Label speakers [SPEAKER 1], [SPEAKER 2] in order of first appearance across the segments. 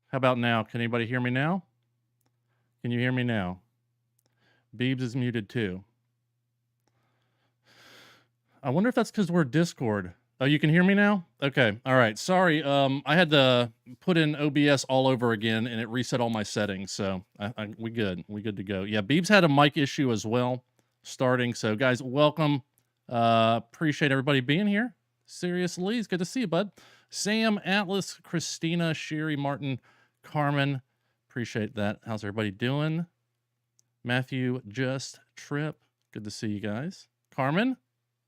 [SPEAKER 1] How about now? Can anybody hear me now? Can you hear me now? Beebs is muted too. I wonder if that's because we're Discord. Oh, you can hear me now? Okay. All right. Sorry. I had to put in OBS all over again and it reset all my settings. So we good. We good to go. Yeah. Beebs had a mic issue as well starting. So guys, welcome. Appreciate everybody being here. Seriously, it's good to see you, bud. Sam, Atlas, Christina, Sherry, Martin, Carmen. Appreciate that. How's everybody doing? Matthew, Just, Trip. Good to see you guys. Carmen.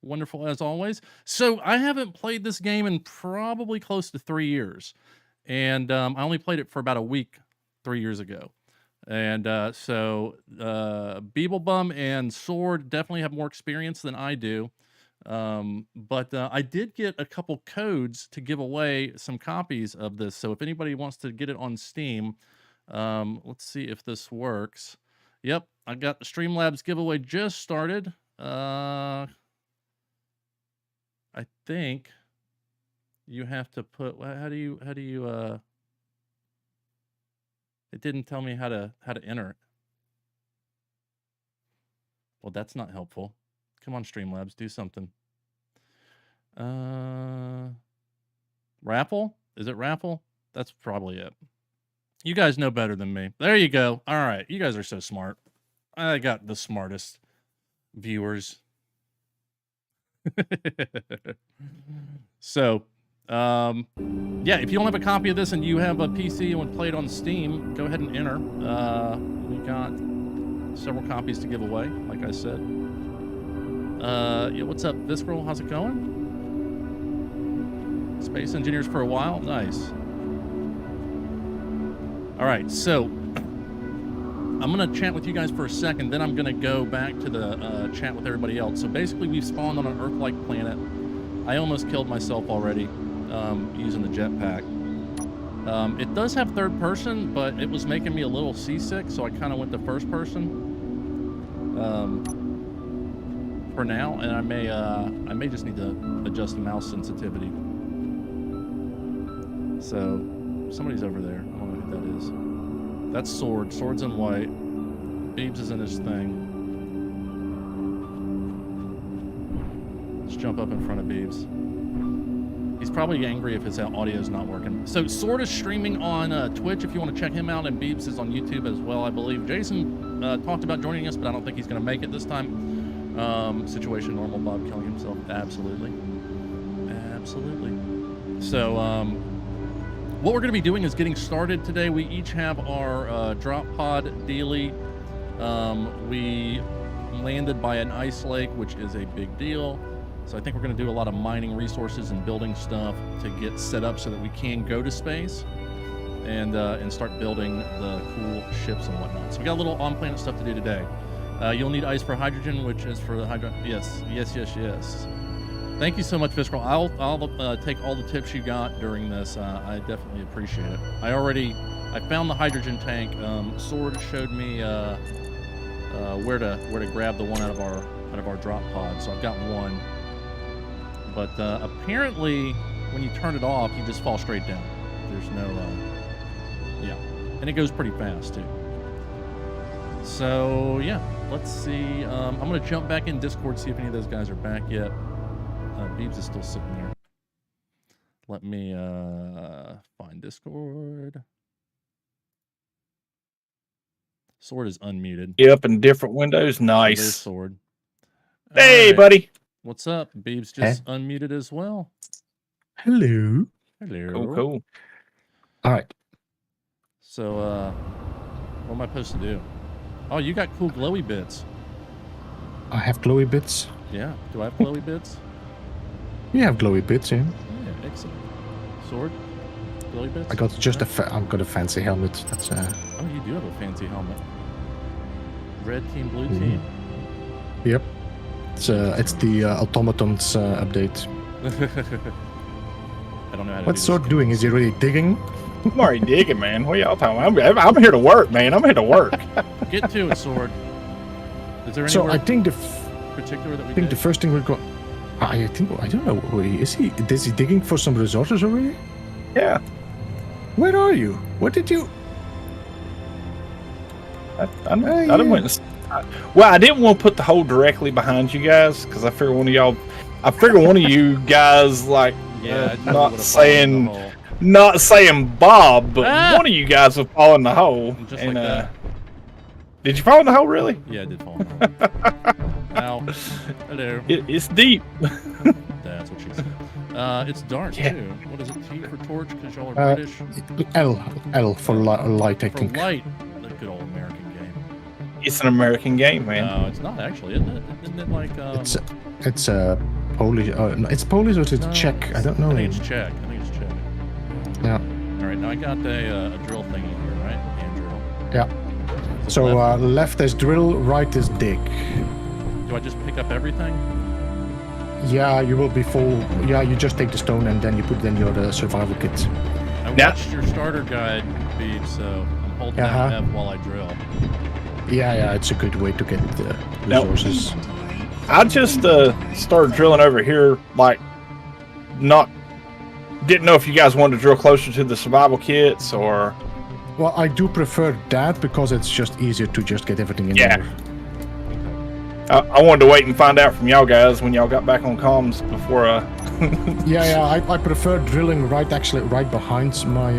[SPEAKER 1] Wonderful as always. So I haven't played this game in probably close to 3 years. And I only played it for about a week 3 years ago. And so Beeblebum and Sword definitely have more experience than I do. But I did get a couple codes to give away some copies of this. So if anybody wants to get it on Steam, let's see if this works. Yep, I got the Streamlabs giveaway just started. I think you have to put, how do you, it didn't tell me how to enter it. Well, that's not helpful. Come on, Streamlabs, do something. Raffle? Is it raffle? That's probably it. You guys know better than me. There you go. All right. You guys are so smart. I got the smartest viewers. So, yeah, if you don't have a copy of this and you have a PC and would play it on Steam, go ahead and enter. We got several copies to give away, like I said. Yeah, what's up, Visceral? How's it going? Space engineers for a while? Nice. All right, so I'm going to chat with you guys for a second, then I'm going to go back to the chat with everybody else. So basically, we've spawned on an Earth-like planet. I almost killed myself already using the jetpack. It does have third person, but it was making me a little seasick, so I kind of went to first person for now, and I may just need to adjust the mouse sensitivity. So somebody's over there. I don't know who that is. That's Sword. Sword's in white. Beebs is in his thing. Let's jump up in front of Beebs. He's probably angry if his audio's not working. So Sword is streaming on Twitch if you want to check him out, and Beebs is on YouTube as well, I believe. Jason talked about joining us, but I don't think he's going to make it this time. Situation normal, Bob killing himself. Absolutely. Absolutely. So, what we're going to be doing is getting started today. We each have our drop pod daily. We landed by an ice lake, which is a big deal. So I think we're going to do a lot of mining resources and building stuff to get set up so that we can go to space and start building the cool ships and whatnot. So we got a little on-planet stuff to do today. You'll need ice for hydrogen, which is for the hydrogen. Yes. Thank you so much, Visceral. I'll take all the tips you got during this. I definitely appreciate it. I found the hydrogen tank. Sword showed me where to grab the one out of our drop pod. So I've got one. But apparently, when you turn it off, you just fall straight down. There's no, yeah, and it goes pretty fast too. So yeah, let's see. I'm gonna jump back in Discord, see if any of those guys are back yet. Beebs is still sitting there. Let me find Discord. Sword is unmuted.
[SPEAKER 2] Yep, in different windows. Nice.
[SPEAKER 1] There's Sword.
[SPEAKER 2] Hey,
[SPEAKER 1] right, buddy. What's up? Beebs just unmuted as well.
[SPEAKER 3] Hello.
[SPEAKER 1] Hello.
[SPEAKER 2] Cool.
[SPEAKER 3] All right.
[SPEAKER 1] So, what am I supposed to do? Oh, you got cool glowy bits.
[SPEAKER 3] I have glowy bits.
[SPEAKER 1] Yeah. Do I have glowy bits?
[SPEAKER 3] You have glowy bits, yeah.
[SPEAKER 1] Yeah, excellent. Sword? Glowy bits?
[SPEAKER 3] I got just I've got a fancy helmet. That's
[SPEAKER 1] Oh, you do have a fancy helmet. Red team, blue team.
[SPEAKER 3] Yep. It's the automatons update.
[SPEAKER 1] I don't know how to
[SPEAKER 3] What's Sword doing? Is he really digging?
[SPEAKER 2] I'm already digging, man. What are y'all talking about? I'm here to work, man. I'm here to work.
[SPEAKER 1] Get to it, Sword. Is there
[SPEAKER 3] So
[SPEAKER 1] anywhere
[SPEAKER 3] I think
[SPEAKER 1] particular that we
[SPEAKER 3] I think the first thing we're going. I don't know. Is he digging for some resources already?
[SPEAKER 2] Yeah.
[SPEAKER 3] Where are you? What did you?
[SPEAKER 2] I didn't want to. Well, I didn't want to put the hole directly behind you guys because I figured one of you guys like
[SPEAKER 1] Yeah, I
[SPEAKER 2] not saying Bob, but
[SPEAKER 1] Ah!
[SPEAKER 2] one of you guys would fall in the hole.
[SPEAKER 1] Just like that.
[SPEAKER 2] Did you fall in the hole really?
[SPEAKER 1] Yeah, I did fall in the hole. Ow. Hello.
[SPEAKER 2] It's deep.
[SPEAKER 1] That's what she said. It's dark too. What is it? T for torch because y'all are British.
[SPEAKER 3] L for light, I
[SPEAKER 1] For
[SPEAKER 3] think.
[SPEAKER 1] light. The good old American game.
[SPEAKER 2] It's an American game, man.
[SPEAKER 1] No, it's not actually, isn't it? Isn't it like
[SPEAKER 3] It's Polish. No, it's Polish or it's
[SPEAKER 1] no,
[SPEAKER 3] Czech. I don't know.
[SPEAKER 1] I think it's Czech.
[SPEAKER 3] Yeah.
[SPEAKER 1] All right, now I got a drill thingy here, right? Hand drill.
[SPEAKER 3] Yeah. So left is drill, right is dig.
[SPEAKER 1] Do I just pick up everything?
[SPEAKER 3] Yeah, you will be full. Yeah, you just take the stone and then you put in your survival kit.
[SPEAKER 1] I watched your starter guide, Beeb, so I'm holding down F while I drill.
[SPEAKER 3] Yeah, it's a good way to get resources.
[SPEAKER 2] I just started drilling over here, like, didn't know if you guys wanted to drill closer to the survival kits or...
[SPEAKER 3] Well, I do prefer that because it's just easier to just get everything in there.
[SPEAKER 2] I wanted to wait and find out from y'all guys when y'all got back on comms before...
[SPEAKER 3] I prefer drilling right behind my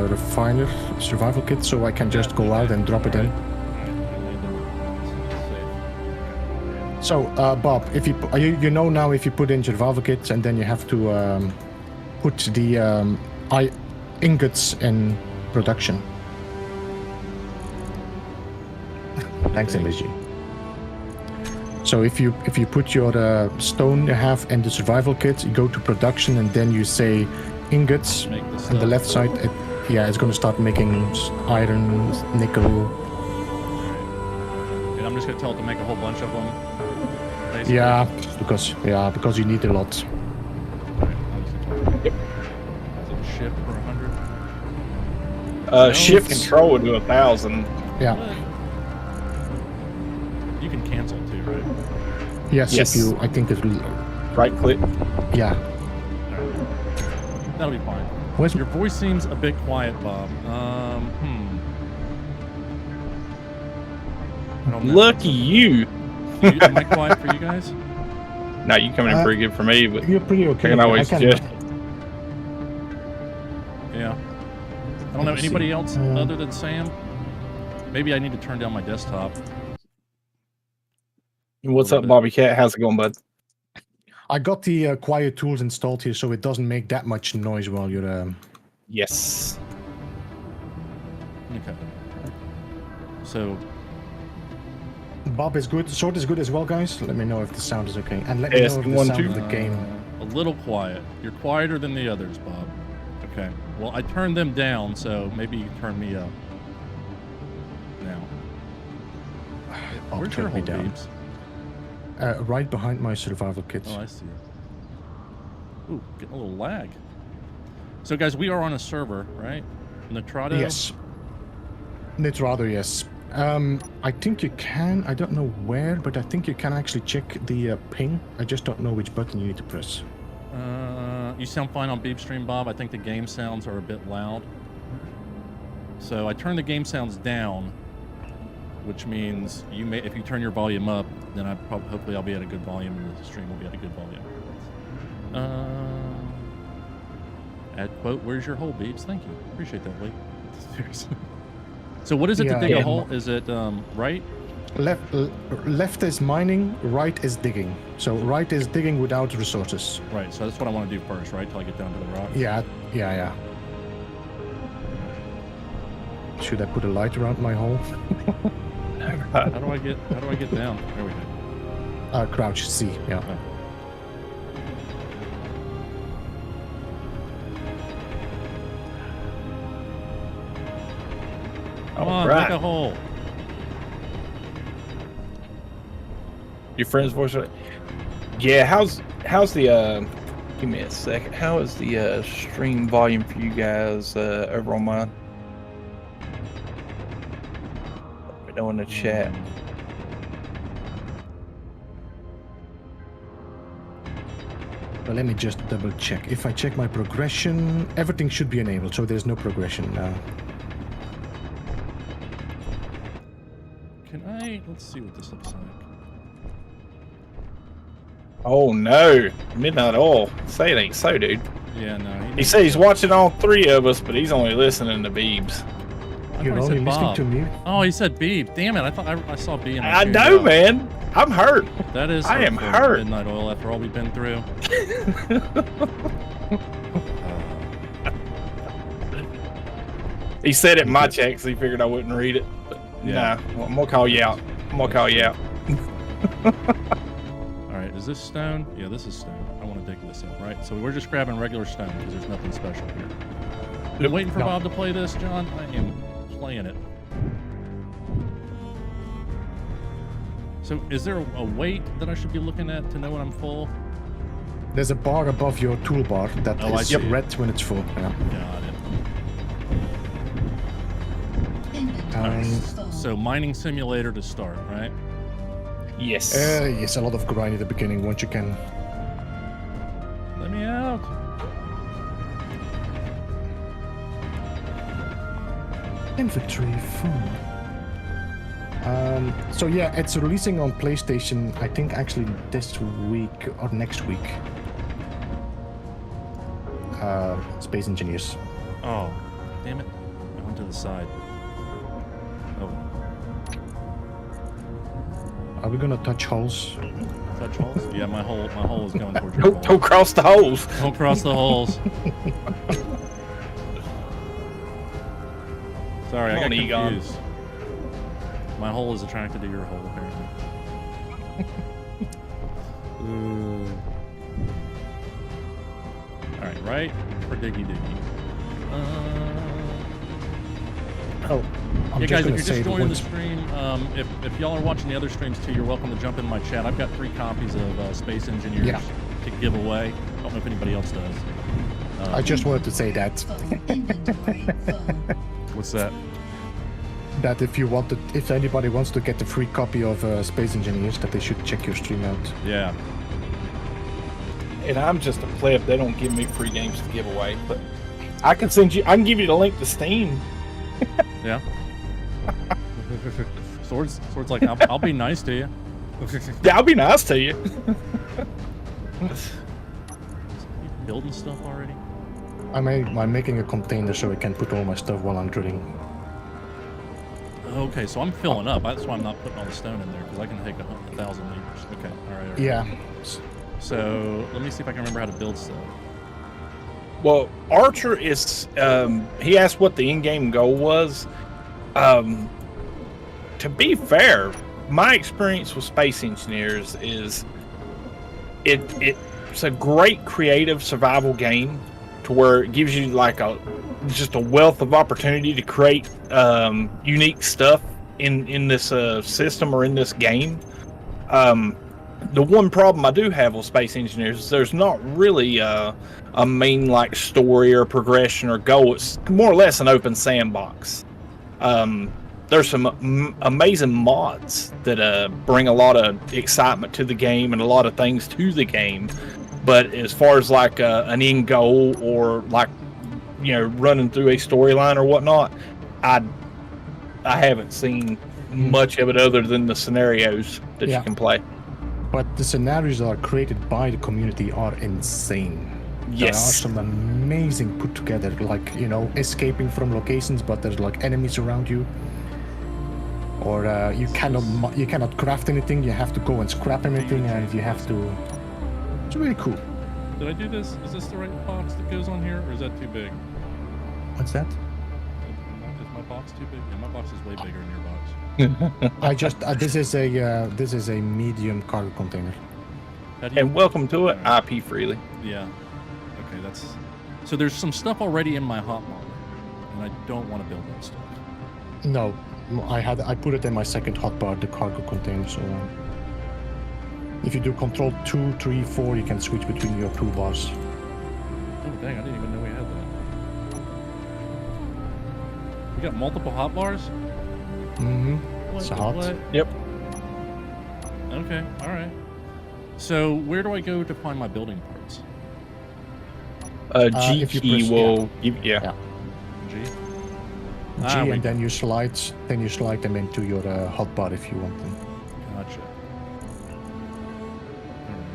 [SPEAKER 3] refiner survival kit so I can just go out and drop it in. So, Bob, if you know now if you put in survival kits and then you have to put the ingots in production. Thanks, MSG. So if you put your stone you have in the survival kit, you go to production and then you say ingots on the left side. It's going to start making iron, nickel.
[SPEAKER 1] And I'm just going to tell it to make a whole bunch of them. Basically.
[SPEAKER 3] Yeah, because you need a lot.
[SPEAKER 1] Yep. Is it shift for 100?
[SPEAKER 2] Shift control would do 1,000.
[SPEAKER 3] Yeah.
[SPEAKER 1] You can cancel too, right?
[SPEAKER 3] Yes. If you, I think it's
[SPEAKER 2] right click.
[SPEAKER 3] Yeah.
[SPEAKER 1] That'll be fine. Your voice seems a bit quiet, Bob. I don't know.
[SPEAKER 2] Lucky you.
[SPEAKER 1] Am I quiet for you guys?
[SPEAKER 2] No, you coming in pretty good for me, but
[SPEAKER 3] you're pretty okay.
[SPEAKER 2] I can always just.
[SPEAKER 1] Yeah. I don't know anybody else other than Sam. Maybe I need to turn down my desktop.
[SPEAKER 2] What's up, Bobby Cat? How's it going, bud?
[SPEAKER 3] I got the quiet tools installed here, so it doesn't make that much noise while you're.
[SPEAKER 2] Yes.
[SPEAKER 1] Okay. So.
[SPEAKER 3] Bob is good. Sword is good as well, guys. Let me know if the sound is okay, and let me know if the sound of the game.
[SPEAKER 1] A little quiet. You're quieter than the others, Bob. Okay. Well, I turned them down, so maybe you can turn me up. Now. Where's your hole, Beebs?
[SPEAKER 3] Right behind my survival kit.
[SPEAKER 1] Oh, I see. Ooh, getting a little lag. So, guys, we are on a server, right? Nitrado?
[SPEAKER 3] Yes. Nitrado, yes. I think you can. I don't know where, but I think you can actually check the ping. I just don't know which button you need to press.
[SPEAKER 1] You sound fine on Beep Stream, Bob. I think the game sounds are a bit loud. So I turn the game sounds down, which means you may, if you turn your volume up, then hopefully I'll be at a good volume and the stream will be at a good volume. Add quote, where's your hole, Beeps? Thank you. Appreciate that, Lee. Seriously. So what is it to dig a hole? Is it right?
[SPEAKER 3] Left is mining, right is digging. So right is digging without resources.
[SPEAKER 1] Right, so that's what I want to do first, right? Till I get down to the rock.
[SPEAKER 3] Yeah. Should I put a light around my hole?
[SPEAKER 1] How do I get down? There we go.
[SPEAKER 3] Crouch C, yeah.
[SPEAKER 1] Okay. Come on, make a hole.
[SPEAKER 2] Your friend's voice. Yeah, how's the give me a second. How is the stream volume for you guys over on mine? Let me know in the chat.
[SPEAKER 3] Well, let me just double check. If I check my progression, everything should be enabled, so there's no progression now.
[SPEAKER 1] Can I? Let's see what this looks like.
[SPEAKER 2] Oh no, Midnight Oil. Say it ain't so, dude.
[SPEAKER 1] Yeah, no.
[SPEAKER 2] He said he's watching all three of us, but he's only listening to Beebs.
[SPEAKER 3] You're only listening to me?
[SPEAKER 1] Oh, he said Beeb. Damn it! I thought I saw B. And
[SPEAKER 2] I know, man. I'm hurt.
[SPEAKER 1] That is.
[SPEAKER 2] I am hurt.
[SPEAKER 1] Midnight Oil after all we've been through.
[SPEAKER 2] He said it in my check, so he figured I wouldn't read it. But
[SPEAKER 1] yeah.
[SPEAKER 2] Nah, I'm gonna call you out. I'm gonna call you out.
[SPEAKER 1] All right, is this stone? Yeah, this is stone. I want to dig this up, right? So we're just grabbing regular stone because there's nothing special here. Been waiting for Bob to play this, John. I am playing it. So is there a weight that I should be looking at to know when I'm full?
[SPEAKER 3] There's a bar above your toolbar that is red when it's full. Yeah.
[SPEAKER 1] Got it. So mining simulator to start, right?
[SPEAKER 2] Yes.
[SPEAKER 3] Yes, a lot of grind at the beginning once you can.
[SPEAKER 1] Let me out.
[SPEAKER 3] Inventory full. So yeah, it's releasing on PlayStation, I think actually this week or next week. Space Engineers.
[SPEAKER 1] Oh, damn it. I went to the side. Oh.
[SPEAKER 3] Are we gonna touch holes?
[SPEAKER 1] Touch holes? Yeah, my hole is going towards your hole.
[SPEAKER 2] Don't cross the holes.
[SPEAKER 1] Don't cross the holes. Sorry, I got confused. My hole is attracted to your hole, apparently. All right, right for diggy diggy. Yeah, guys, if you're just joining the stream, if y'all are watching the other streams too, you're welcome to jump in my chat. I've got 3 copies of Space Engineers to give away. I don't know if anybody else does.
[SPEAKER 3] I just wanted to say that.
[SPEAKER 1] What's that?
[SPEAKER 3] That if anybody wants to get the free copy of Space Engineers, that they should check your stream out.
[SPEAKER 1] Yeah.
[SPEAKER 2] And I'm just a pleb. They don't give me free games to give away, but I can give you the link to Steam.
[SPEAKER 1] Yeah. Sword's like, I'll be nice to you.
[SPEAKER 2] Yeah, I'll be nice to you.
[SPEAKER 1] Building stuff already?
[SPEAKER 3] I'm making a container so I can put all my stuff while I'm drilling.
[SPEAKER 1] Okay, so I'm filling up. That's why I'm not putting all the stone in there, because I can take 1,000 liters. Okay, all right.
[SPEAKER 3] Yeah.
[SPEAKER 1] So let me see if I can remember how to build stuff.
[SPEAKER 2] Well, Archer is, he asked what the in-game goal was. To be fair, my experience with Space Engineers is it's a great creative survival game to where it gives you like just a wealth of opportunity to create unique stuff in this system or in this game. The one problem I do have with Space Engineers is there's not really a main like story or progression or goal. It's more or less an open sandbox. There's some amazing mods that bring a lot of excitement to the game and a lot of things to the game. But as far as like an end goal or like, you know, running through a storyline or whatnot, I haven't seen much of it other than the scenarios that you can play.
[SPEAKER 3] But the scenarios that are created by the community are insane.
[SPEAKER 2] Yes.
[SPEAKER 3] There are some amazing put together, like, you know, escaping from locations, but there's like enemies around you. Or you cannot craft anything, you have to go and scrap anything, and you have to... It's really cool.
[SPEAKER 1] Did I do this? Is this the right box that goes on here, or is that too big?
[SPEAKER 3] What's that?
[SPEAKER 1] Is my box too big? Yeah, my box is way bigger than your box.
[SPEAKER 3] I just this is a medium cargo container.
[SPEAKER 2] And welcome to it, IP freely.
[SPEAKER 1] Yeah. Okay, that's so. There's some stuff already in my hot model, and I don't want to build that stuff.
[SPEAKER 3] No, I put it in my second hotbar, the cargo container. So if you do Control 2, 3, 4, you can switch between your toolbars.
[SPEAKER 1] Oh dang! I didn't even know we had that. We got multiple hotbars.
[SPEAKER 3] Mm-hmm. It's hot.
[SPEAKER 1] What?
[SPEAKER 2] Yep.
[SPEAKER 1] Okay. All right. So where do I go to find my building parts?
[SPEAKER 2] G
[SPEAKER 3] if you
[SPEAKER 2] key
[SPEAKER 3] press-
[SPEAKER 2] will give,
[SPEAKER 1] G.
[SPEAKER 3] G, and then you slide them into your hotbar if you want them.
[SPEAKER 1] Gotcha.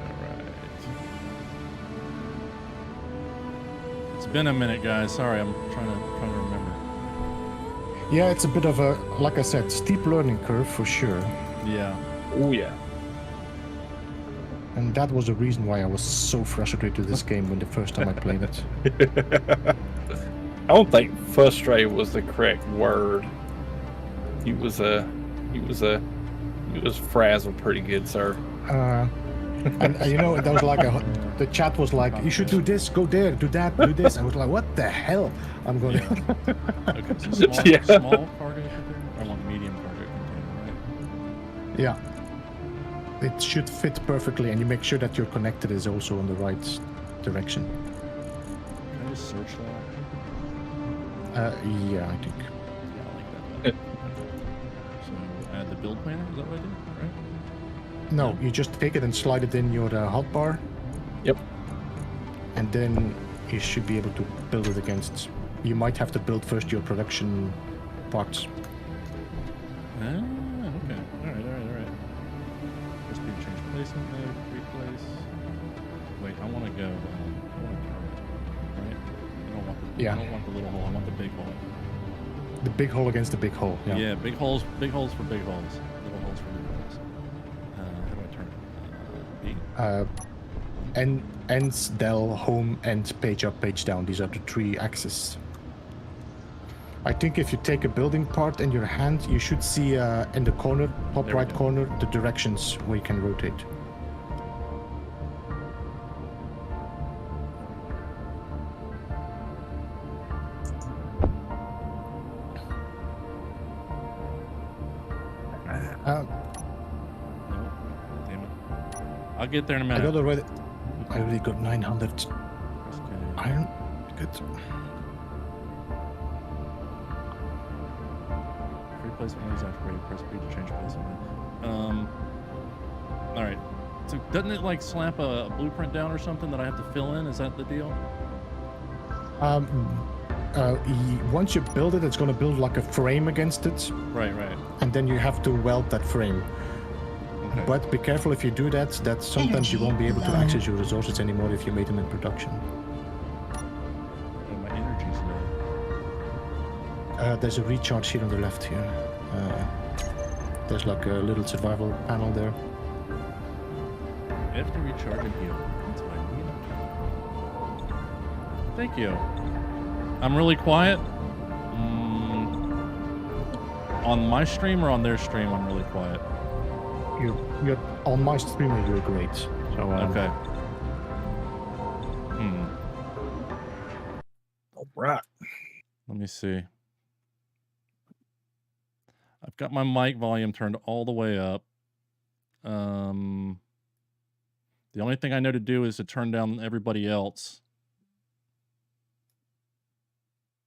[SPEAKER 1] Alright. It's been a minute, guys. Sorry, I'm trying to remember.
[SPEAKER 3] Yeah, it's a bit of a, like I said, steep learning curve for sure.
[SPEAKER 1] Yeah.
[SPEAKER 2] Oh yeah.
[SPEAKER 3] And that was the reason why I was so frustrated with this game when the first time I played it.
[SPEAKER 2] I don't think frustrated was the correct word. He was frazzled pretty good, sir.
[SPEAKER 3] And you know, that was like the chat was like, you should do this, go there, do that, do this. I was like, what the hell? I'm going.
[SPEAKER 1] Okay, so small,
[SPEAKER 2] Yeah.
[SPEAKER 1] small cargo container. I want medium cargo container, right?
[SPEAKER 3] Yeah. It should fit perfectly, and you make sure that your connector is also in the right direction.
[SPEAKER 1] Can I just search that?
[SPEAKER 3] Yeah, I think.
[SPEAKER 1] Yeah, I like that. So add the build planner. Is that what I do? Right?
[SPEAKER 3] No, you just take it and slide it in your hotbar.
[SPEAKER 2] Yep.
[SPEAKER 3] And then you should be able to build it against. You might have to build first your production parts.
[SPEAKER 1] Ah, okay. All right. First speed change placement mode, replace. Wait, I want to go. I want to turn it. Right? I don't want the,
[SPEAKER 3] Yeah.
[SPEAKER 1] I don't want the little hole. I want the big hole.
[SPEAKER 3] The big hole against the big hole. Yeah.
[SPEAKER 1] Yeah, big holes for big holes. Little holes for little holes. How do I turn it? B.
[SPEAKER 3] Ends, del, home, and page up, page down. These are the 3 axes. I think if you take a building part in your hand, you should see in the corner, top
[SPEAKER 1] There we
[SPEAKER 3] right
[SPEAKER 1] go.
[SPEAKER 3] corner, the directions where you can rotate.
[SPEAKER 1] No, damn it. I'll get there in a minute.
[SPEAKER 3] I already got 900
[SPEAKER 1] Press K.
[SPEAKER 3] iron. Good.
[SPEAKER 1] Replacement is activated. Press B to change placement. All right. So doesn't it like slap a blueprint down or something that I have to fill in? Is that the deal?
[SPEAKER 3] Once you build it, it's going to build like a frame against it,
[SPEAKER 1] Right.
[SPEAKER 3] and then you have to weld that frame.
[SPEAKER 1] Okay.
[SPEAKER 3] But be careful if you do that, that sometimes you won't be able to access your resources anymore if you made them in production.
[SPEAKER 1] Oh, my energy's low.
[SPEAKER 3] There's a recharge here on the left here. There's like a little survival panel there.
[SPEAKER 1] I have to recharge and heal. That's what I need. Thank you. I'm really quiet. On my stream or on their stream, I'm really quiet.
[SPEAKER 3] You're on my streamer, you're great. So
[SPEAKER 1] Okay.
[SPEAKER 2] All right.
[SPEAKER 1] Let me see. I've got my mic volume turned all the way up. The only thing I know to do is to turn down everybody else.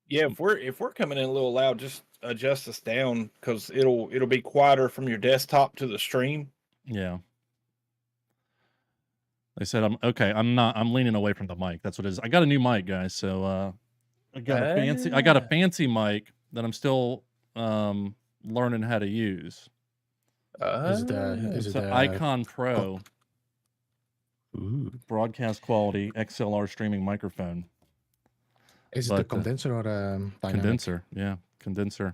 [SPEAKER 2] Yeah, if we're coming in a little loud, just adjust us down because it'll be quieter from your desktop to the stream.
[SPEAKER 1] Yeah. They said I'm okay. I'm leaning away from the mic. That's what it is. I got a new mic, guys. So I got a fancy mic that I'm still learning how to use.
[SPEAKER 3] is it
[SPEAKER 1] It's an Icon Pro broadcast quality XLR streaming microphone.
[SPEAKER 3] Is it the condenser or dynamic?
[SPEAKER 1] Condenser? Yeah, condenser.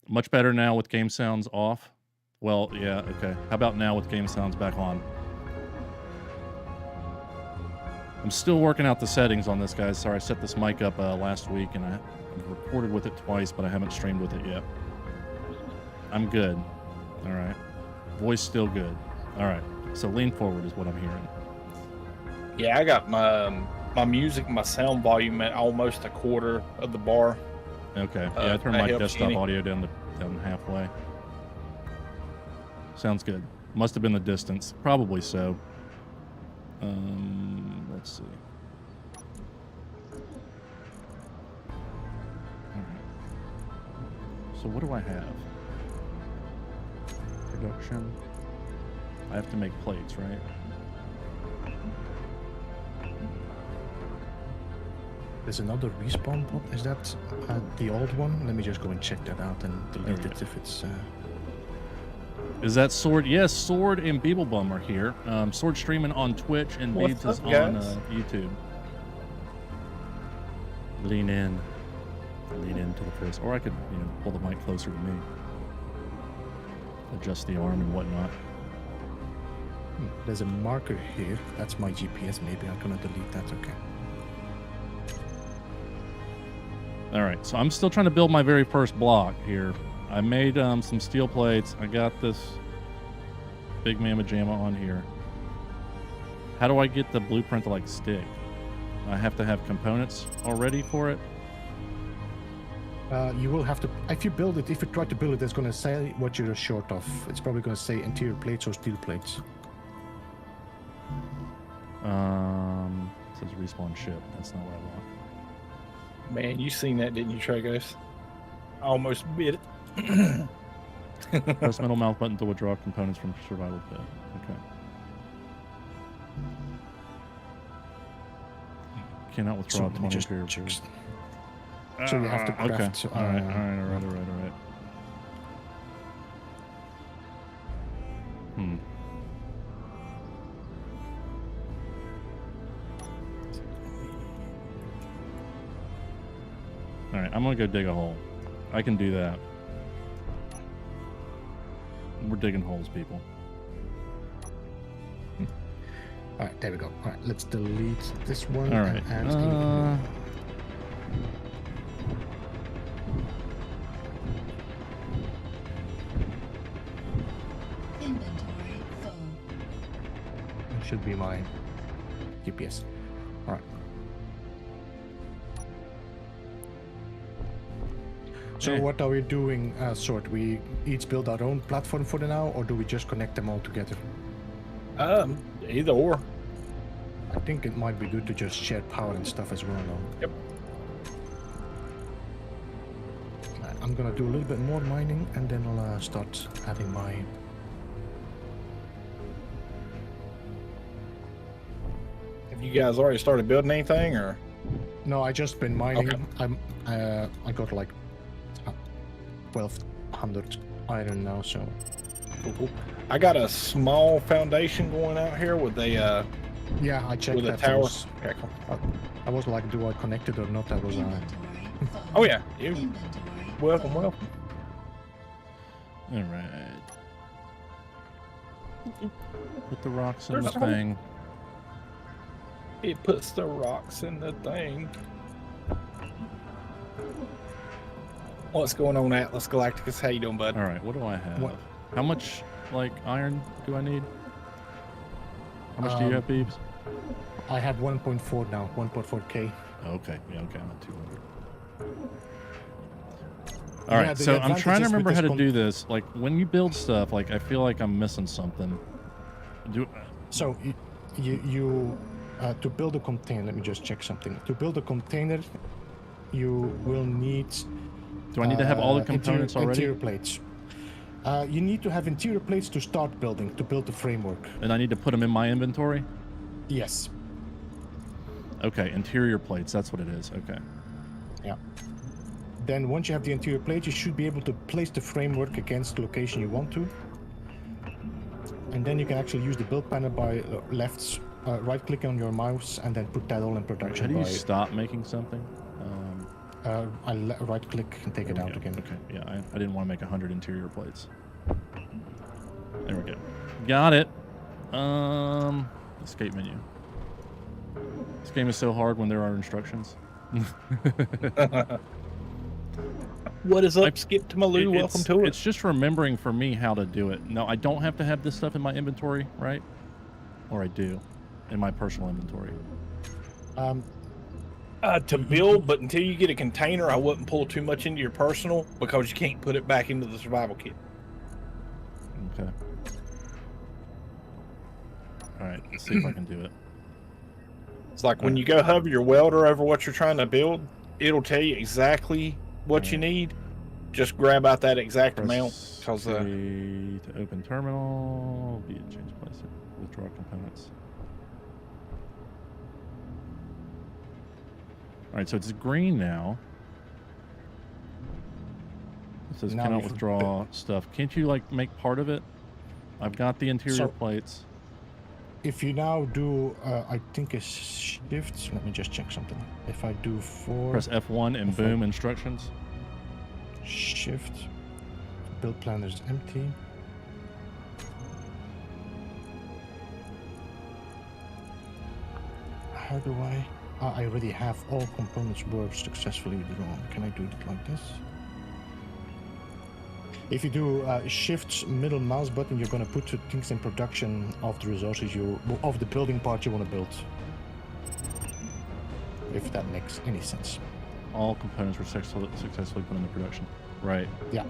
[SPEAKER 1] Much better now with game sounds off. Well, yeah, okay. How about now with game sounds back on? I'm still working out the settings on this, guys. Sorry, I set this mic up last week, and I recorded with it twice, but I haven't streamed with it yet. I'm good. All right. Voice still good. All right. So lean forward is what I'm hearing.
[SPEAKER 2] Yeah, I got my music, my sound volume at almost a quarter of the bar.
[SPEAKER 1] Okay. Yeah, I turned my
[SPEAKER 2] helps,
[SPEAKER 1] desktop
[SPEAKER 2] Kenny.
[SPEAKER 1] audio down halfway. Sounds good. Must have been the distance. Probably so. Let's see. All right. So what do I have? Production. I have to make plates, right?
[SPEAKER 3] There's another respawn pod. Is that the old one? Let me just go and check that out and delete it if it's...
[SPEAKER 1] Is that Sword? Yes, Sword and BeebleBum are here. Sword streaming on Twitch and
[SPEAKER 2] What's
[SPEAKER 1] Beebs is
[SPEAKER 2] up,
[SPEAKER 1] on
[SPEAKER 2] guys?
[SPEAKER 1] YouTube. Lean in. Lean into the face. Or I could, you know, pull the mic closer to me. Adjust the arm and whatnot.
[SPEAKER 3] There's a marker here. That's my GPS. Maybe I'm gonna delete that. Okay.
[SPEAKER 1] All right, so I'm still trying to build my very first block here. I made some steel plates. I got this big mamma jamma on here. How do I get the blueprint to like stick? I have to have components already for it.
[SPEAKER 3] You will have to, if you build it, if you try to build it, it's going to say what you're short of. It's probably going to say interior plates or steel plates.
[SPEAKER 1] It says respawn ship. That's not what I want.
[SPEAKER 2] Man, you seen that, didn't you, Tragos? I almost bit it.
[SPEAKER 1] Press middle mouse button to withdraw components from survival pit. Okay. Cannot withdraw 20 interior plates.
[SPEAKER 3] So you have to craft.
[SPEAKER 1] Okay. All right. All right, I'm gonna go dig a hole. I can do that. We're digging holes, people.
[SPEAKER 3] All right, there we go. All right, let's delete this one.
[SPEAKER 1] All right.
[SPEAKER 3] And add
[SPEAKER 4] Inventory full.
[SPEAKER 3] It should be my GPS. All right. So what are we doing, Sword? We each build our own platform for the now, or do we just connect them all together?
[SPEAKER 2] Either or.
[SPEAKER 3] I think it might be good to just share power and stuff as well, though.
[SPEAKER 2] Yep.
[SPEAKER 3] Right, I'm gonna do a little bit more mining, and then I'll start adding my...
[SPEAKER 2] Have you guys already started building anything, or?
[SPEAKER 3] No, I just been mining.
[SPEAKER 2] Okay.
[SPEAKER 3] I got like 1,200 iron now, so...
[SPEAKER 2] Cool. I got a small foundation going out here with a
[SPEAKER 3] Yeah, I checked
[SPEAKER 2] with a
[SPEAKER 3] that.
[SPEAKER 2] tower.
[SPEAKER 3] Yeah, cool. I was like, do I connect it or not? I was...
[SPEAKER 4] Inventory full.
[SPEAKER 2] Oh yeah, you
[SPEAKER 4] Inventory
[SPEAKER 2] welcome.
[SPEAKER 4] full.
[SPEAKER 1] All right. Put the rocks in
[SPEAKER 2] There's
[SPEAKER 1] the
[SPEAKER 2] a hole.
[SPEAKER 1] thing.
[SPEAKER 2] It puts the rocks in the thing. What's going on, Atlas Galacticus? How you doing, bud?
[SPEAKER 1] All right, what do I have?
[SPEAKER 3] What?
[SPEAKER 1] How much, like, iron do I need? How much do you have, Beebs?
[SPEAKER 3] I have 1.4 now, 1.4k.
[SPEAKER 1] Okay, yeah, okay, I'm at 200. All
[SPEAKER 3] Yeah,
[SPEAKER 1] right,
[SPEAKER 3] the
[SPEAKER 1] so I'm trying to
[SPEAKER 3] advantages with
[SPEAKER 1] remember
[SPEAKER 3] this
[SPEAKER 1] how to do this. Like, when you build stuff, like, I feel like I'm missing something.
[SPEAKER 3] So you to build a container, let me just check something. To build a container, you will need...
[SPEAKER 1] Do I need to have all the components already?
[SPEAKER 3] Interior plates. You need to have interior plates to start building, to build the framework.
[SPEAKER 1] And I need to put them in my inventory?
[SPEAKER 3] Yes.
[SPEAKER 1] Okay, interior plates, that's what it is. Okay.
[SPEAKER 3] Yeah. Then once you have the interior plate, you should be able to place the framework against the location you want to. And then you can actually use the build panel by right-clicking on your mouse and then put that all in production.
[SPEAKER 1] How do you
[SPEAKER 3] by,
[SPEAKER 1] stop making something?
[SPEAKER 3] right-click and take it out again.
[SPEAKER 1] Okay, yeah, I didn't want to make 100 interior plates. There we go. Got it. Escape menu. This game is so hard when there are instructions.
[SPEAKER 2] What is up, Skip to Maloo? Welcome to it.
[SPEAKER 1] It's just remembering for me how to do it. No, I don't have to have this stuff in my inventory, right? Or I do, in my personal inventory.
[SPEAKER 2] To build, but until you get a container, I wouldn't pull too much into your personal because you can't put it back into the survival kit.
[SPEAKER 1] Okay. All right, let's see if I can do it.
[SPEAKER 2] It's like when you go hover your welder over what you're trying to build, it'll tell you exactly what you need. Just grab out that exact amount.
[SPEAKER 1] Press C to open terminal. B to change place. Withdraw components. right, so it's green now. It says
[SPEAKER 3] Now
[SPEAKER 1] cannot
[SPEAKER 3] if-
[SPEAKER 1] withdraw stuff. Can't you like make part of it? I've got the interior
[SPEAKER 3] So-
[SPEAKER 1] plates.
[SPEAKER 3] If you now do, I think a shift. Let me just check something. If I do 4
[SPEAKER 1] Press F1 and
[SPEAKER 3] If I-
[SPEAKER 1] boom instructions.
[SPEAKER 3] shift, build planner is empty. How do I? I already have all components were successfully drawn. Can I do it like this? If you do shift middle mouse button, you're going to put things in production of the resources of the building part you want to build. If that makes any sense.
[SPEAKER 1] All components were successfully put into production. Right.
[SPEAKER 3] Yeah.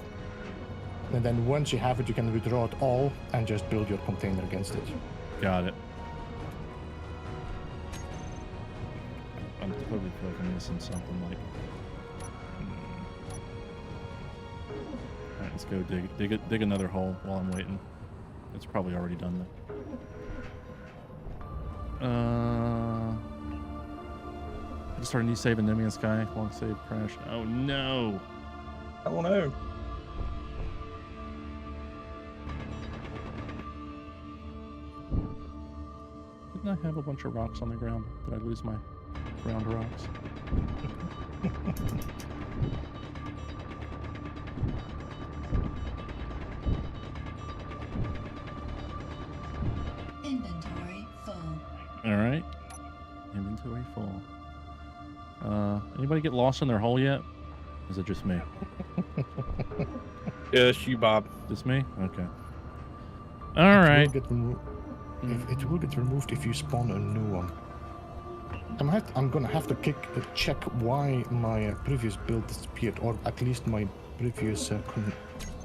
[SPEAKER 3] And then once you have it, you can withdraw it all and just build your container against it.
[SPEAKER 1] Got it. I totally feel like I'm missing something like. Alright, let's go dig another hole while I'm waiting. It's probably already done though. Just start a new save in Enemy in Sky. Long save crash. Oh no!
[SPEAKER 2] Oh no.
[SPEAKER 1] Didn't I have a bunch of rocks on the ground? Did I lose my ground rocks?
[SPEAKER 4] Inventory full.
[SPEAKER 1] All right. Inventory full. Anybody get lost in their hole yet? Is it just me?
[SPEAKER 2] Yes, you, Bob.
[SPEAKER 1] Just me? Okay. All right.
[SPEAKER 3] It will get removed if you spawn a new one. I'm gonna have to check why my previous build disappeared, or at least my previous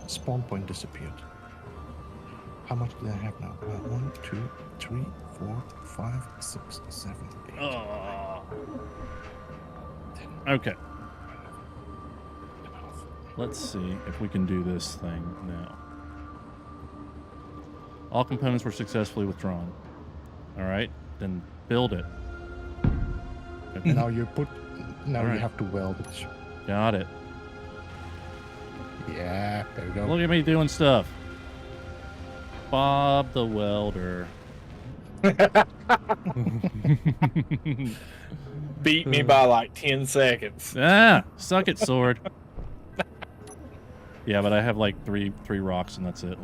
[SPEAKER 3] spawn point disappeared. How much do I have now? 1, 2, 3, 4, 5, 6, 7, 8.
[SPEAKER 1] Oh. Okay. Let's see if we can do this thing now. All components were successfully withdrawn. All right, then build it. Okay.
[SPEAKER 3] Now you
[SPEAKER 1] Alright.
[SPEAKER 3] have to weld it.
[SPEAKER 1] Got it.
[SPEAKER 3] Yeah, there we go.
[SPEAKER 1] Look at me doing stuff. Bob the welder.
[SPEAKER 2] Beat me by like 10 seconds.
[SPEAKER 1] Ah, suck it, sword. Yeah, but I have like three rocks and that's it.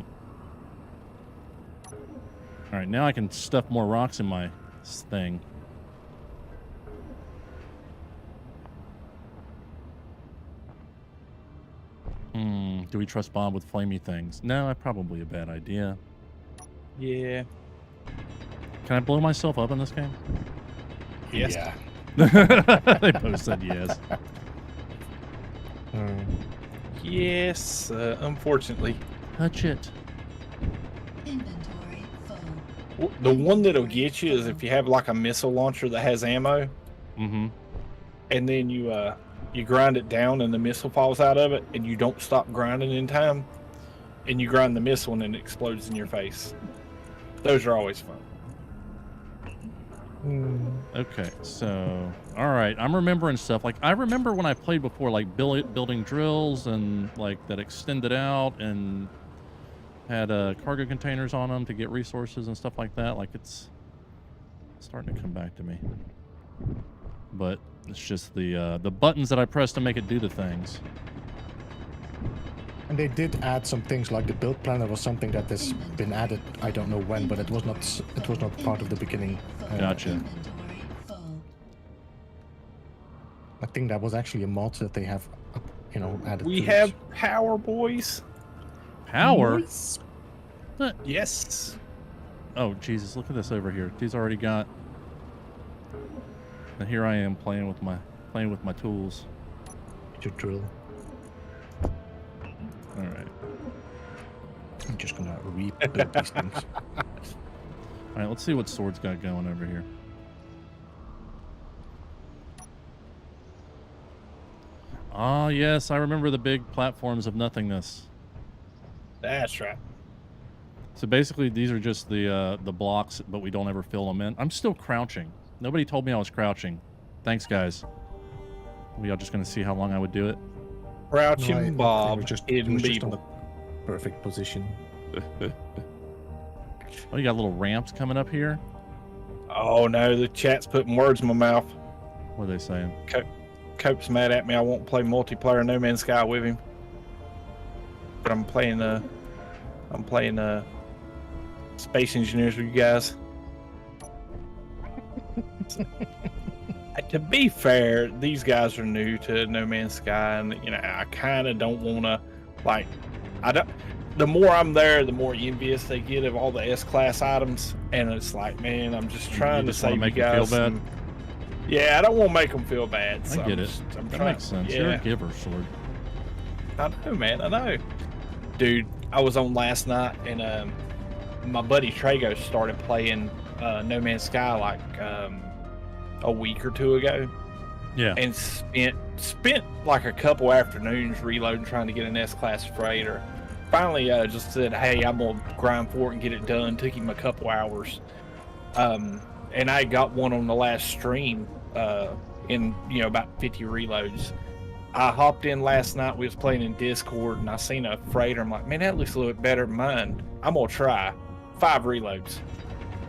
[SPEAKER 1] All right, now I can stuff more rocks in my thing. Do we trust Bob with flamey things? No, probably a bad idea.
[SPEAKER 2] Yeah.
[SPEAKER 1] Can I blow myself up in this game?
[SPEAKER 2] Yes.
[SPEAKER 3] Yeah.
[SPEAKER 1] They both said yes.
[SPEAKER 2] Yes, unfortunately.
[SPEAKER 1] Touch it.
[SPEAKER 4] Inventory full.
[SPEAKER 2] The one that'll get you is if you have like a missile launcher that has ammo,
[SPEAKER 1] Mm-hmm.
[SPEAKER 2] and then you grind it down and the missile falls out of it, and you don't stop grinding in time, and you grind the missile and it explodes in your face. Those are always fun.
[SPEAKER 1] Okay, so all right, I'm remembering stuff. Like I remember when I played before, like building drills and like that extended out and had cargo containers on them to get resources and stuff like that. Like it's starting to come back to me, but it's just the buttons that I press to make it do the things.
[SPEAKER 3] And they did add some things like the build planner was something that has been added. I don't know when, but it was not part of the beginning.
[SPEAKER 1] Gotcha.
[SPEAKER 4] Inventory full.
[SPEAKER 3] I think that was actually a mod that they have, added.
[SPEAKER 2] We
[SPEAKER 3] to
[SPEAKER 2] have
[SPEAKER 3] it.
[SPEAKER 2] power, boys.
[SPEAKER 1] Power.
[SPEAKER 2] Yes.
[SPEAKER 1] Oh Jesus! Look at this over here. He's already got. And here I am playing with my tools.
[SPEAKER 3] Your drill.
[SPEAKER 1] All right.
[SPEAKER 3] I'm just gonna rebuild these things.
[SPEAKER 1] All right. Let's see what Sword's got going over here. Ah, yes, I remember the big platforms of nothingness.
[SPEAKER 2] That's right.
[SPEAKER 1] So basically, these are just the blocks, but we don't ever fill them in. I'm still crouching. Nobody told me I was crouching. Thanks, guys. We all just gonna see how long I would do it.
[SPEAKER 2] Crouching
[SPEAKER 3] No,
[SPEAKER 2] Bob,
[SPEAKER 3] it
[SPEAKER 2] hidden
[SPEAKER 3] was just on
[SPEAKER 2] Beetle.
[SPEAKER 3] the perfect position.
[SPEAKER 1] Oh, you got little ramps coming up here.
[SPEAKER 2] Oh no, the chat's putting words in my mouth.
[SPEAKER 1] What are they saying?
[SPEAKER 2] Cope's mad at me. I won't play multiplayer No Man's Sky with him. But I'm playing Space Engineers with you guys. To be fair, these guys are new to No Man's Sky, and you know I kind of don't want to, like, I don't. The more I'm there, the more envious they get of all the S-class items, and it's like, man, I'm just trying to save you
[SPEAKER 1] make them
[SPEAKER 2] guys.
[SPEAKER 1] feel bad.
[SPEAKER 2] Yeah, I don't want to make them feel bad. So
[SPEAKER 1] I get
[SPEAKER 2] I'm
[SPEAKER 1] it.
[SPEAKER 2] just- I'm
[SPEAKER 1] That
[SPEAKER 2] trying-
[SPEAKER 1] makes sense.
[SPEAKER 2] Yeah.
[SPEAKER 1] You're a giver, Sword.
[SPEAKER 2] I know, man. I know. Dude, I was on last night, and my buddy Trago started playing No Man's Sky like a week or two ago,
[SPEAKER 1] Yeah.
[SPEAKER 2] and spent like a couple afternoons reloading trying to get an S-class freighter. Finally, just said, "Hey, I'm gonna grind for it and get it done." Took him a couple hours, and I got one on the last stream in about 50 reloads. I hopped in last night. We was playing in Discord, and I seen a freighter. I'm like, man, that looks a little bit better than mine. I'm gonna try. 5 reloads.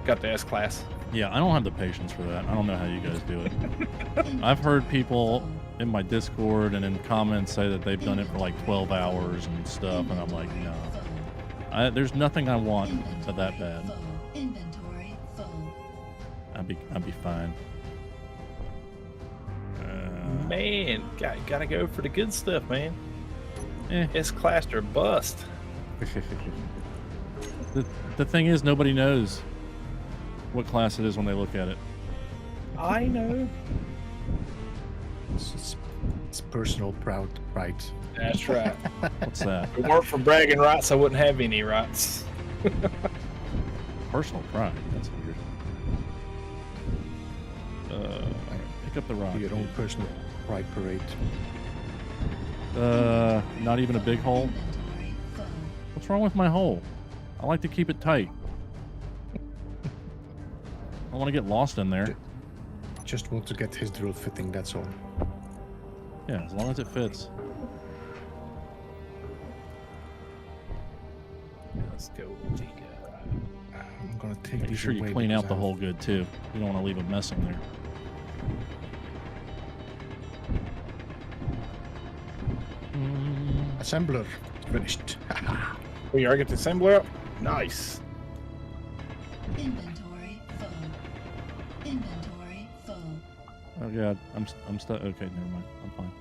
[SPEAKER 2] Got the S-class.
[SPEAKER 1] Yeah, I don't have the patience for that. I don't know how you guys do it. I've heard people in my Discord and in comments say that they've done it for like 12 hours and stuff, and I'm like, no. There's nothing I want to that bad.
[SPEAKER 4] Inventory full.
[SPEAKER 1] I'd be fine.
[SPEAKER 2] Man, gotta go for the good stuff, man.
[SPEAKER 1] Eh.
[SPEAKER 2] S-class or bust.
[SPEAKER 1] The thing is, nobody knows what class it is when they look at it.
[SPEAKER 2] I know.
[SPEAKER 3] It's personal pride.
[SPEAKER 2] That's right.
[SPEAKER 1] What's that?
[SPEAKER 2] If it weren't for bragging rights, I wouldn't have any rights.
[SPEAKER 1] Personal pride. That's weird. Pick up the rock.
[SPEAKER 3] Your own
[SPEAKER 1] dude.
[SPEAKER 3] personal pride parade.
[SPEAKER 1] Not even a big hole.
[SPEAKER 4] Inventory full.
[SPEAKER 1] What's wrong with my hole? I like to keep it tight. I want to get lost in there.
[SPEAKER 3] Just want to get his drill fitting, that's all.
[SPEAKER 1] Yeah, as long as it fits.
[SPEAKER 2] Let's go.
[SPEAKER 3] I'm gonna take
[SPEAKER 1] Make
[SPEAKER 3] these
[SPEAKER 1] sure you
[SPEAKER 3] away
[SPEAKER 1] clean
[SPEAKER 3] because
[SPEAKER 1] out the
[SPEAKER 3] I-
[SPEAKER 1] hole good too. You don't want to leave a mess in there.
[SPEAKER 3] Assembler finished.
[SPEAKER 2] We already get the assembler up. Nice.
[SPEAKER 4] Inventory full. Inventory full.
[SPEAKER 1] Oh god, I'm stuck. Okay, never mind. I'm fine.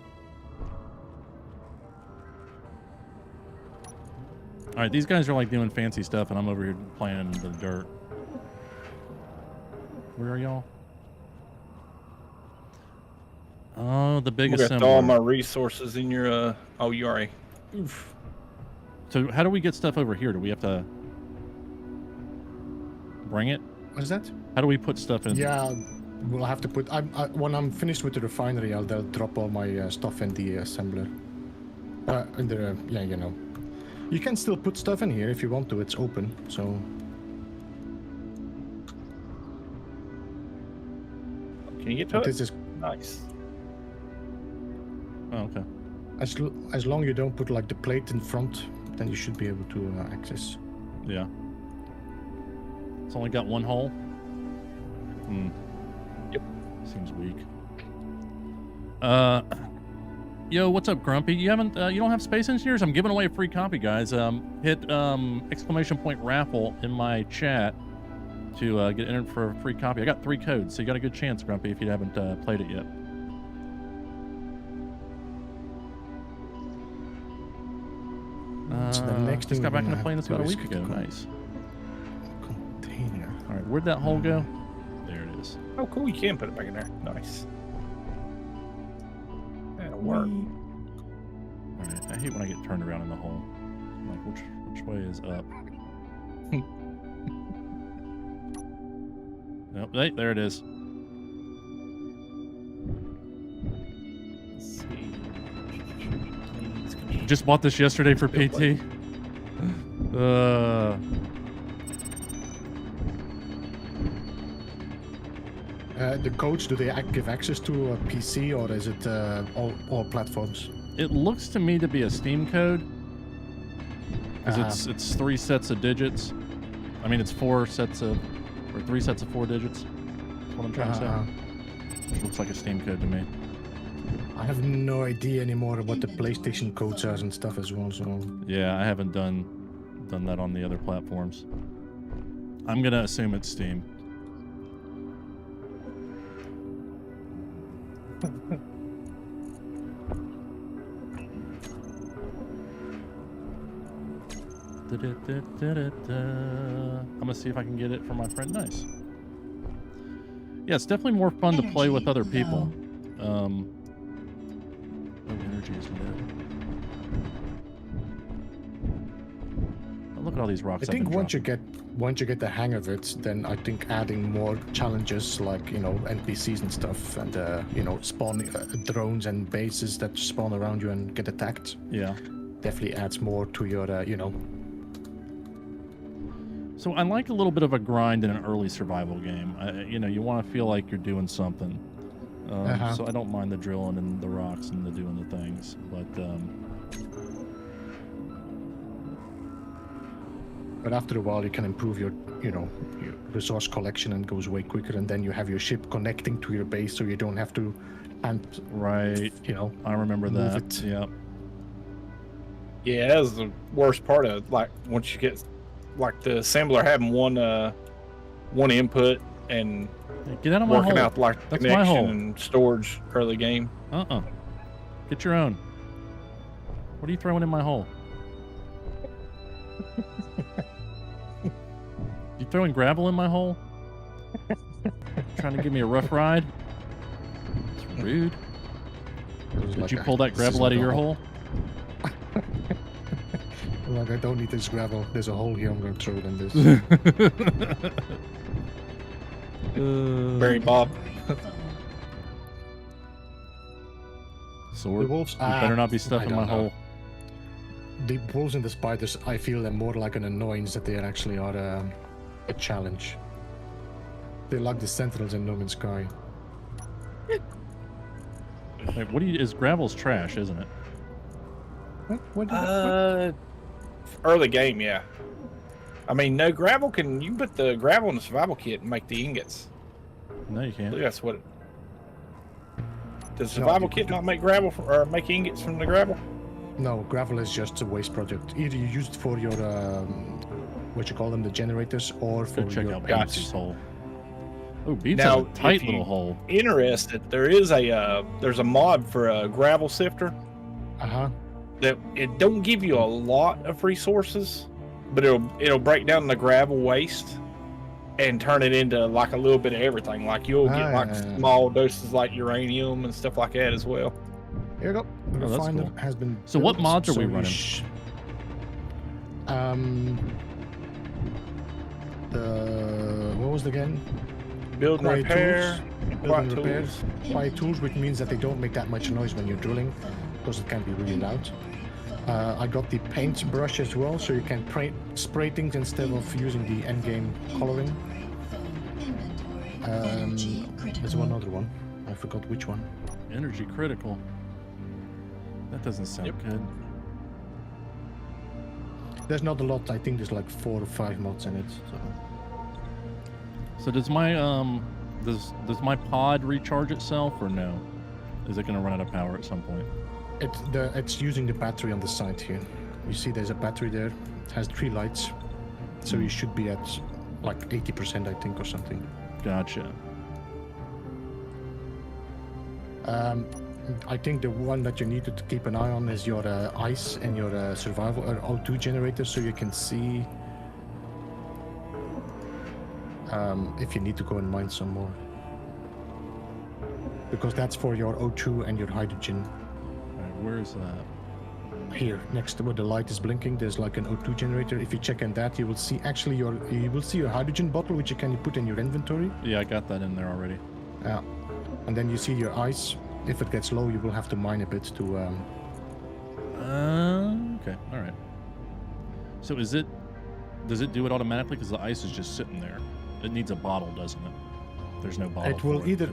[SPEAKER 1] All right, these guys are like doing fancy stuff, and I'm over here playing in the dirt. Where are y'all? Oh, the big
[SPEAKER 2] We got all my
[SPEAKER 1] assembler.
[SPEAKER 2] resources in your. Oh, you already. Oof.
[SPEAKER 1] So how do we get stuff over here? Do we have to bring it?
[SPEAKER 3] What is that?
[SPEAKER 1] How do we put stuff in?
[SPEAKER 3] Yeah, we'll have to put. When I'm finished with the refinery, they'll drop all my stuff in the assembler. In the yeah, you know. You can still put stuff in here if you want to. It's open, so.
[SPEAKER 2] Can you get to
[SPEAKER 3] But
[SPEAKER 2] it?
[SPEAKER 3] this is
[SPEAKER 2] Nice.
[SPEAKER 1] Oh, okay.
[SPEAKER 3] as long you don't put like the plate in front, then you should be able to access.
[SPEAKER 1] Yeah. It's only got one hole.
[SPEAKER 2] Yep.
[SPEAKER 1] Seems weak. Yo, what's up, Grumpy? You don't have Space Engineers? I'm giving away a free copy, guys. Hit ! raffle in my chat to get entered for a free copy. I got 3 codes, so you got a good chance, Grumpy, if you haven't played it yet.
[SPEAKER 3] So the next
[SPEAKER 1] Just
[SPEAKER 3] thing
[SPEAKER 1] got
[SPEAKER 3] we're
[SPEAKER 1] back into
[SPEAKER 3] gonna
[SPEAKER 1] playing
[SPEAKER 3] have
[SPEAKER 1] this
[SPEAKER 3] to
[SPEAKER 1] about a
[SPEAKER 3] do
[SPEAKER 1] week
[SPEAKER 3] is
[SPEAKER 1] ago.
[SPEAKER 3] get
[SPEAKER 1] Nice.
[SPEAKER 3] Container.
[SPEAKER 1] All right, where'd that hole go? There it is.
[SPEAKER 2] Oh, cool. You can put it back in there. Nice. That'll work.
[SPEAKER 1] All right, I hate when I get turned around in the hole. I'm like, which way is up? Nope, hey, there it is.
[SPEAKER 2] Let's see.
[SPEAKER 1] Just bought this yesterday for PT.
[SPEAKER 3] The codes, do they give access to a PC or is it all platforms?
[SPEAKER 1] It looks to me to be a Steam code. Because it's 3 sets of digits. I mean, it's 3 sets of 4 digits. That's what I'm trying to say. It looks like a Steam code to me.
[SPEAKER 3] I have no idea anymore what the PlayStation codes are and stuff as well. So
[SPEAKER 1] Yeah, I haven't done that on the other platforms. I'm gonna assume it's Steam. I'm gonna see if I can get it for my friend. Nice. Yeah, it's definitely more fun to play with other people. Oh, energy is low. Oh, look at all these rocks.
[SPEAKER 3] I think once you get the hang of it, then I think adding more challenges like NPCs and stuff, and spawning drones and bases that spawn around you and get attacked.
[SPEAKER 1] Yeah,
[SPEAKER 3] definitely adds more to your
[SPEAKER 1] So I like a little bit of a grind in an early survival game. You want to feel like you're doing something. So I don't mind the drilling and the rocks and the doing the things,
[SPEAKER 3] but after a while you can improve your resource collection and it goes way quicker, and then you have your ship connecting to your base so you don't have to
[SPEAKER 1] right. I remember that.
[SPEAKER 3] It.
[SPEAKER 1] Yeah.
[SPEAKER 2] Yeah, that was the worst part of it. Like once you get like the assembler having one input and
[SPEAKER 1] Get out of my
[SPEAKER 2] working
[SPEAKER 1] hole.
[SPEAKER 2] out like
[SPEAKER 1] That's my hole.
[SPEAKER 2] connection and storage early game.
[SPEAKER 1] Get your own. What are you throwing in my hole? You throwing gravel in my hole? Trying to give me a rough ride? It's rude. Did you pull that gravel out of your hole?
[SPEAKER 3] Like, I don't need this gravel. There's a hole here. I'm going to throw it in this.
[SPEAKER 2] Barry Bob.
[SPEAKER 1] Sword.
[SPEAKER 3] The wolves.
[SPEAKER 1] You better not be stuck in my hole.
[SPEAKER 3] The wolves and the spiders, I feel them more like an annoyance that they actually are a challenge. They're like the sentinels in No Man's Sky.
[SPEAKER 1] Wait, is gravel's trash, isn't it?
[SPEAKER 3] What
[SPEAKER 2] early game, yeah. I mean, no, gravel you can put the gravel in the survival kit and make the ingots.
[SPEAKER 1] No, you
[SPEAKER 2] I
[SPEAKER 1] can't.
[SPEAKER 2] think that's what does the survival kit not make gravel or make ingots from the gravel?
[SPEAKER 3] No, gravel is just a waste product. Either you use it for your what you call them, the generators, or for
[SPEAKER 1] Go check
[SPEAKER 3] your
[SPEAKER 1] out
[SPEAKER 3] paints.
[SPEAKER 1] Beebs' hole. Oh, Beebs
[SPEAKER 2] Now,
[SPEAKER 1] has a tight
[SPEAKER 2] if you-
[SPEAKER 1] little hole.
[SPEAKER 2] Interested, there's a mod for a gravel sifter that it don't give you a lot of resources, but it'll break down the gravel waste and turn it into like a little bit of everything. Like you'll get like small doses like uranium and stuff like that as well.
[SPEAKER 3] Here you go. The
[SPEAKER 1] Oh, that's
[SPEAKER 3] refiner
[SPEAKER 1] cool.
[SPEAKER 3] has been
[SPEAKER 1] So what
[SPEAKER 3] built,
[SPEAKER 1] mods are we
[SPEAKER 3] so
[SPEAKER 1] running?
[SPEAKER 3] What was it again?
[SPEAKER 2] Build and
[SPEAKER 3] Quiet
[SPEAKER 2] repair.
[SPEAKER 3] Build
[SPEAKER 2] Quiet
[SPEAKER 3] and repair.
[SPEAKER 2] tools.
[SPEAKER 3] Quiet tools, which means that they don't make that much noise when you're drilling, because it can be really loud. I got the paint brush as well, so you can spray things instead of using the endgame coloring. There's one other one. I forgot which one.
[SPEAKER 1] Energy critical. That doesn't sound good.
[SPEAKER 3] There's not a lot. I think there's like 4 or 5 mods in it.
[SPEAKER 1] So does my does my pod recharge itself or no? Is it going to run out of power at some point?
[SPEAKER 3] It's using the battery on the side here. You see there's a battery there. It has 3 lights. So you should be at like 80%, I think, or something.
[SPEAKER 1] Gotcha.
[SPEAKER 3] I think the one that you need to keep an eye on is your ice and your survival or O2 generator, so you can see if you need to go and mine some more. Because that's for your O2 and your hydrogen.
[SPEAKER 1] Alright, where is that?
[SPEAKER 3] Here, next to where the light is blinking, there's like an O2 generator. If you check on that, you will see actually you will see your hydrogen bottle, which you can put in your inventory.
[SPEAKER 1] Yeah, I got that in there already.
[SPEAKER 3] Yeah, and then you see your ice. If it gets low, you will have to mine a bit to.
[SPEAKER 1] Okay, all right. So does it do it automatically because the ice is just sitting there? It needs a bottle, doesn't it? there's no bottle.
[SPEAKER 3] It will
[SPEAKER 1] for
[SPEAKER 3] either,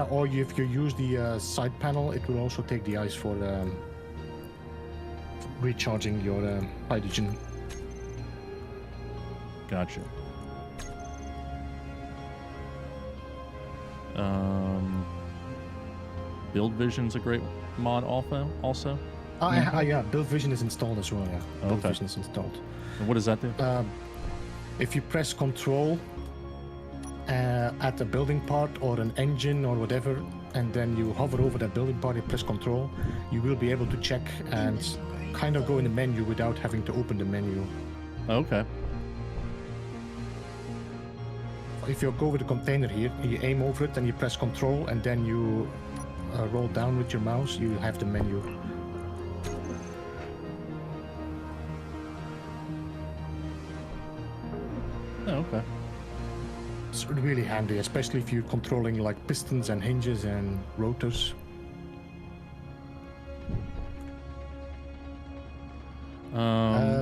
[SPEAKER 3] or if you use the side panel, it will also take the ice for recharging your hydrogen.
[SPEAKER 1] Gotcha. Build Vision's a great mod also.
[SPEAKER 3] Yeah, Build Vision is installed as well, yeah. Build
[SPEAKER 1] Okay.
[SPEAKER 3] Vision is installed.
[SPEAKER 1] And what does that do?
[SPEAKER 3] If you press Control at a building part or an engine or whatever, and then you hover over that building part and press Control, you will be able to check and kind of go in the menu without having to open the menu.
[SPEAKER 1] Okay.
[SPEAKER 3] If you go with the container here, you aim over it and you press Control, and then you roll down with your mouse, you have the menu.
[SPEAKER 1] Oh, okay.
[SPEAKER 3] It's really handy, especially if you're controlling like pistons and hinges and rotors.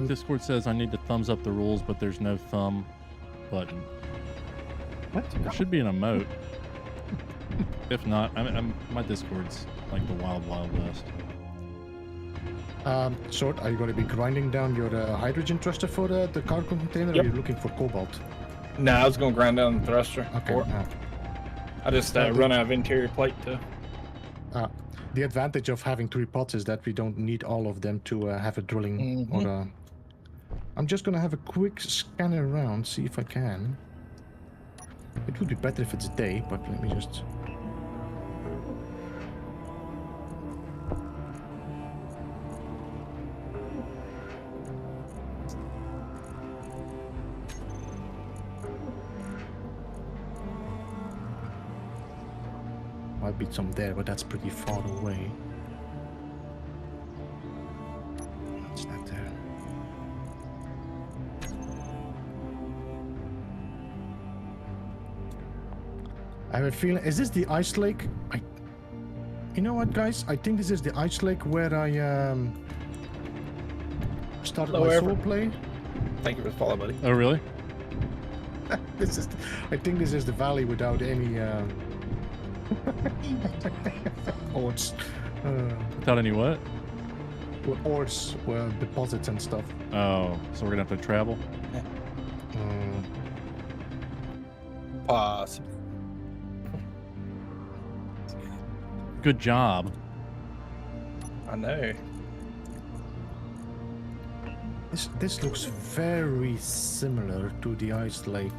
[SPEAKER 1] Discord says I need to thumbs up the rules, but there's no thumb button.
[SPEAKER 3] What?
[SPEAKER 1] There should be an emote. If not, my Discord's like the wild west.
[SPEAKER 3] Sword, are you going to be grinding down your hydrogen thruster for the cargo container, or are you looking for cobalt?
[SPEAKER 2] No, I was gonna grind down the thruster.
[SPEAKER 3] Okay.
[SPEAKER 2] I just run out of interior plate to.
[SPEAKER 3] The advantage of having 3 pots is that we don't need all of them to have a drilling. Or I'm just going to have a quick scan around, see if I can. It would be better if it's day, but let me just... Might be some there, but that's pretty far away. What's that there? I have a feeling. Is this the ice lake? You know what, guys? I think this is the ice lake where I started my solo play.
[SPEAKER 2] Thank you for the follow, buddy.
[SPEAKER 1] Oh, really?
[SPEAKER 3] This is. I think this is the valley without any. Orts.
[SPEAKER 1] Without any what?
[SPEAKER 3] Well, orts, well, deposits and stuff.
[SPEAKER 1] Oh, so we're gonna have to travel?
[SPEAKER 2] Possibly.
[SPEAKER 1] Good job.
[SPEAKER 2] I know.
[SPEAKER 3] This looks very similar to the ice lake.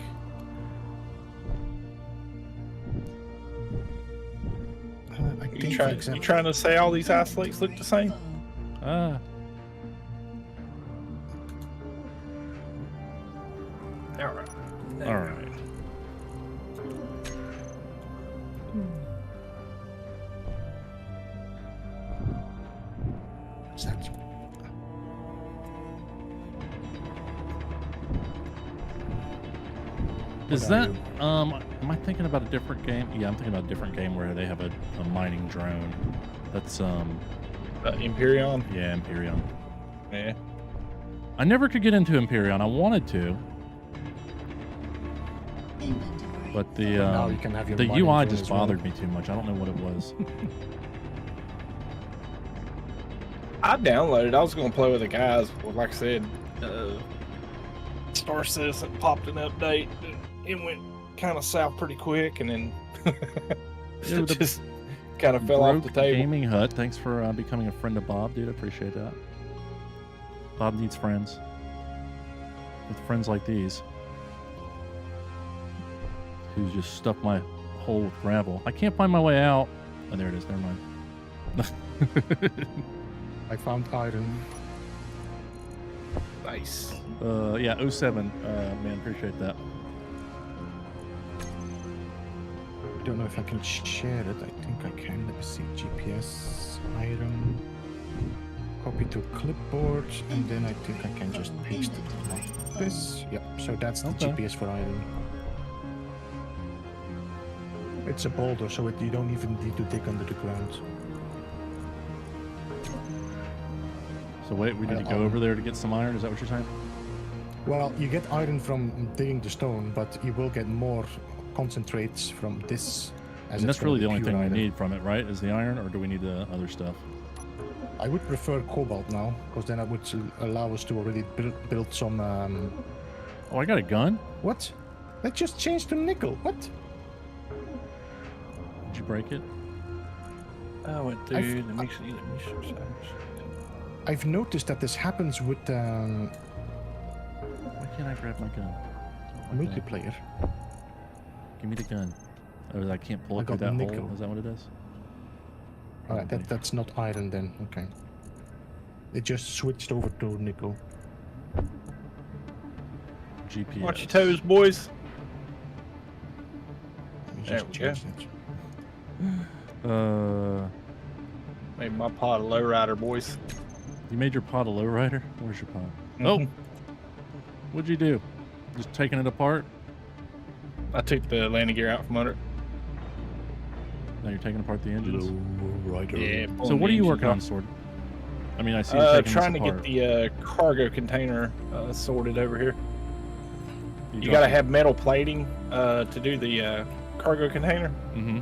[SPEAKER 3] I think, for
[SPEAKER 2] You
[SPEAKER 3] example,
[SPEAKER 2] trying to say all these ice lakes look the same?
[SPEAKER 1] Ah.
[SPEAKER 2] All right.
[SPEAKER 1] All right.
[SPEAKER 3] what's that?
[SPEAKER 1] Is that am I thinking about a different game? Yeah, I'm thinking about a different game where they have a mining drone. That's
[SPEAKER 2] Imperion.
[SPEAKER 1] yeah, Imperion.
[SPEAKER 2] Yeah.
[SPEAKER 1] I never could get into Imperion. I wanted to,
[SPEAKER 4] Inventory.
[SPEAKER 1] but the
[SPEAKER 3] Now you can have your
[SPEAKER 1] the
[SPEAKER 3] mining
[SPEAKER 1] UI
[SPEAKER 3] drone
[SPEAKER 1] just
[SPEAKER 3] as well.
[SPEAKER 1] bothered me too much. I don't know what it was.
[SPEAKER 2] I downloaded. I was gonna play with the guys, but like I said, Star Citizen popped an update. It went kind of south pretty quick, and then
[SPEAKER 1] Dude, the
[SPEAKER 2] just kind of fell off the
[SPEAKER 1] Broke
[SPEAKER 2] table.
[SPEAKER 1] Gaming Hut, thanks for becoming a friend of Bob, dude. I appreciate that. Bob needs friends. With friends like these. Who's just stuffed my hole with gravel. I can't find my way out. Oh, there it is. Never mind.
[SPEAKER 3] I found iron.
[SPEAKER 2] Nice.
[SPEAKER 1] Yeah, 07. Man, appreciate that.
[SPEAKER 3] I don't know if I can share it. I think I can. Let me see. GPS, iron, copy to clipboard, and then I think I can just paste it like this. Yep. So that's the
[SPEAKER 1] Okay.
[SPEAKER 3] GPS for iron. It's a boulder, so you don't even need to dig under the ground.
[SPEAKER 1] So wait, we need to go over there to get some iron? Is that what you're saying?
[SPEAKER 3] Well, you get iron from digging the stone, but you will get more concentrates from this. As
[SPEAKER 1] And
[SPEAKER 3] it's
[SPEAKER 1] that's really the
[SPEAKER 3] gonna
[SPEAKER 1] only
[SPEAKER 3] be pure
[SPEAKER 1] thing we
[SPEAKER 3] iron.
[SPEAKER 1] need from it, right? Is the iron, or do we need the other stuff?
[SPEAKER 3] I would prefer cobalt now, because then I would allow us to already build some.
[SPEAKER 1] Oh, I got a gun?
[SPEAKER 3] What? That just changed to nickel. What?
[SPEAKER 1] Did you break it?
[SPEAKER 2] I went through. Let me see.
[SPEAKER 3] I've noticed that this happens with
[SPEAKER 1] Why can't I grab my gun? Okay.
[SPEAKER 3] multiplayer.
[SPEAKER 1] Give me the gun. Oh, I can't pull
[SPEAKER 3] I
[SPEAKER 1] it through
[SPEAKER 3] got
[SPEAKER 1] that
[SPEAKER 3] nickel.
[SPEAKER 1] hole? Is that what it is?
[SPEAKER 3] Alright, that's not iron then. Okay. It just switched over to nickel.
[SPEAKER 1] GPS.
[SPEAKER 2] Watch your toes, boys.
[SPEAKER 3] Let me
[SPEAKER 2] There
[SPEAKER 3] just
[SPEAKER 2] we go.
[SPEAKER 3] change that.
[SPEAKER 2] Made my pod a lowrider, boys.
[SPEAKER 1] You made your pod a lowrider? Where's your pod? Oh! What'd you do? Just taking it apart?
[SPEAKER 2] I took the landing gear out from under it.
[SPEAKER 1] Now you're taking apart the engines?
[SPEAKER 3] Lowrider.
[SPEAKER 2] Yeah.
[SPEAKER 1] So what are you working on, Sword? I mean, I see you're taking
[SPEAKER 2] Trying to
[SPEAKER 1] this
[SPEAKER 2] get
[SPEAKER 1] apart.
[SPEAKER 2] the cargo container sorted over here. You
[SPEAKER 1] dropped
[SPEAKER 2] gotta
[SPEAKER 1] it.
[SPEAKER 2] have metal plating to do the cargo container.
[SPEAKER 1] Mm-hmm.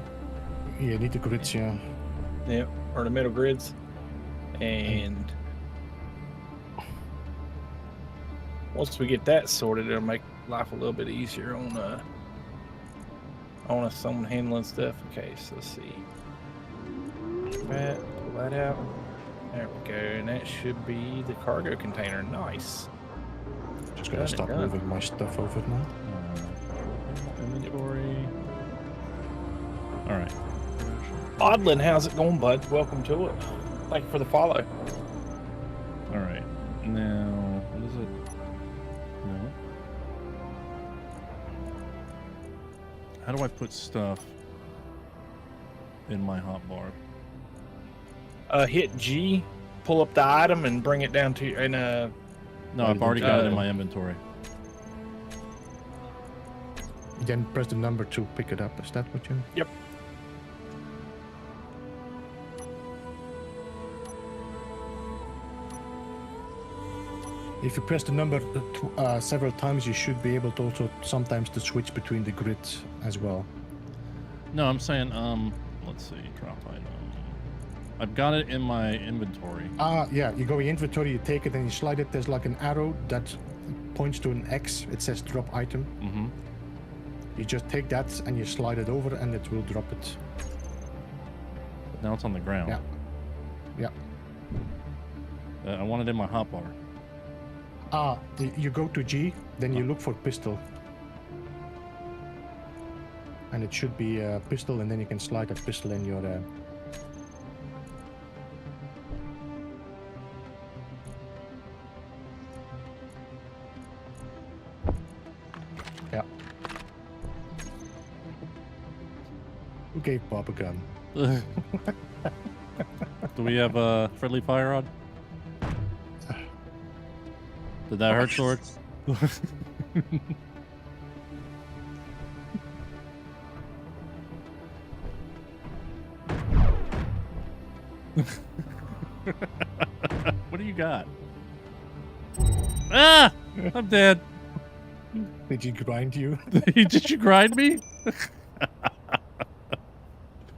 [SPEAKER 3] Yeah, need the grids, yeah.
[SPEAKER 2] Yep, or the metal grids. And once we get that sorted, it'll make life a little bit easier on someone handling stuff. Okay, so let's see. That, pull that out. There we go, and that should be the cargo container. Nice.
[SPEAKER 3] Just gonna start
[SPEAKER 2] done.
[SPEAKER 3] moving my stuff over now.
[SPEAKER 1] Inventory. All right.
[SPEAKER 2] Odlin, how's it going, bud? Welcome to it. Thank you for the follow.
[SPEAKER 1] All right. Now, what is it? No. How do I put stuff in my hotbar?
[SPEAKER 2] Hit G, pull up the item, and bring it down to
[SPEAKER 1] No, I've already got it in
[SPEAKER 2] Oh.
[SPEAKER 1] my inventory.
[SPEAKER 3] Then press the number to pick it up. Is that what you?
[SPEAKER 2] Yep.
[SPEAKER 3] If you press the number several times, you should be able to also sometimes to switch between the grids as well.
[SPEAKER 1] No, I'm saying, let's see, drop item. I've got it in my inventory.
[SPEAKER 3] Yeah, you go in inventory, you take it and you slide it. There's like an arrow that points to an X. It says drop item.
[SPEAKER 1] Mm-hmm.
[SPEAKER 3] You just take that and you slide it over and it will drop it.
[SPEAKER 1] Now it's on the ground.
[SPEAKER 3] Yeah. Yeah.
[SPEAKER 1] I want it in my hotbar.
[SPEAKER 3] You go to G, then you look for pistol. And it should be a pistol, and then you can slide that pistol in your... Yeah. Who gave Bob a gun?
[SPEAKER 1] Do we have a friendly fire rod? Did that hurt, Sword? What do you got? Ah! I'm dead.
[SPEAKER 3] Did he grind you?
[SPEAKER 1] Did you grind me?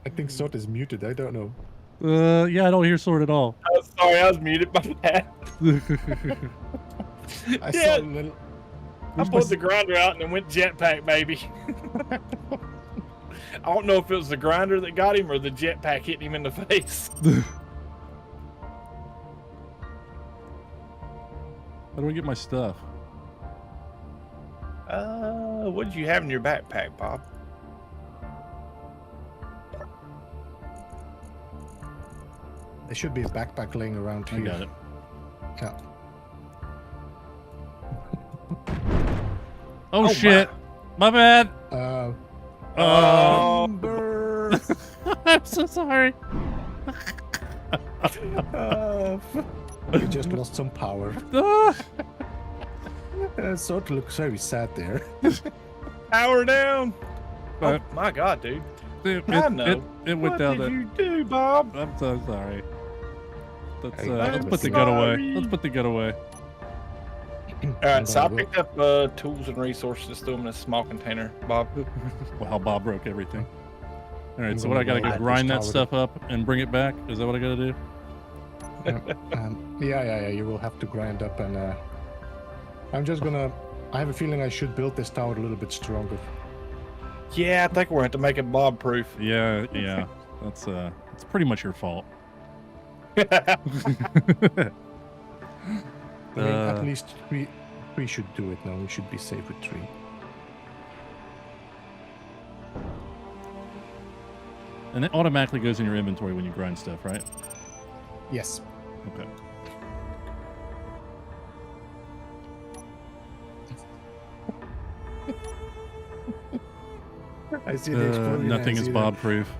[SPEAKER 3] I think Sword is muted, I don't know.
[SPEAKER 1] Yeah, I don't hear Sword at all.
[SPEAKER 2] Oh, sorry, I was muted by that.
[SPEAKER 3] I
[SPEAKER 2] Yeah.
[SPEAKER 3] saw a little...
[SPEAKER 2] I pulled the grinder out and then went jetpack, baby. I don't know if it was the grinder that got him or the jetpack hitting him in the face.
[SPEAKER 1] How do I get my stuff?
[SPEAKER 2] What did you have in your backpack, Bob?
[SPEAKER 3] There should be a backpack laying around
[SPEAKER 1] I
[SPEAKER 3] here.
[SPEAKER 1] got it.
[SPEAKER 3] Yeah.
[SPEAKER 1] Oh, shit. My bad.
[SPEAKER 2] Oh.
[SPEAKER 1] I'm so sorry.
[SPEAKER 3] You just lost some power.
[SPEAKER 1] Ah.
[SPEAKER 3] Sword looks very sad there.
[SPEAKER 2] Power down.
[SPEAKER 1] But-
[SPEAKER 2] Oh my God, dude.
[SPEAKER 1] It,
[SPEAKER 2] I know.
[SPEAKER 1] it went
[SPEAKER 2] What
[SPEAKER 1] down
[SPEAKER 2] did
[SPEAKER 1] there.
[SPEAKER 2] you do, Bob?
[SPEAKER 1] I'm so sorry. Let's,
[SPEAKER 3] Hey,
[SPEAKER 1] let's
[SPEAKER 3] I'm
[SPEAKER 1] put the gun away.
[SPEAKER 2] sorry.
[SPEAKER 1] Let's put the gun away.
[SPEAKER 2] Alright, so I picked up tools and resources, threw them in a small container, Bob.
[SPEAKER 1] Wow, Bob broke everything. All right,
[SPEAKER 3] I'm
[SPEAKER 1] so what I gotta
[SPEAKER 3] gonna
[SPEAKER 1] go
[SPEAKER 3] go
[SPEAKER 1] grind that
[SPEAKER 3] this
[SPEAKER 1] stuff up and bring it back? Is that what I gotta do?
[SPEAKER 3] Yeah. You will have to grind up, and I'm just gonna. I have a feeling I should build this tower a little bit stronger.
[SPEAKER 2] Yeah, I think we're going to make it Bob proof.
[SPEAKER 1] Yeah. That's it's pretty much your fault.
[SPEAKER 3] I mean, at least we should do it now. We should be safe with 3.
[SPEAKER 1] And it automatically goes in your inventory when you grind stuff, right?
[SPEAKER 3] Yes.
[SPEAKER 1] Okay.
[SPEAKER 3] I see the explosion.
[SPEAKER 1] Nothing is Bob proof.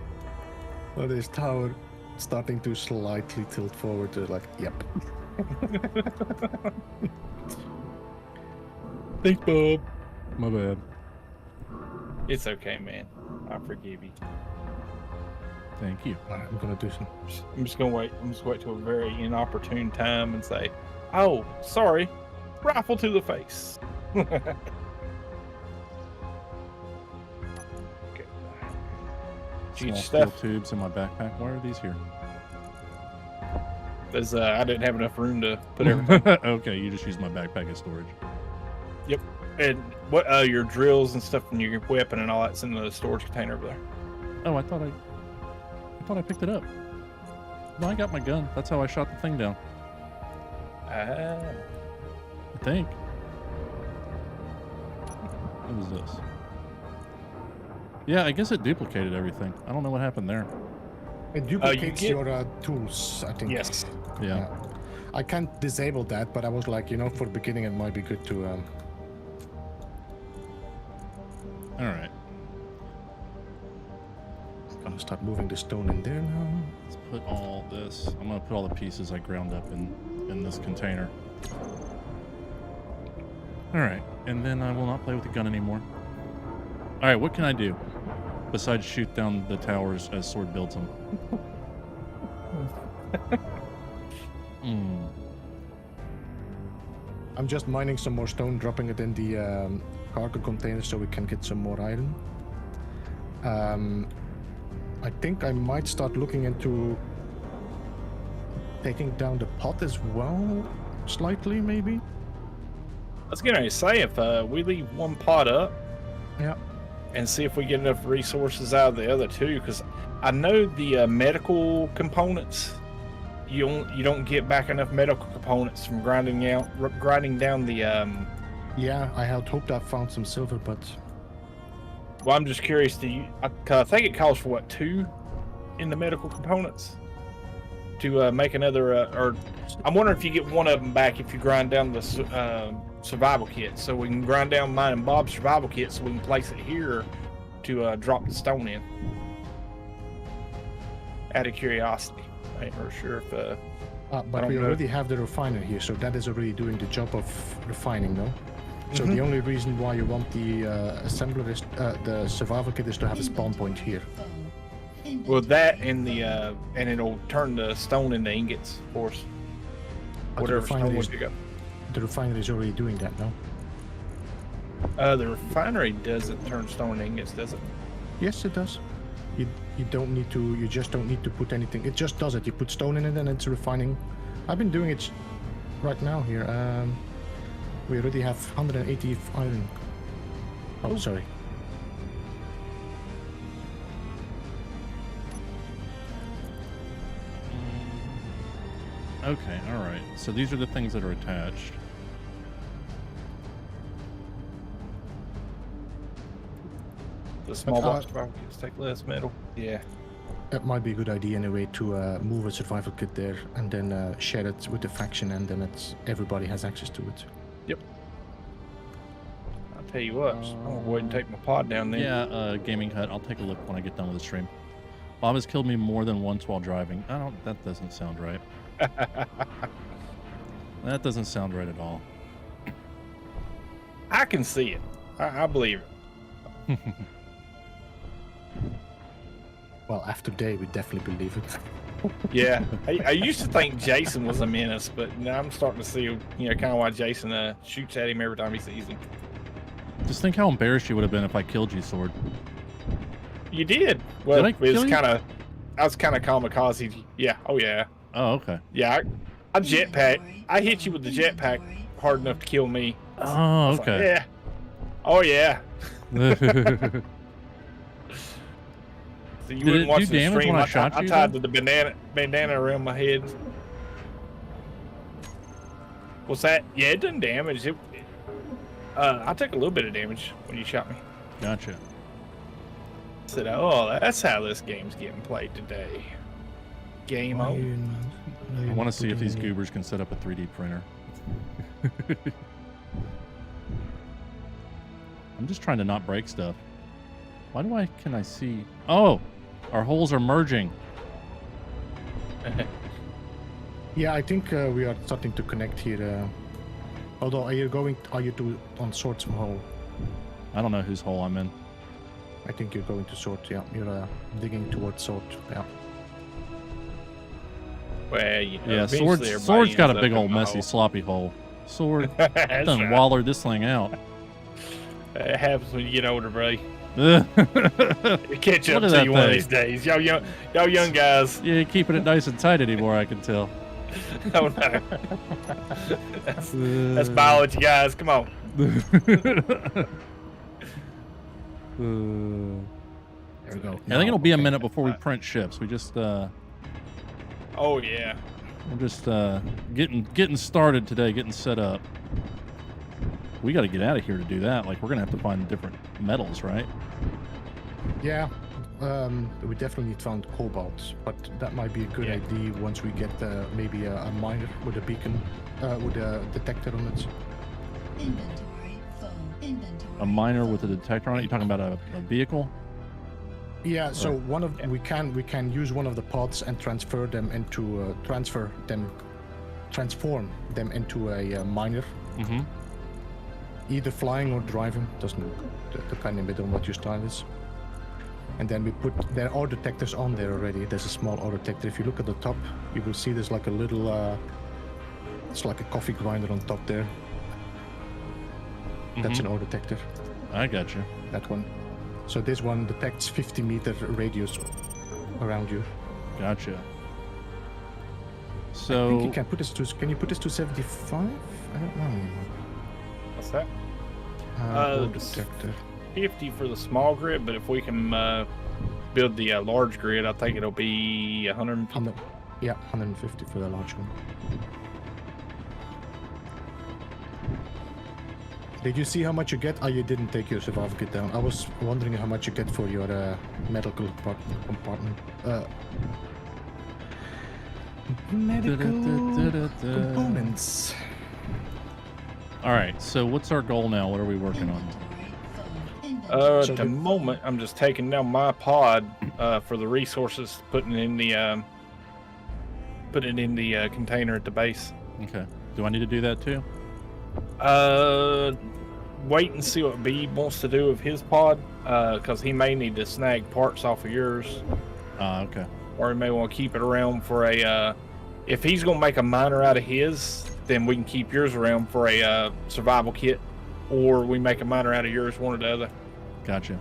[SPEAKER 3] Oh, this tower starting to slightly tilt forward. To like, yep.
[SPEAKER 2] Thanks, Bob.
[SPEAKER 1] My bad.
[SPEAKER 2] It's okay, man. I forgive you.
[SPEAKER 1] Thank you.
[SPEAKER 3] All right, I'm gonna do some.
[SPEAKER 2] I'm just gonna wait. I'm just wait till a very inopportune time and say, "Oh, sorry, rifle to the face." Okay.
[SPEAKER 1] Small
[SPEAKER 2] Huge
[SPEAKER 1] steel
[SPEAKER 2] stuff.
[SPEAKER 1] tubes in my backpack. Why are these here?
[SPEAKER 2] Because I didn't have enough room to put everything.
[SPEAKER 1] Okay, you just use my backpack as storage.
[SPEAKER 2] Yep. And what your drills and stuff and your weapon and all that's in the storage container over there.
[SPEAKER 1] Oh, I thought I picked it up. No, I got my gun. That's how I shot the thing down.
[SPEAKER 2] Ah.
[SPEAKER 1] I think. What was this? Yeah, I guess it duplicated everything. I don't know what happened there.
[SPEAKER 3] It duplicates
[SPEAKER 2] get-
[SPEAKER 3] your tools, I think.
[SPEAKER 2] Yes.
[SPEAKER 1] Yeah.
[SPEAKER 3] I can't disable that, but I was like, for beginning, it might be good to.
[SPEAKER 1] All right.
[SPEAKER 3] I'm gonna start moving the stone in there now.
[SPEAKER 1] Let's put all this. I'm gonna put all the pieces I ground up in this container. All right, and then I will not play with the gun anymore. All right, what can I do besides shoot down the towers as Sword builds them?
[SPEAKER 3] I'm just mining some more stone, dropping it in the cargo container so we can get some more iron. I think I might start looking into taking down the pot as well, slightly maybe.
[SPEAKER 2] I was gonna say if we leave one pot up,
[SPEAKER 3] Yeah.
[SPEAKER 2] and see if we get enough resources out of the other two, because I know the medical components. You don't get back enough medical components from grinding down the.
[SPEAKER 3] Yeah, I had hoped I found some silver, but
[SPEAKER 2] Well, I'm just curious. I think it calls for what, 2 in the medical components to make another. Or I'm wondering if you get one of them back if you grind down the survival kit, so we can grind down mine and Bob's survival kit, so we can place it here to drop the stone in. Out of curiosity, I ain't real sure if. I
[SPEAKER 3] but
[SPEAKER 2] don't
[SPEAKER 3] we
[SPEAKER 2] know.
[SPEAKER 3] already have the refiner here, so that is already doing the job of refining, no? So
[SPEAKER 2] Mhm.
[SPEAKER 3] the only reason why you want the assembler is the survival kit is to have a spawn point here.
[SPEAKER 2] Well, that and the and it'll turn the stone into ingots for us.
[SPEAKER 3] But
[SPEAKER 2] Whatever stone we
[SPEAKER 3] is,
[SPEAKER 2] pick up.
[SPEAKER 3] the refinery is already doing that, no?
[SPEAKER 2] The refinery doesn't turn stone into ingots, does it?
[SPEAKER 3] Yes, it does. You don't need to. You just don't need to put anything. It just does it. You put stone in it, and it's refining. I've been doing it right now here. We already have 180 iron. Oh, sorry.
[SPEAKER 1] Okay, all right. So these are the things that are attached.
[SPEAKER 2] The small
[SPEAKER 3] But,
[SPEAKER 2] box survival kits take less metal. Yeah.
[SPEAKER 3] That might be a good idea anyway to move a survival kit there and then share it with the faction, and then everybody has access to it.
[SPEAKER 2] Yep. I'll tell you what. I'm gonna go ahead and take my pod down there.
[SPEAKER 1] Yeah, gaming hut. I'll take a look when I get done with the stream. Bob has killed me more than once while driving. That doesn't sound right. That doesn't sound right at all.
[SPEAKER 2] I can see it. I believe it.
[SPEAKER 3] Well, after day, we definitely believe it.
[SPEAKER 2] Yeah, I used to think Jason was a menace, but now I'm starting to see, you know, kind of why Jason shoots at him every time he sees him.
[SPEAKER 1] Just think how embarrassed you would have been if I killed you, Sword.
[SPEAKER 2] You did. Well,
[SPEAKER 1] Did I
[SPEAKER 2] it was
[SPEAKER 1] kill you?
[SPEAKER 2] kind of, I was kind of kamikaze. Yeah. Oh yeah.
[SPEAKER 1] Oh, okay.
[SPEAKER 2] Yeah. I jetpack. I hit you with the jetpack hard enough to kill me.
[SPEAKER 1] Oh,
[SPEAKER 2] I was like,
[SPEAKER 1] okay.
[SPEAKER 2] yeah. Oh yeah. So you
[SPEAKER 1] Did
[SPEAKER 2] wouldn't
[SPEAKER 1] it
[SPEAKER 2] watch
[SPEAKER 1] do
[SPEAKER 2] the
[SPEAKER 1] damage
[SPEAKER 2] stream.
[SPEAKER 1] when I shot
[SPEAKER 2] I
[SPEAKER 1] you,
[SPEAKER 2] tied
[SPEAKER 1] though?
[SPEAKER 2] the bandana around my head. What's that? Yeah, it done damage. I took a little bit of damage when you shot me.
[SPEAKER 1] Gotcha.
[SPEAKER 2] I said, oh, that's how this game's getting played today. Game
[SPEAKER 3] Why
[SPEAKER 2] on.
[SPEAKER 3] you not-
[SPEAKER 1] I want to see if
[SPEAKER 3] putting
[SPEAKER 1] these
[SPEAKER 3] any-
[SPEAKER 1] goobers can set up a 3D printer. I'm just trying to not break stuff. Why do can I see? Oh, our holes are merging.
[SPEAKER 3] Yeah, I think we are starting to connect here. Although, are you on Sword's hole?
[SPEAKER 1] I don't know whose hole I'm in.
[SPEAKER 3] I think you're going to Sword. Yeah, you're digging towards Sword. Yeah.
[SPEAKER 2] Well, you know,
[SPEAKER 1] Yeah,
[SPEAKER 2] eventually
[SPEAKER 1] Sword's
[SPEAKER 2] everybody
[SPEAKER 1] got a
[SPEAKER 2] ends
[SPEAKER 1] big
[SPEAKER 2] up in
[SPEAKER 1] old
[SPEAKER 2] my
[SPEAKER 1] messy
[SPEAKER 2] hole.
[SPEAKER 1] sloppy hole. Sword
[SPEAKER 2] That's
[SPEAKER 1] done
[SPEAKER 2] right.
[SPEAKER 1] wallered this thing out.
[SPEAKER 2] It happens when you get older, buddy.
[SPEAKER 1] Yeah,
[SPEAKER 2] It catch
[SPEAKER 1] Look
[SPEAKER 2] up
[SPEAKER 1] at
[SPEAKER 2] to
[SPEAKER 1] that
[SPEAKER 2] you one of
[SPEAKER 1] thing.
[SPEAKER 2] these days. Y'all young guys.
[SPEAKER 1] you ain't keeping it nice and tight anymore, I can tell.
[SPEAKER 2] Oh no. That's biology, guys. Come on.
[SPEAKER 3] There we go.
[SPEAKER 1] I think it'll be a minute before we print ships. We just
[SPEAKER 2] Oh yeah.
[SPEAKER 1] we're just getting started today, getting set up. We got to get out of here to do that. Like, we're gonna have to find different metals, right?
[SPEAKER 3] Yeah. We definitely found Cobalt, but that might be a good
[SPEAKER 2] Yeah.
[SPEAKER 3] idea once we get maybe a miner with a beacon, with a detector on it.
[SPEAKER 4] Inventory full. Inventory.
[SPEAKER 1] A miner
[SPEAKER 4] full.
[SPEAKER 1] with a detector on it. You talking about a vehicle?
[SPEAKER 3] Yeah. So
[SPEAKER 1] Right.
[SPEAKER 3] one of we can use one of the pods and transform them into a miner,
[SPEAKER 1] Mm-hmm.
[SPEAKER 3] either flying or driving, doesn't depending a bit on what your style is. And then there are detectors on there already. There's a small ore detector. If you look at the top, you will see there's like a little, it's like a coffee grinder on top there. That's an ore detector,
[SPEAKER 1] I got you.
[SPEAKER 3] that one. So this one detects 50-meter radius around you.
[SPEAKER 1] Gotcha.
[SPEAKER 3] I think
[SPEAKER 1] So
[SPEAKER 3] you can put this to, can you put this to 75? I don't know.
[SPEAKER 2] What's that?
[SPEAKER 3] Ore
[SPEAKER 2] it's-
[SPEAKER 3] detector.
[SPEAKER 2] 50 for the small grid, but if we can build the large grid, I think it'll be 100.
[SPEAKER 3] 150 for the large one. Did you see how much you get? Oh, you didn't take your survival kit down. I was wondering how much you get for your medical compartment. Medical components.
[SPEAKER 1] all right. So what's our goal now? What are we working on?
[SPEAKER 4] Inventory full.
[SPEAKER 2] At
[SPEAKER 3] So
[SPEAKER 2] the
[SPEAKER 3] the-
[SPEAKER 2] moment, I'm just taking down my pod for the resources, putting it in the container at the base.
[SPEAKER 1] Okay. Do I need to do that too?
[SPEAKER 2] Wait and see what B wants to do with his pod, because he may need to snag parts off of yours,
[SPEAKER 1] Okay.
[SPEAKER 2] or he may want to keep it around for a. If he's gonna make a miner out of his, then we can keep yours around for a survival kit, or we make a miner out of yours, one or the other.
[SPEAKER 1] Gotcha.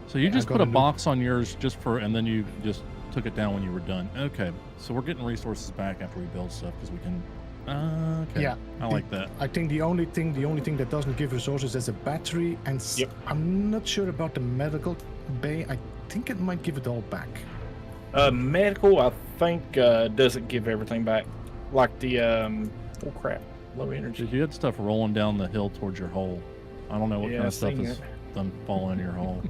[SPEAKER 1] So you
[SPEAKER 3] Yeah,
[SPEAKER 1] just
[SPEAKER 3] I
[SPEAKER 1] put
[SPEAKER 3] got
[SPEAKER 1] a
[SPEAKER 3] a
[SPEAKER 1] box on yours just for, and then you just took it down when you were done. Okay. So we're getting resources back after we build stuff because we can. Okay.
[SPEAKER 3] Yeah.
[SPEAKER 1] I like that.
[SPEAKER 3] I think the only thing that doesn't give resources is a battery, and
[SPEAKER 2] Yep.
[SPEAKER 3] I'm not sure about the medical bay. I think it might give it all back.
[SPEAKER 2] Medical, I think, doesn't give everything back, like the oh crap, low energy.
[SPEAKER 1] You had stuff rolling down the hill towards your hole. I don't know what
[SPEAKER 2] Yeah,
[SPEAKER 1] kind
[SPEAKER 2] I
[SPEAKER 1] of stuff
[SPEAKER 2] seen
[SPEAKER 1] is
[SPEAKER 2] it.
[SPEAKER 1] done falling in your hole.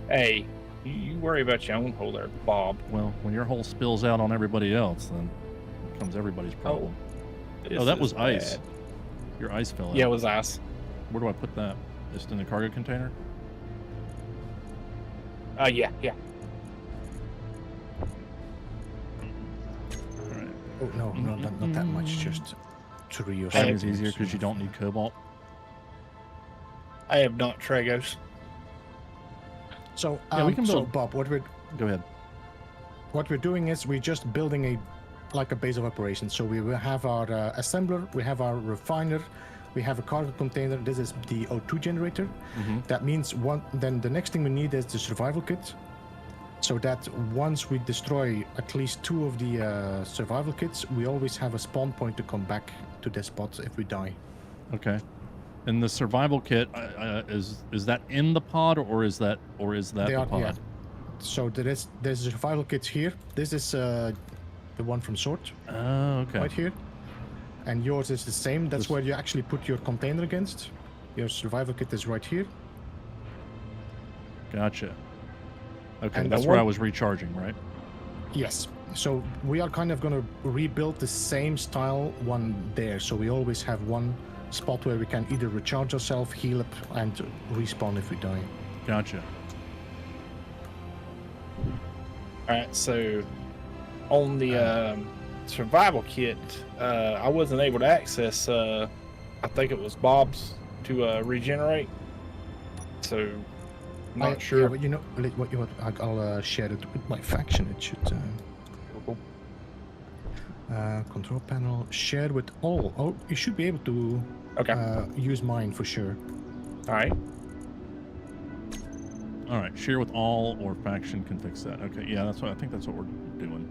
[SPEAKER 2] Hey, you worry about your own hole there, Bob.
[SPEAKER 1] Well, when your hole spills out on everybody else, then it becomes everybody's problem.
[SPEAKER 2] This
[SPEAKER 1] Oh, that
[SPEAKER 2] is
[SPEAKER 1] was ice.
[SPEAKER 2] bad.
[SPEAKER 1] Your ice fell out.
[SPEAKER 2] Yeah, it was ice.
[SPEAKER 1] Where do I put that? Just in the cargo container?
[SPEAKER 2] Yeah.
[SPEAKER 1] All right.
[SPEAKER 3] Oh no, not that much. Just 3 or
[SPEAKER 1] That is
[SPEAKER 3] 7.
[SPEAKER 1] easier because you don't need cobalt.
[SPEAKER 2] I have not Tragos.
[SPEAKER 3] So,
[SPEAKER 1] Yeah, we can
[SPEAKER 3] so
[SPEAKER 1] build.
[SPEAKER 3] Bob,
[SPEAKER 1] Go ahead.
[SPEAKER 3] what we're doing is we're just building like a base of operations. So we will have our assembler, we have our refiner, we have a cargo container. This is the O2 generator.
[SPEAKER 1] Mm-hmm.
[SPEAKER 3] That means then the next thing we need is the survival kit. So that once we destroy at least 2 of the survival kits, we always have a spawn point to come back to this spot if we die.
[SPEAKER 1] Okay. And the survival kit is that in the pod or is that the pod?
[SPEAKER 3] Yeah. So there's a survival kit here. This is the one from Sword.
[SPEAKER 1] Oh, okay.
[SPEAKER 3] Right here. And yours is the same. That's where you actually put your container against. Your survival kit is right here.
[SPEAKER 1] Gotcha. Okay,
[SPEAKER 3] And
[SPEAKER 1] that's where I was recharging, right?
[SPEAKER 3] Yes. So we are kind of going to rebuild the same style one there. So we always have one spot where we can either recharge ourselves, heal up, and respawn if we die.
[SPEAKER 1] Gotcha.
[SPEAKER 2] Alright, so on the survival kit, I wasn't able to access, I think it was Bob's to regenerate. So, not sure.
[SPEAKER 3] Yeah, but you know, what I'll share it with my faction. It should. Control panel, share with all. Oh, you should be able to use mine for sure.
[SPEAKER 2] Alright.
[SPEAKER 1] All right, share with all or faction can fix that. Okay, yeah, I think that's what we're doing.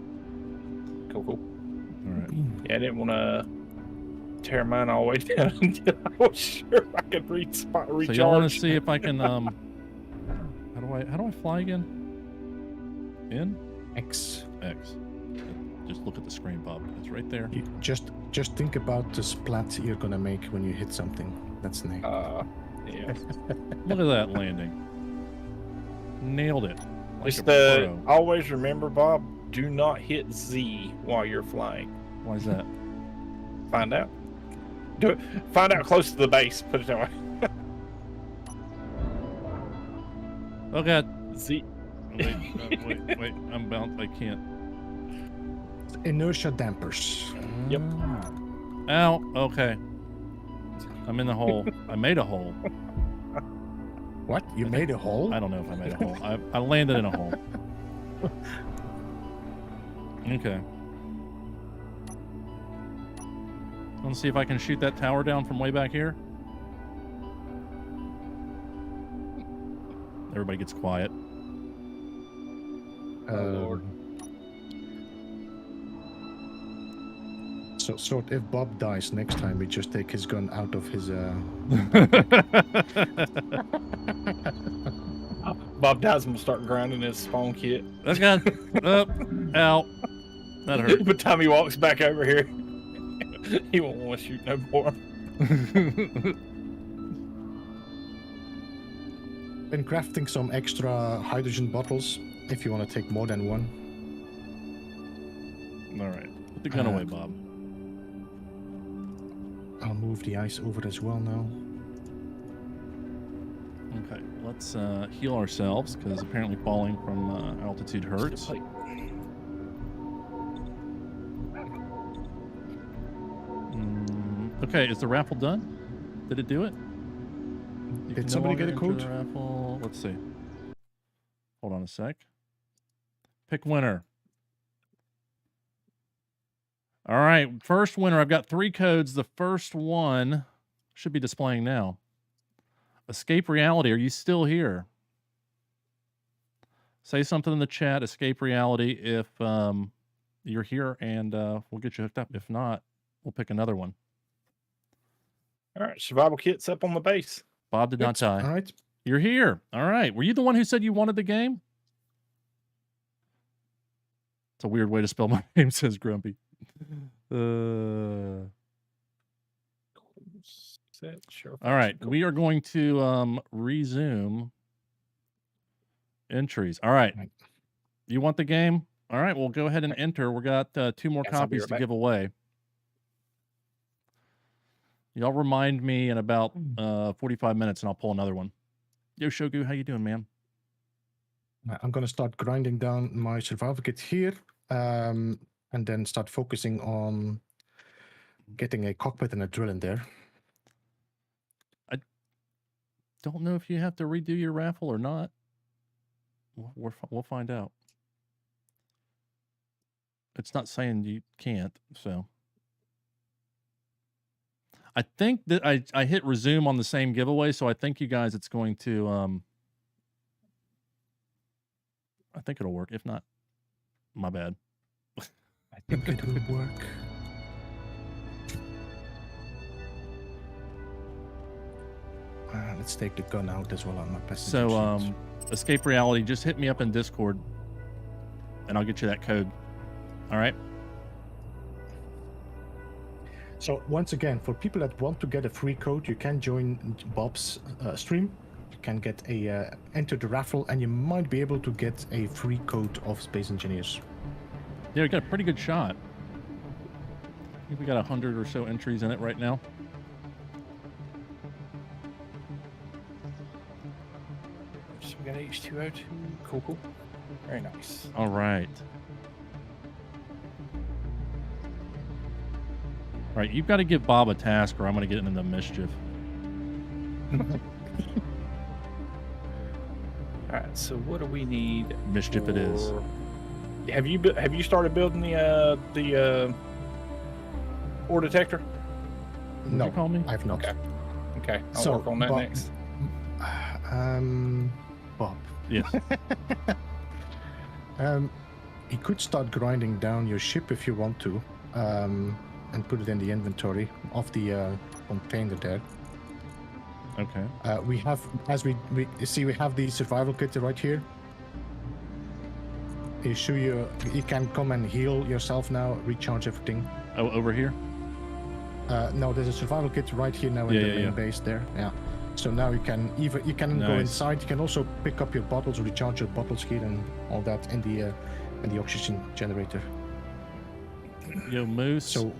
[SPEAKER 2] Cool.
[SPEAKER 1] All right.
[SPEAKER 2] Yeah, I didn't want to tear mine all the way down until I was sure I could recharge.
[SPEAKER 1] So y'all want to see if I can how do I fly again? In?
[SPEAKER 3] X.
[SPEAKER 1] Just look at the screen, Bob. It's right there.
[SPEAKER 3] You just think about the splat you're gonna make when you hit something. That's nice.
[SPEAKER 2] Yeah.
[SPEAKER 1] Look at that landing. Nailed it. Like
[SPEAKER 2] Just
[SPEAKER 1] a pro.
[SPEAKER 2] always remember, Bob, do not hit Z while you're flying.
[SPEAKER 1] Why is that?
[SPEAKER 2] Find out. Do it. Find out close to the base. Put it that way.
[SPEAKER 1] Oh god.
[SPEAKER 2] Z.
[SPEAKER 1] Wait. I'm bound. I can't.
[SPEAKER 3] Inertia dampers.
[SPEAKER 2] Yep.
[SPEAKER 1] Ow. Okay. I'm in the hole. I made a hole.
[SPEAKER 3] What? You made a hole?
[SPEAKER 1] I don't know if I made a hole. I landed in a hole. Okay. Want to see if I can shoot that tower down from way back here? Everybody gets quiet.
[SPEAKER 2] Lord.
[SPEAKER 3] So if Bob dies next time, we just take his gun out of his.
[SPEAKER 2] Bob dies and we'll start grinding his spawn kit.
[SPEAKER 1] That's good. Ow. That hurt.
[SPEAKER 2] By the time he walks back over here, he won't want to shoot no more.
[SPEAKER 3] Been crafting some extra hydrogen bottles if you want to take more than one.
[SPEAKER 1] All right. Put the gun away, Bob.
[SPEAKER 3] I'll move the ice over as well now.
[SPEAKER 1] Okay, let's heal ourselves because apparently falling from altitude hurts. Okay, is the raffle done? Did it do it?
[SPEAKER 3] Did somebody get a code?
[SPEAKER 1] Raffle. Let's see. Hold on a sec. Pick winner. All right, first winner. I've got 3 codes. The first one should be displaying now. Escape Reality, are you still here? Say something in the chat, Escape Reality, if you're here, and we'll get you hooked up. If not, we'll pick another one.
[SPEAKER 2] All right, survival kit's up on the base.
[SPEAKER 1] Bob did not die.
[SPEAKER 3] All right.
[SPEAKER 1] You're here. All right. Were you the one who said you wanted the game? It's a weird way to spell my name, says Grumpy. All right. We are going to resume entries. All right. You want the game? All right. We'll go ahead and enter. We got 2 more copies to give away. Y'all remind me in about 45 minutes, and I'll pull another one. Yo, Shogu, how you doing, man?
[SPEAKER 3] I'm going to start grinding down my survival kit here, and then start focusing on getting a cockpit and a drill in there.
[SPEAKER 1] I don't know if you have to redo your raffle or not. We'll find out. It's not saying you can't, so. I think that I hit resume on the same giveaway, so I think you guys it's going to I think it'll work. If not, my bad.
[SPEAKER 3] I think it will work. Let's take the gun out as well on my passenger
[SPEAKER 1] So Escape Reality, just hit me up in Discord and I'll get you that code. All right?
[SPEAKER 3] So once again, for people that want to get a free code, you can join Bob's stream. You can get a enter the raffle, and you might be able to get a free code of Space Engineers.
[SPEAKER 1] Yeah, we got a pretty good shot. I think we got 100 or so entries in it right now.
[SPEAKER 2] So we got H2O2. Cool. Very nice.
[SPEAKER 1] All right. All right, you've got to give Bob a task or I'm going to get into mischief.
[SPEAKER 2] All right, so what do we need?
[SPEAKER 1] Mischief it is.
[SPEAKER 2] Have you started building the ore detector?
[SPEAKER 1] Did you call me?
[SPEAKER 3] I've not.
[SPEAKER 2] Okay. I'll
[SPEAKER 3] So,
[SPEAKER 2] work on that
[SPEAKER 3] Bob-
[SPEAKER 2] next.
[SPEAKER 3] Bob.
[SPEAKER 1] Yes.
[SPEAKER 3] You could start grinding down your ship if you want to, and put it in the inventory of the container there.
[SPEAKER 1] Okay.
[SPEAKER 3] We have, as we see, we have the survival kit right here. You can come and heal yourself now, recharge everything.
[SPEAKER 1] Oh, over here?
[SPEAKER 3] No, there's a survival kit right here now in the main base there. Yeah. So now you can go
[SPEAKER 1] Nice.
[SPEAKER 3] inside. You can also pick up your bottles, recharge your bottles here, and all that in the oxygen generator.
[SPEAKER 1] Yo, Moose.
[SPEAKER 3] So,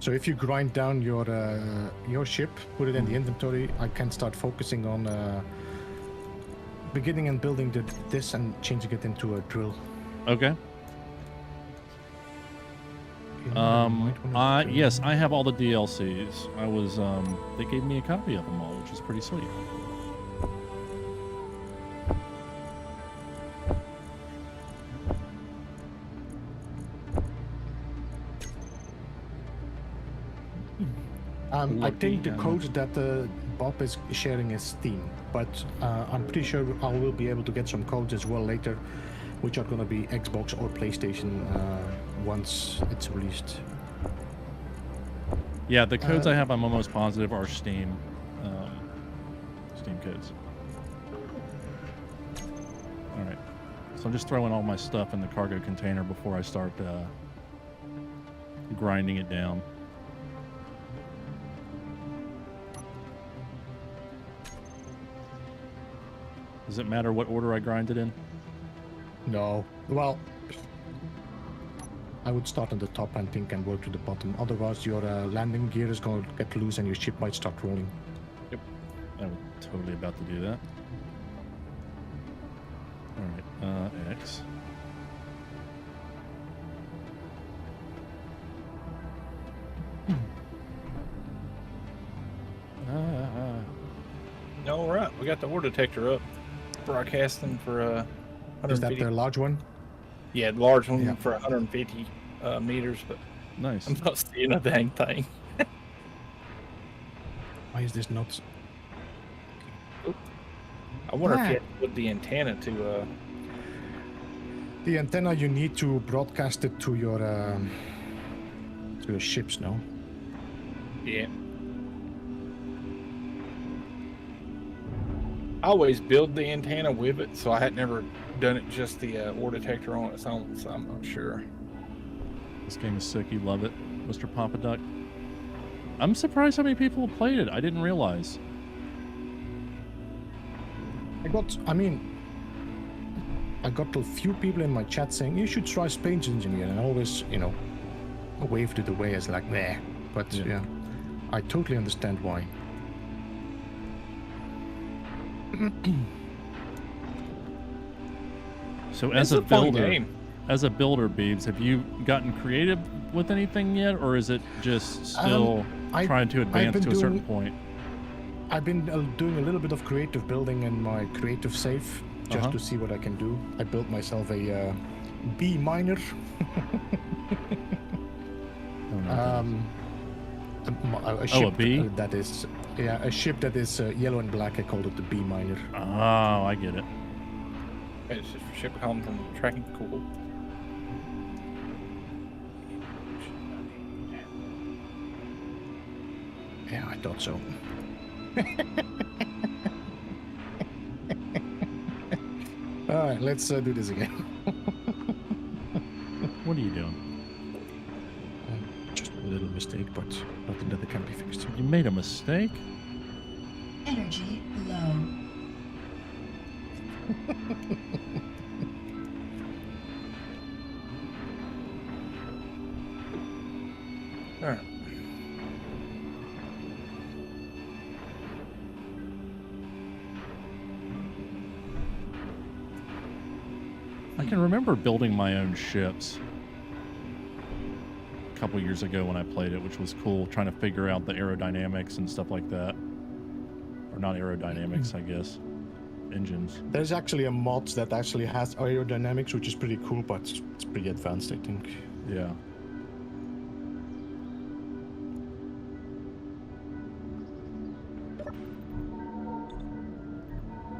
[SPEAKER 3] so if you grind down your ship, put it in the inventory, I can start focusing on beginning and building this and changing it into a drill.
[SPEAKER 1] Okay. Yes, I have all the DLCs. I was, they gave me a copy of them all, which is pretty sweet.
[SPEAKER 3] I think the code that Bob is sharing is Steam, but I'm pretty sure I will be able to get some codes as well later, which are going to be Xbox or PlayStation once it's released.
[SPEAKER 1] Yeah, the codes I have, I'm almost positive, are Steam codes. All right. So I'm just throwing all my stuff in the cargo container before I start grinding it down. Does it matter what order I grind it in?
[SPEAKER 3] No. Well, I would start on the top, I think, and work to the bottom. Otherwise, your landing gear is going to get loose and your ship might start rolling.
[SPEAKER 1] Yep. I was totally about to do that. All right. X.
[SPEAKER 2] All right, we got the ore detector up. Broadcasting for 150.
[SPEAKER 3] Is that the large one?
[SPEAKER 2] Yeah, large one
[SPEAKER 3] Yeah.
[SPEAKER 2] for 150 meters, but
[SPEAKER 1] Nice.
[SPEAKER 2] I'm not seeing a dang thing.
[SPEAKER 3] Why is this not?
[SPEAKER 2] I wonder if you have to put the antenna to.
[SPEAKER 3] The antenna, you need to broadcast it to your ships, no?
[SPEAKER 2] Yeah. I always build the antenna with it, so I had never done it just the ore detector on its own, so I'm not sure.
[SPEAKER 1] This game is sick. You love it, Mr. Papa Duck. I'm surprised how many people have played it. I didn't realize.
[SPEAKER 3] I got a few people in my chat saying you should try Space Engineer, and I always, waved it away as like, meh. But yeah, I totally understand why.
[SPEAKER 1] So
[SPEAKER 2] It's
[SPEAKER 1] as a
[SPEAKER 2] a fun
[SPEAKER 1] builder,
[SPEAKER 2] game.
[SPEAKER 1] Beebs, have you gotten creative with anything yet, or is it just still
[SPEAKER 3] I've
[SPEAKER 1] trying to advance
[SPEAKER 3] been
[SPEAKER 1] to a certain
[SPEAKER 3] doing-
[SPEAKER 1] point?
[SPEAKER 3] I've been doing a little bit of creative building in my creative save just to see what I can do. I built myself a B miner. A ship
[SPEAKER 1] a B?
[SPEAKER 3] that is, yeah, a ship that is yellow and black. I called it the B miner.
[SPEAKER 1] Oh, I get it.
[SPEAKER 2] It's just ship home from tracking. Cool.
[SPEAKER 3] Yeah, I thought so. All right, let's do this again.
[SPEAKER 1] What are you doing?
[SPEAKER 3] Just a little mistake, but nothing that can be fixed.
[SPEAKER 1] You made a mistake?
[SPEAKER 4] Energy low.
[SPEAKER 2] All right.
[SPEAKER 1] I can remember building my own ships a couple years ago when I played it, which was cool, trying to figure out the aerodynamics and stuff like that. Or not aerodynamics, I guess. Engines.
[SPEAKER 3] There's actually a mod that actually has aerodynamics, which is pretty cool, but it's pretty advanced, I think.
[SPEAKER 1] Yeah.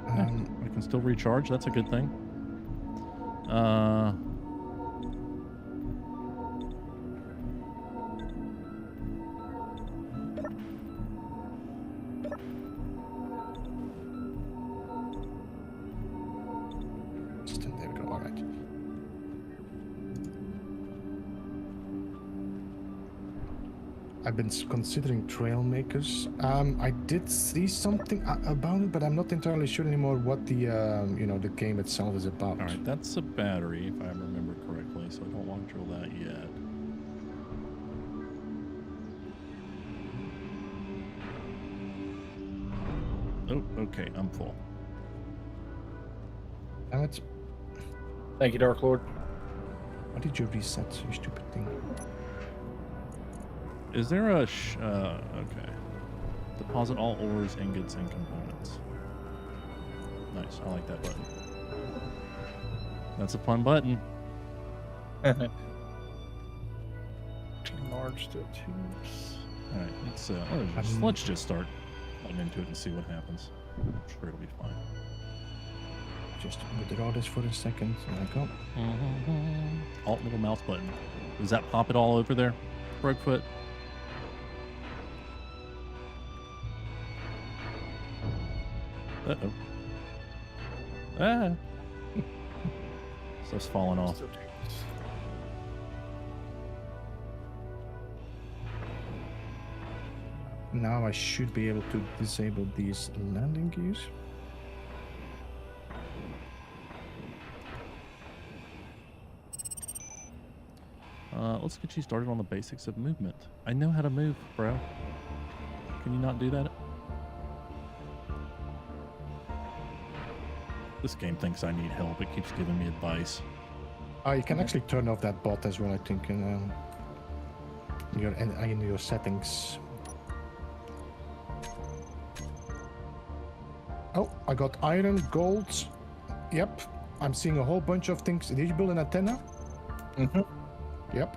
[SPEAKER 1] I can still recharge. That's a good thing.
[SPEAKER 3] There we go. All right. I've been considering trail makers. I did see something about it, but I'm not entirely sure anymore what the the game itself is about.
[SPEAKER 1] All right, that's a battery, if I remember correctly, so I don't want to drill that yet. Oh, okay, I'm full.
[SPEAKER 3] Damn it.
[SPEAKER 2] Thank you, Dark Lord.
[SPEAKER 3] Why did you reset, you stupid thing?
[SPEAKER 1] Is there a okay. Deposit all ores, ingots, and components. Nice, I like that button. That's a fun button.
[SPEAKER 2] Large steel tubes.
[SPEAKER 1] All right, let's just start plugging into it and see what happens. I'm sure it'll be fine.
[SPEAKER 3] Just withdraw this for a second. There I go.
[SPEAKER 1] Alt middle mouse button. Does that pop it all over there, Brokefoot? Uh-oh. Ah! Stuff's falling off.
[SPEAKER 2] Steel tubes.
[SPEAKER 3] Now I should be able to disable these landing gears.
[SPEAKER 1] Let's get you started on the basics of movement. I know how to move, bro. Can you not do that? This game thinks I need help. It keeps giving me advice.
[SPEAKER 3] You can actually turn off that bot as well, I think, in your settings. Oh, I got iron, gold. Yep, I'm seeing a whole bunch of things. Did you build an antenna?
[SPEAKER 2] Mm-hmm.
[SPEAKER 3] Yep.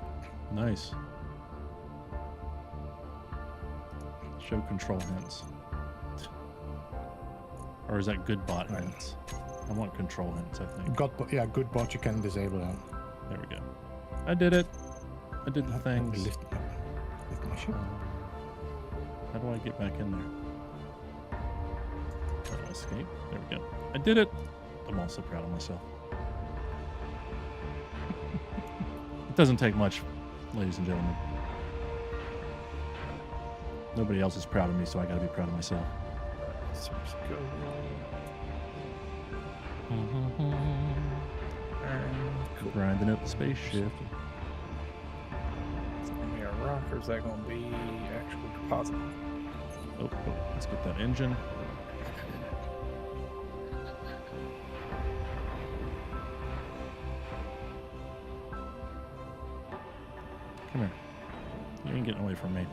[SPEAKER 1] Nice. Show control hints. Or is that good bot hints? I want control hints, I think.
[SPEAKER 3] Yeah, good bot, you can disable that.
[SPEAKER 1] There we go. I did it. I did the things.
[SPEAKER 3] Lift my ship.
[SPEAKER 1] How do I get back in there? Escape. There we go. I did it. I'm also proud of myself. It doesn't take much, ladies and gentlemen. Nobody else is proud of me, so I gotta be proud of myself.
[SPEAKER 2] So just go
[SPEAKER 1] Cool. Grinding up the spaceship.
[SPEAKER 2] Is that gonna be a rock or is that gonna be actual deposit?
[SPEAKER 1] Oh, let's get that engine. Come here. You ain't getting away from me.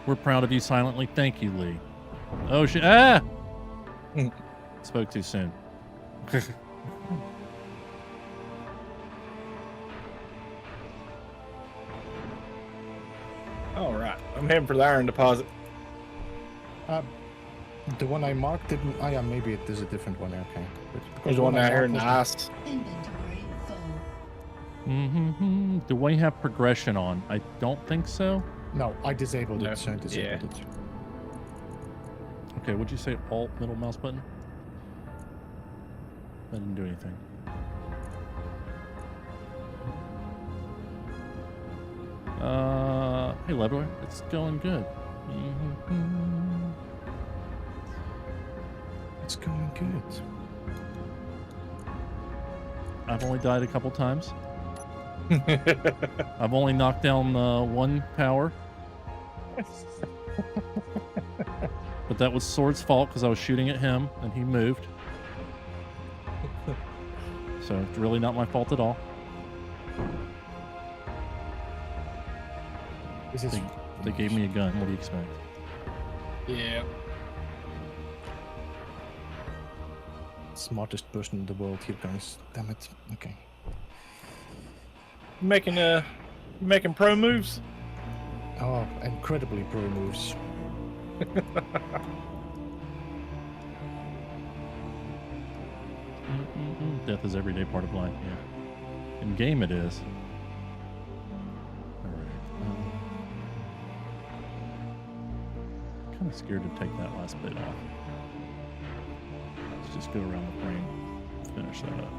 [SPEAKER 1] We're proud of you silently. Thank you, Lee. Oh, shit. Ah! Spoke too soon.
[SPEAKER 2] All right, I'm heading for the iron deposit.
[SPEAKER 3] The one I marked didn't. Oh yeah, maybe it is a different one. Okay.
[SPEAKER 2] There's one out here in the
[SPEAKER 3] marked
[SPEAKER 2] ice.
[SPEAKER 4] Inventory full.
[SPEAKER 1] Mm-hmm. Do we have progression on? I don't think so.
[SPEAKER 3] No, I disabled
[SPEAKER 2] No.
[SPEAKER 3] it. So I disabled it.
[SPEAKER 1] Okay, what'd you say? Alt middle mouse button? That didn't do anything. Hey Leveler, it's going good.
[SPEAKER 3] It's going good.
[SPEAKER 1] I've only died a couple times. I've only knocked down one tower. But that was Sword's fault because I was shooting at him and he moved. So it's really not my fault at all.
[SPEAKER 3] This is
[SPEAKER 1] They gave me a gun. What do you expect?
[SPEAKER 2] Yeah.
[SPEAKER 3] smartest person in the world here, guys. Damn it. Okay.
[SPEAKER 2] Making pro moves.
[SPEAKER 3] Oh, incredibly pro moves.
[SPEAKER 1] Death is everyday part of life, yeah. In game it is. Alright. Kind of scared to take that last bit off. Let's just go around the frame. Finish that up.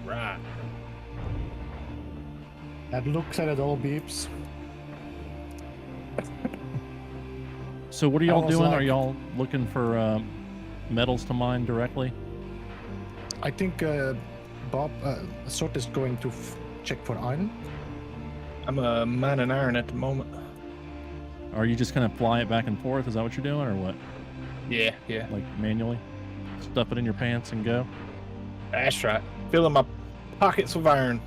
[SPEAKER 2] Right.
[SPEAKER 3] That looks at it all beeps.
[SPEAKER 1] So what are y'all
[SPEAKER 3] I was
[SPEAKER 1] doing?
[SPEAKER 3] like-
[SPEAKER 1] Are y'all looking for metals to mine directly?
[SPEAKER 3] I think Bob Sort is going to check for iron.
[SPEAKER 2] I'm mining iron at the moment.
[SPEAKER 1] Or are you just gonna fly it back and forth? Is that what you're doing, or what?
[SPEAKER 2] Yeah.
[SPEAKER 1] Like manually? Stuff it in your pants and go?
[SPEAKER 2] That's right. Filling my pockets with iron.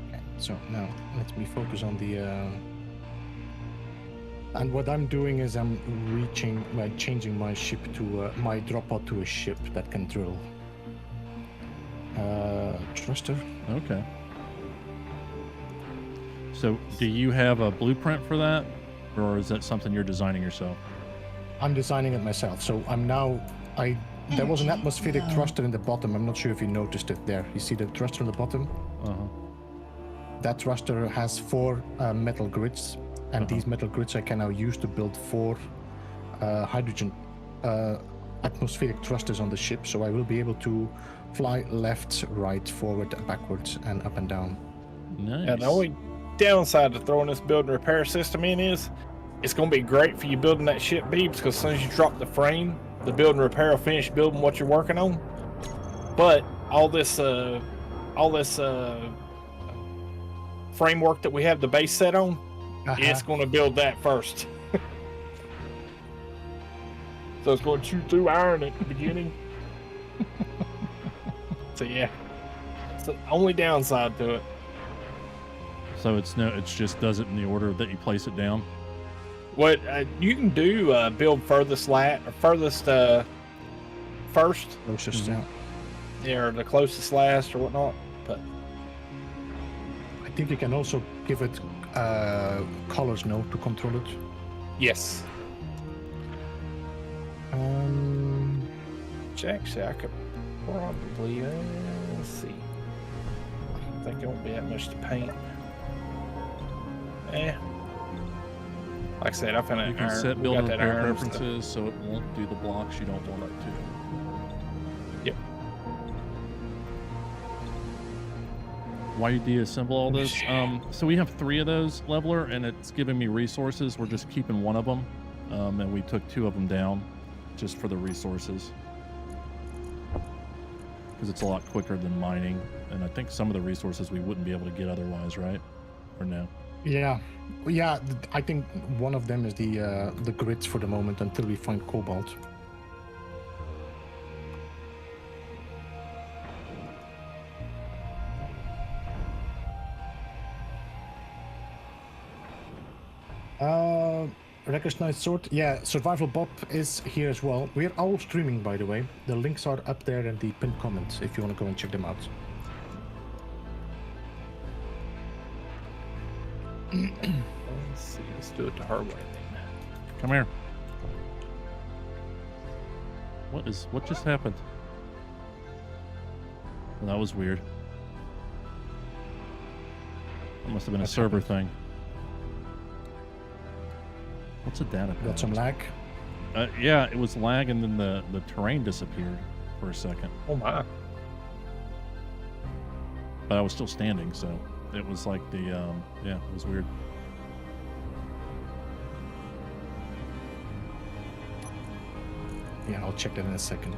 [SPEAKER 3] Okay, so now let me focus on the. And what I'm doing is I'm changing my ship to my drop pod to a ship that can drill. Thruster.
[SPEAKER 1] Okay. So do you have a blueprint for that? Or is that something you're designing yourself?
[SPEAKER 3] I'm designing it myself. So I'm now. There was an atmospheric thruster in the bottom. I'm not sure if you noticed it there. You see the thruster on the bottom?
[SPEAKER 1] Uh-huh.
[SPEAKER 3] That thruster has 4 metal grids, and these metal grids I can now use to build 4 hydrogen atmospheric thrusters on the ship. So I will be able to fly left, right, forward, backwards, and up and down.
[SPEAKER 1] Nice.
[SPEAKER 2] And the only downside to throwing this build and repair system in is it's going to be great for you building that ship, Beebs, because as soon as you drop the frame, the build and repair will finish building what you're working on. But all this framework that we have the base set on, it's going to build that first. So it's going to chew through iron at the beginning. So yeah, it's the only downside to it.
[SPEAKER 1] So it just does it in the order that you place it down?
[SPEAKER 2] What you can do, build furthest first,
[SPEAKER 3] Closest, yeah.
[SPEAKER 2] yeah, or the closest last or whatnot. But
[SPEAKER 3] I think you can also give it colors now to control it.
[SPEAKER 2] yes, which actually I could probably let's see. I think it won't be that much to paint. Like I said, I found that
[SPEAKER 1] You can
[SPEAKER 2] iron.
[SPEAKER 1] set
[SPEAKER 2] we
[SPEAKER 1] build
[SPEAKER 2] got
[SPEAKER 1] and
[SPEAKER 2] that
[SPEAKER 1] repair
[SPEAKER 2] iron stuff.
[SPEAKER 1] preferences so it won't do the blocks you don't want it to.
[SPEAKER 2] Yep.
[SPEAKER 1] Why do you assemble all this? So we have 3 of those, Leveler, and it's giving me resources. We're just keeping one of them, and we took 2 of them down just for the resources. Because it's a lot quicker than mining, and I think some of the resources we wouldn't be able to get otherwise, right? Or no?
[SPEAKER 3] Yeah, yeah. I think one of them is the grids for the moment until we find Cobalt. Recognized sword. Yeah, SurvivalBob is here as well. We're all streaming, by the way. The links are up there in the pinned comments if you want to go and check them out.
[SPEAKER 2] Let's see. Let's do it the hard way.
[SPEAKER 1] Come here. What just happened? Well, that was weird. That must have been a server thing. What's a data pad?
[SPEAKER 3] Got some lag.
[SPEAKER 1] Yeah, it was lag and then the terrain disappeared for a second.
[SPEAKER 2] Oh my.
[SPEAKER 1] But I was still standing, so it was like the, yeah, it was weird.
[SPEAKER 3] Yeah, I'll check that in a second.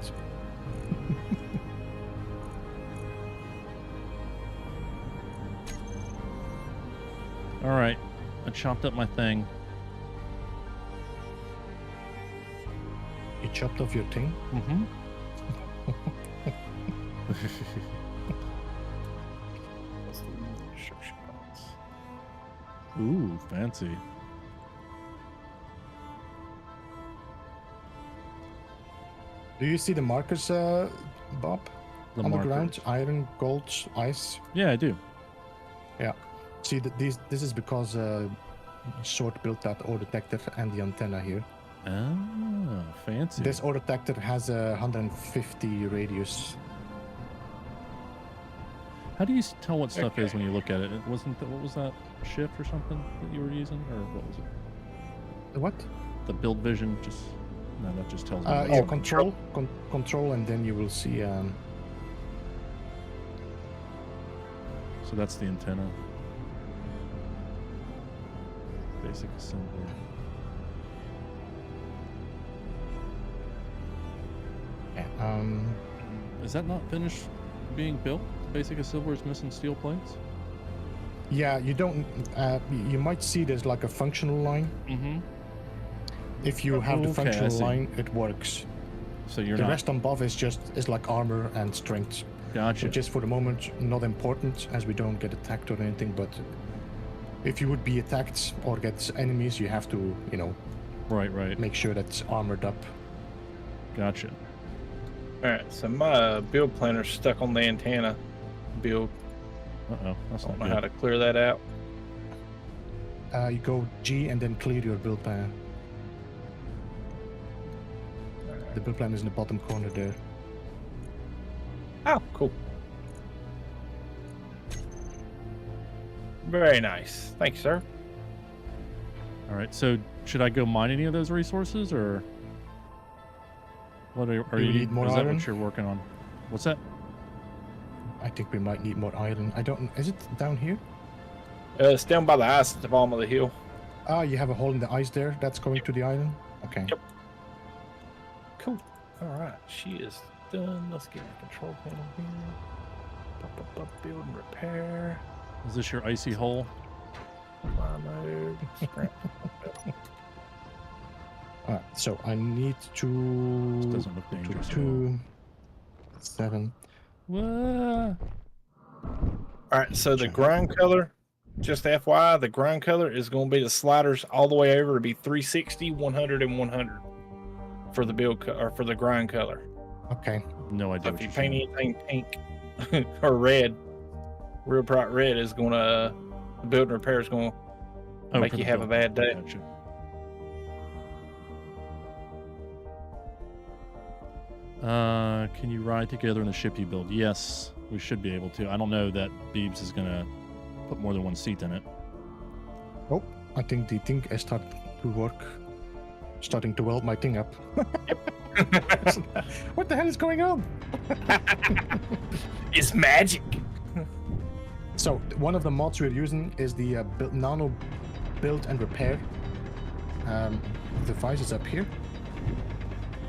[SPEAKER 1] All right, I chopped up my thing.
[SPEAKER 3] You chopped off your thing?
[SPEAKER 1] Mm-hmm. Ooh, fancy.
[SPEAKER 3] Do you see the markers, Bob?
[SPEAKER 1] The
[SPEAKER 3] on
[SPEAKER 1] markers.
[SPEAKER 3] the ground? Iron, gold, ice.
[SPEAKER 1] Yeah, I do.
[SPEAKER 3] Yeah. See, this is because Sword built that ore detector and the antenna here.
[SPEAKER 1] Ah, fancy.
[SPEAKER 3] This ore detector has a 150 radius.
[SPEAKER 1] How do you tell what stuff is when you look at it? It wasn't what was that, shift or something that you were using, or what was it?
[SPEAKER 3] What?
[SPEAKER 1] The build vision just no, that just tells me.
[SPEAKER 3] Yeah, control, control, and then you will see.
[SPEAKER 1] So that's the antenna. Basic assembly.
[SPEAKER 3] Yeah,
[SPEAKER 1] Is that not finished being built? Basic assembly is missing steel plates.
[SPEAKER 3] yeah, you don't. You might see there's like a functional line.
[SPEAKER 1] Mm-hmm.
[SPEAKER 3] If you have the
[SPEAKER 1] Okay, I
[SPEAKER 3] functional
[SPEAKER 1] see.
[SPEAKER 3] line, it works.
[SPEAKER 1] So you're
[SPEAKER 3] The
[SPEAKER 1] not.
[SPEAKER 3] rest above is like armor and strength,
[SPEAKER 1] Gotcha.
[SPEAKER 3] which is for the moment not important as we don't get attacked or anything. But if you would be attacked or get enemies, you have to,
[SPEAKER 1] Right.
[SPEAKER 3] make sure that's armored up.
[SPEAKER 1] Gotcha.
[SPEAKER 2] Alright, so my build planner's stuck on the antenna build.
[SPEAKER 1] Uh-oh, that's
[SPEAKER 2] I
[SPEAKER 1] not
[SPEAKER 2] don't know how
[SPEAKER 1] good.
[SPEAKER 2] to clear that out.
[SPEAKER 3] You go G and then clear your build plan. The build plan is in the bottom corner there.
[SPEAKER 2] Oh, cool. Very nice. Thank you, sir.
[SPEAKER 1] All right. So should I go mine any of those resources, or what are
[SPEAKER 3] Do you need more
[SPEAKER 1] is that
[SPEAKER 3] iron?
[SPEAKER 1] what you're working on? What's that?
[SPEAKER 3] I think we might need more iron. I don't. Is it down here?
[SPEAKER 2] It's down by the ice at the bottom of the hill.
[SPEAKER 3] Ah, you have a hole in the ice there. That's going to the island. Okay.
[SPEAKER 2] Yep. Cool. All right, she is done. Let's get the control panel here. Build and repair.
[SPEAKER 1] Is this your icy hole?
[SPEAKER 2] Fly mode. Scrap.
[SPEAKER 3] Alright, so I need
[SPEAKER 1] This
[SPEAKER 3] to.
[SPEAKER 1] doesn't look dangerous.
[SPEAKER 3] 2, 7.
[SPEAKER 1] What?
[SPEAKER 2] All right, so the ground color, just FYI, the ground color is going to be the sliders all the way over to be 360, 100, and 100 for the build or for the ground color.
[SPEAKER 3] Okay.
[SPEAKER 1] No
[SPEAKER 2] So
[SPEAKER 1] idea
[SPEAKER 2] if
[SPEAKER 1] what
[SPEAKER 2] you
[SPEAKER 1] you're
[SPEAKER 2] paint
[SPEAKER 1] saying.
[SPEAKER 2] anything pink or red, real bright red is going to the build and repair is going to
[SPEAKER 1] Oh,
[SPEAKER 2] make
[SPEAKER 1] for
[SPEAKER 2] you
[SPEAKER 1] the
[SPEAKER 2] have a
[SPEAKER 1] build.
[SPEAKER 2] bad day.
[SPEAKER 1] Gotcha. Can you ride together in the ship you build? Yes, we should be able to. I don't know that Beebs is gonna put more than one seat in it.
[SPEAKER 3] Oh, I think the thing is starting to work. Starting to weld my thing up. What the hell is going on?
[SPEAKER 2] It's magic.
[SPEAKER 3] So one of the mods we're using is the nano build and repair device is up here.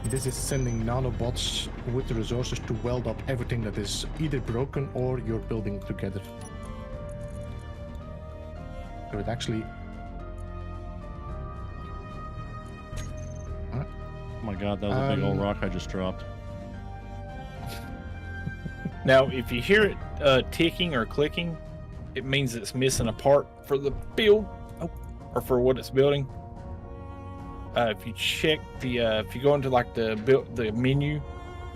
[SPEAKER 3] This is sending nanobots with the resources to weld up everything that is either broken or you're building together. So it actually.
[SPEAKER 1] Oh my god, that was a big old rock I just dropped.
[SPEAKER 2] Now, if you hear it ticking or clicking, it means it's missing a part for the build, or for what it's building. If you check the, if you go into like the menu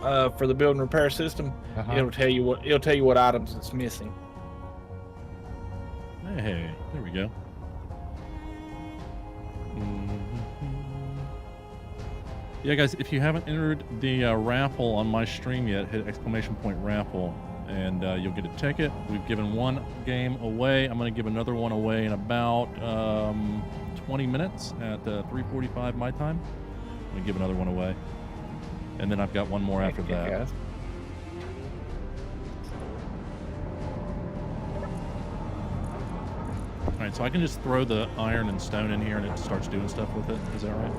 [SPEAKER 2] for the build and repair system, it'll tell you what items it's missing.
[SPEAKER 1] Hey, there we go. Yeah, guys, if you haven't entered the raffle on my stream yet, hit !raffle, and you'll get a ticket. We've given one game away. I'm going to give another one away in about 20 minutes at 3:45 my time. I'm going to give another one away. And then I've got one more after that.
[SPEAKER 2] Guys.
[SPEAKER 1] All right, so I can just throw the iron and stone in here and it starts doing stuff with it. Is that right?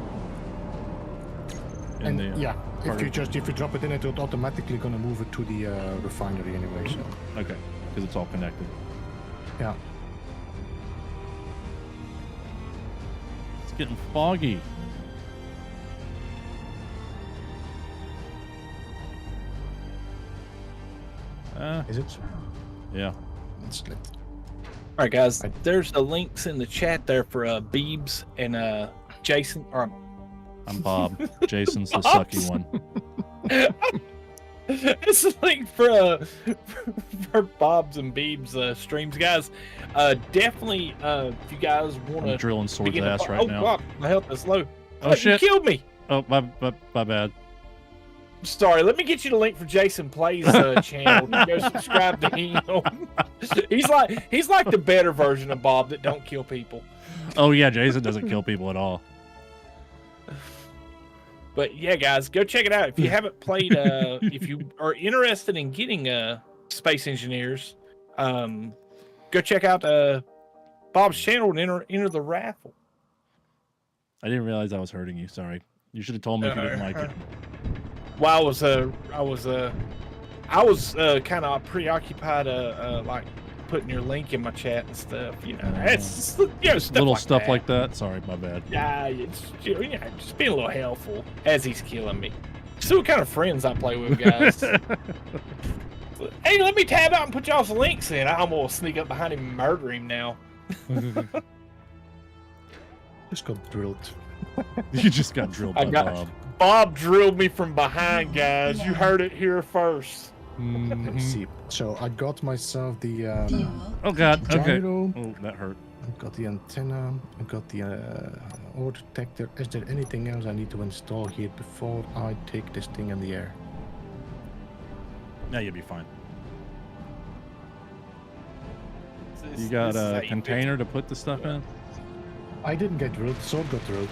[SPEAKER 3] And yeah, if you drop it in, it's automatically gonna move it to the refinery anyway. So
[SPEAKER 1] okay, because it's all connected.
[SPEAKER 3] Yeah.
[SPEAKER 1] It's getting foggy.
[SPEAKER 3] Is it?
[SPEAKER 1] Yeah.
[SPEAKER 3] It's lit.
[SPEAKER 2] All right, guys. There's the links in the chat there for Beebs and Jason.
[SPEAKER 1] I'm Bob. Jason's the sucky one.
[SPEAKER 2] It's a link for Bob's and Beeb's streams, guys. Definitely, if you guys want to.
[SPEAKER 1] I'm drilling Sword's ass right now.
[SPEAKER 2] Oh, God, my health is low.
[SPEAKER 1] Oh, shit.
[SPEAKER 2] You killed me.
[SPEAKER 1] Oh, my bad.
[SPEAKER 2] Sorry, let me get you the link for Jason Plays channel. Go subscribe to him. He's like the better version of Bob that don't kill people.
[SPEAKER 1] Oh yeah, Jason doesn't kill people at all.
[SPEAKER 2] But yeah, guys, go check it out. If you haven't played, if you are interested in getting Space Engineers, go check out Bob's channel and enter the raffle.
[SPEAKER 1] I didn't realize I was hurting you. Sorry. You should have told me if you didn't like it.
[SPEAKER 2] Well, I was kind of preoccupied, like putting your link in my chat and stuff. You know, it's stuff
[SPEAKER 1] little
[SPEAKER 2] like
[SPEAKER 1] stuff
[SPEAKER 2] that.
[SPEAKER 1] like that. Sorry, my bad.
[SPEAKER 2] Yeah, it's just being a little helpful as he's killing me. See what kind of friends I play with, guys. Hey, let me tab out and put y'all's links in. I'm gonna sneak up behind him and murder him now.
[SPEAKER 3] Just got drilled.
[SPEAKER 1] You just got drilled by Bob.
[SPEAKER 2] Bob drilled me from behind, guys. You heard it here first.
[SPEAKER 3] Let me see. So I got myself the
[SPEAKER 1] oh god, okay.
[SPEAKER 3] gyro.
[SPEAKER 1] Oh, that hurt.
[SPEAKER 3] I got the antenna. I got the ore detector. Is there anything else I need to install here before I take this thing in the air?
[SPEAKER 1] Now you'll be fine. You got a container to put the stuff in?
[SPEAKER 3] I didn't get drilled. Sword got drilled.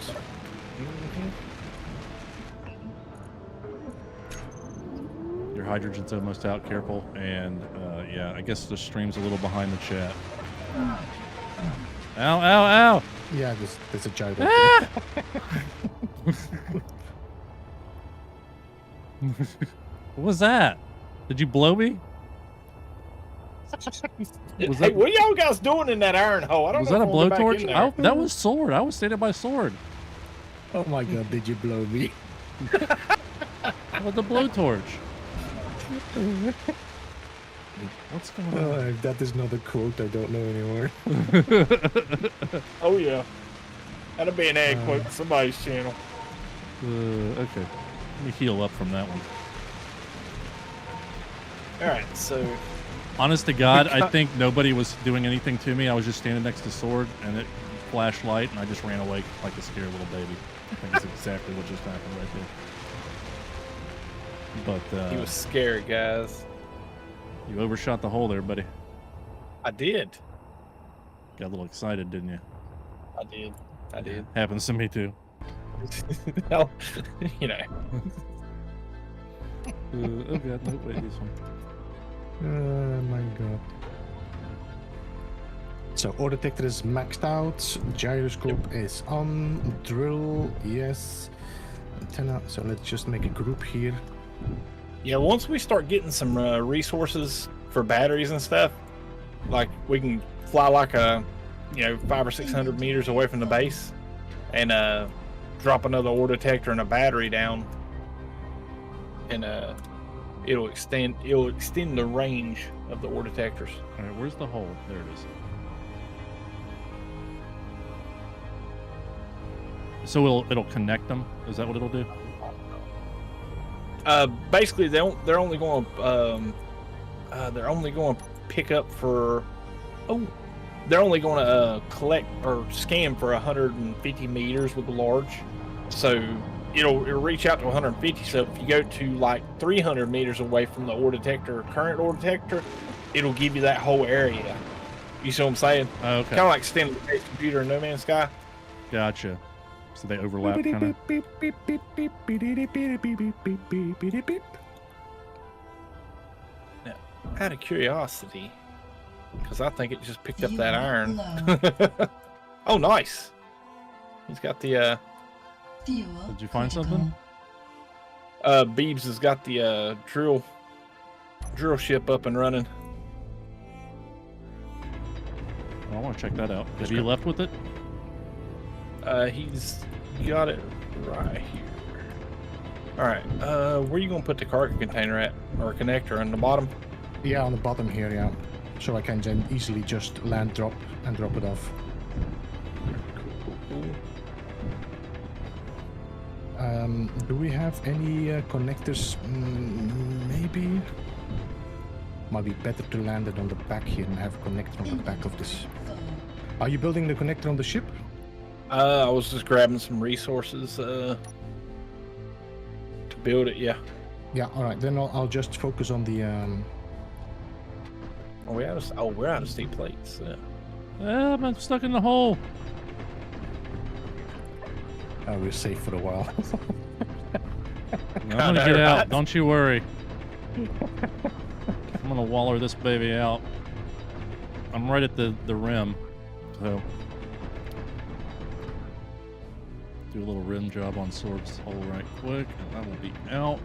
[SPEAKER 1] Your hydrogen's almost out. Careful. And yeah, I guess the stream's a little behind the chat. Ow! Ow! Ow!
[SPEAKER 3] Yeah, there's a gyro.
[SPEAKER 1] Ah! What was that? Did you blow me?
[SPEAKER 2] Hey, what are y'all guys doing in that iron hole? I don't
[SPEAKER 1] Was
[SPEAKER 2] know
[SPEAKER 1] that a
[SPEAKER 2] if I went back in
[SPEAKER 1] blowtorch?
[SPEAKER 2] there.
[SPEAKER 1] That was Sword. I was standing by Sword.
[SPEAKER 3] Oh my god, did you blow me?
[SPEAKER 1] With the blowtorch. What's going on?
[SPEAKER 3] That is not a quote I don't know anymore.
[SPEAKER 2] Oh yeah, that'll be an ad quote for somebody's channel.
[SPEAKER 1] Okay, let me heal up from that one.
[SPEAKER 2] All right, so
[SPEAKER 1] honest to God, I think nobody was doing anything to me. I was just standing next to Sword, and it flashed light, and I just ran away like a scared little baby. I think that's exactly what just happened right there. But
[SPEAKER 2] he was scared, guys.
[SPEAKER 1] You overshot the hole there, buddy.
[SPEAKER 2] I did.
[SPEAKER 1] Got a little excited, didn't you?
[SPEAKER 2] I did.
[SPEAKER 1] Happens to me too.
[SPEAKER 2] Well, you know.
[SPEAKER 1] Oh god, no, wait, this one.
[SPEAKER 3] Oh my god. So ore detector is maxed out, gyroscope is on, drill, yes, antenna. So let's just make a group here.
[SPEAKER 2] Yeah, once we start getting some resources for batteries and stuff, like we can fly like a 500 or 600 meters away from the base, and drop another ore detector and a battery down, and it'll extend the range of the ore detectors.
[SPEAKER 1] All right, where's the hole? There it is. So it'll connect them. Is that what it'll do?
[SPEAKER 2] Basically, they're only going to pick up for. Oh, they're only going to collect or scan for 150 meters with the large. So it'll reach out to 150. So if you go to like 300 meters away from the current ore detector, it'll give you that whole area. You see what I'm saying?
[SPEAKER 1] Okay.
[SPEAKER 2] Kind of like standing the base computer in No Man's Sky.
[SPEAKER 1] Gotcha. So they overlap kind of.
[SPEAKER 2] Now, out of curiosity, because I think it just picked up that iron.
[SPEAKER 4] Low.
[SPEAKER 2] Oh, nice. He's got the
[SPEAKER 4] Fuel
[SPEAKER 1] Did you find
[SPEAKER 4] critical.
[SPEAKER 1] something?
[SPEAKER 2] Beebs has got the drill ship up and running.
[SPEAKER 1] Oh, I want to check that out. Have you left with it?
[SPEAKER 2] He's got it right here. All right. Where you gonna put the cargo container at, or connector on the bottom?
[SPEAKER 3] Yeah, on the bottom here, yeah. So I can then easily just land drop and drop it off. Do we have any connectors? Maybe. Might be better to land it on the back here and have a connector on the back of this.
[SPEAKER 4] Full.
[SPEAKER 3] Are you building the connector on the ship?
[SPEAKER 2] I was just grabbing some resources to build it. Yeah.
[SPEAKER 3] Yeah. All right. Then I'll just focus on the.
[SPEAKER 2] We're out of steel plates. Yeah.
[SPEAKER 1] I'm stuck in the hole.
[SPEAKER 3] We're safe for a while.
[SPEAKER 1] I'm gonna get out. Don't you worry. I'm gonna waller this baby out. I'm right at the rim, so do a little rim job on Sword's hole right quick, and I will be out.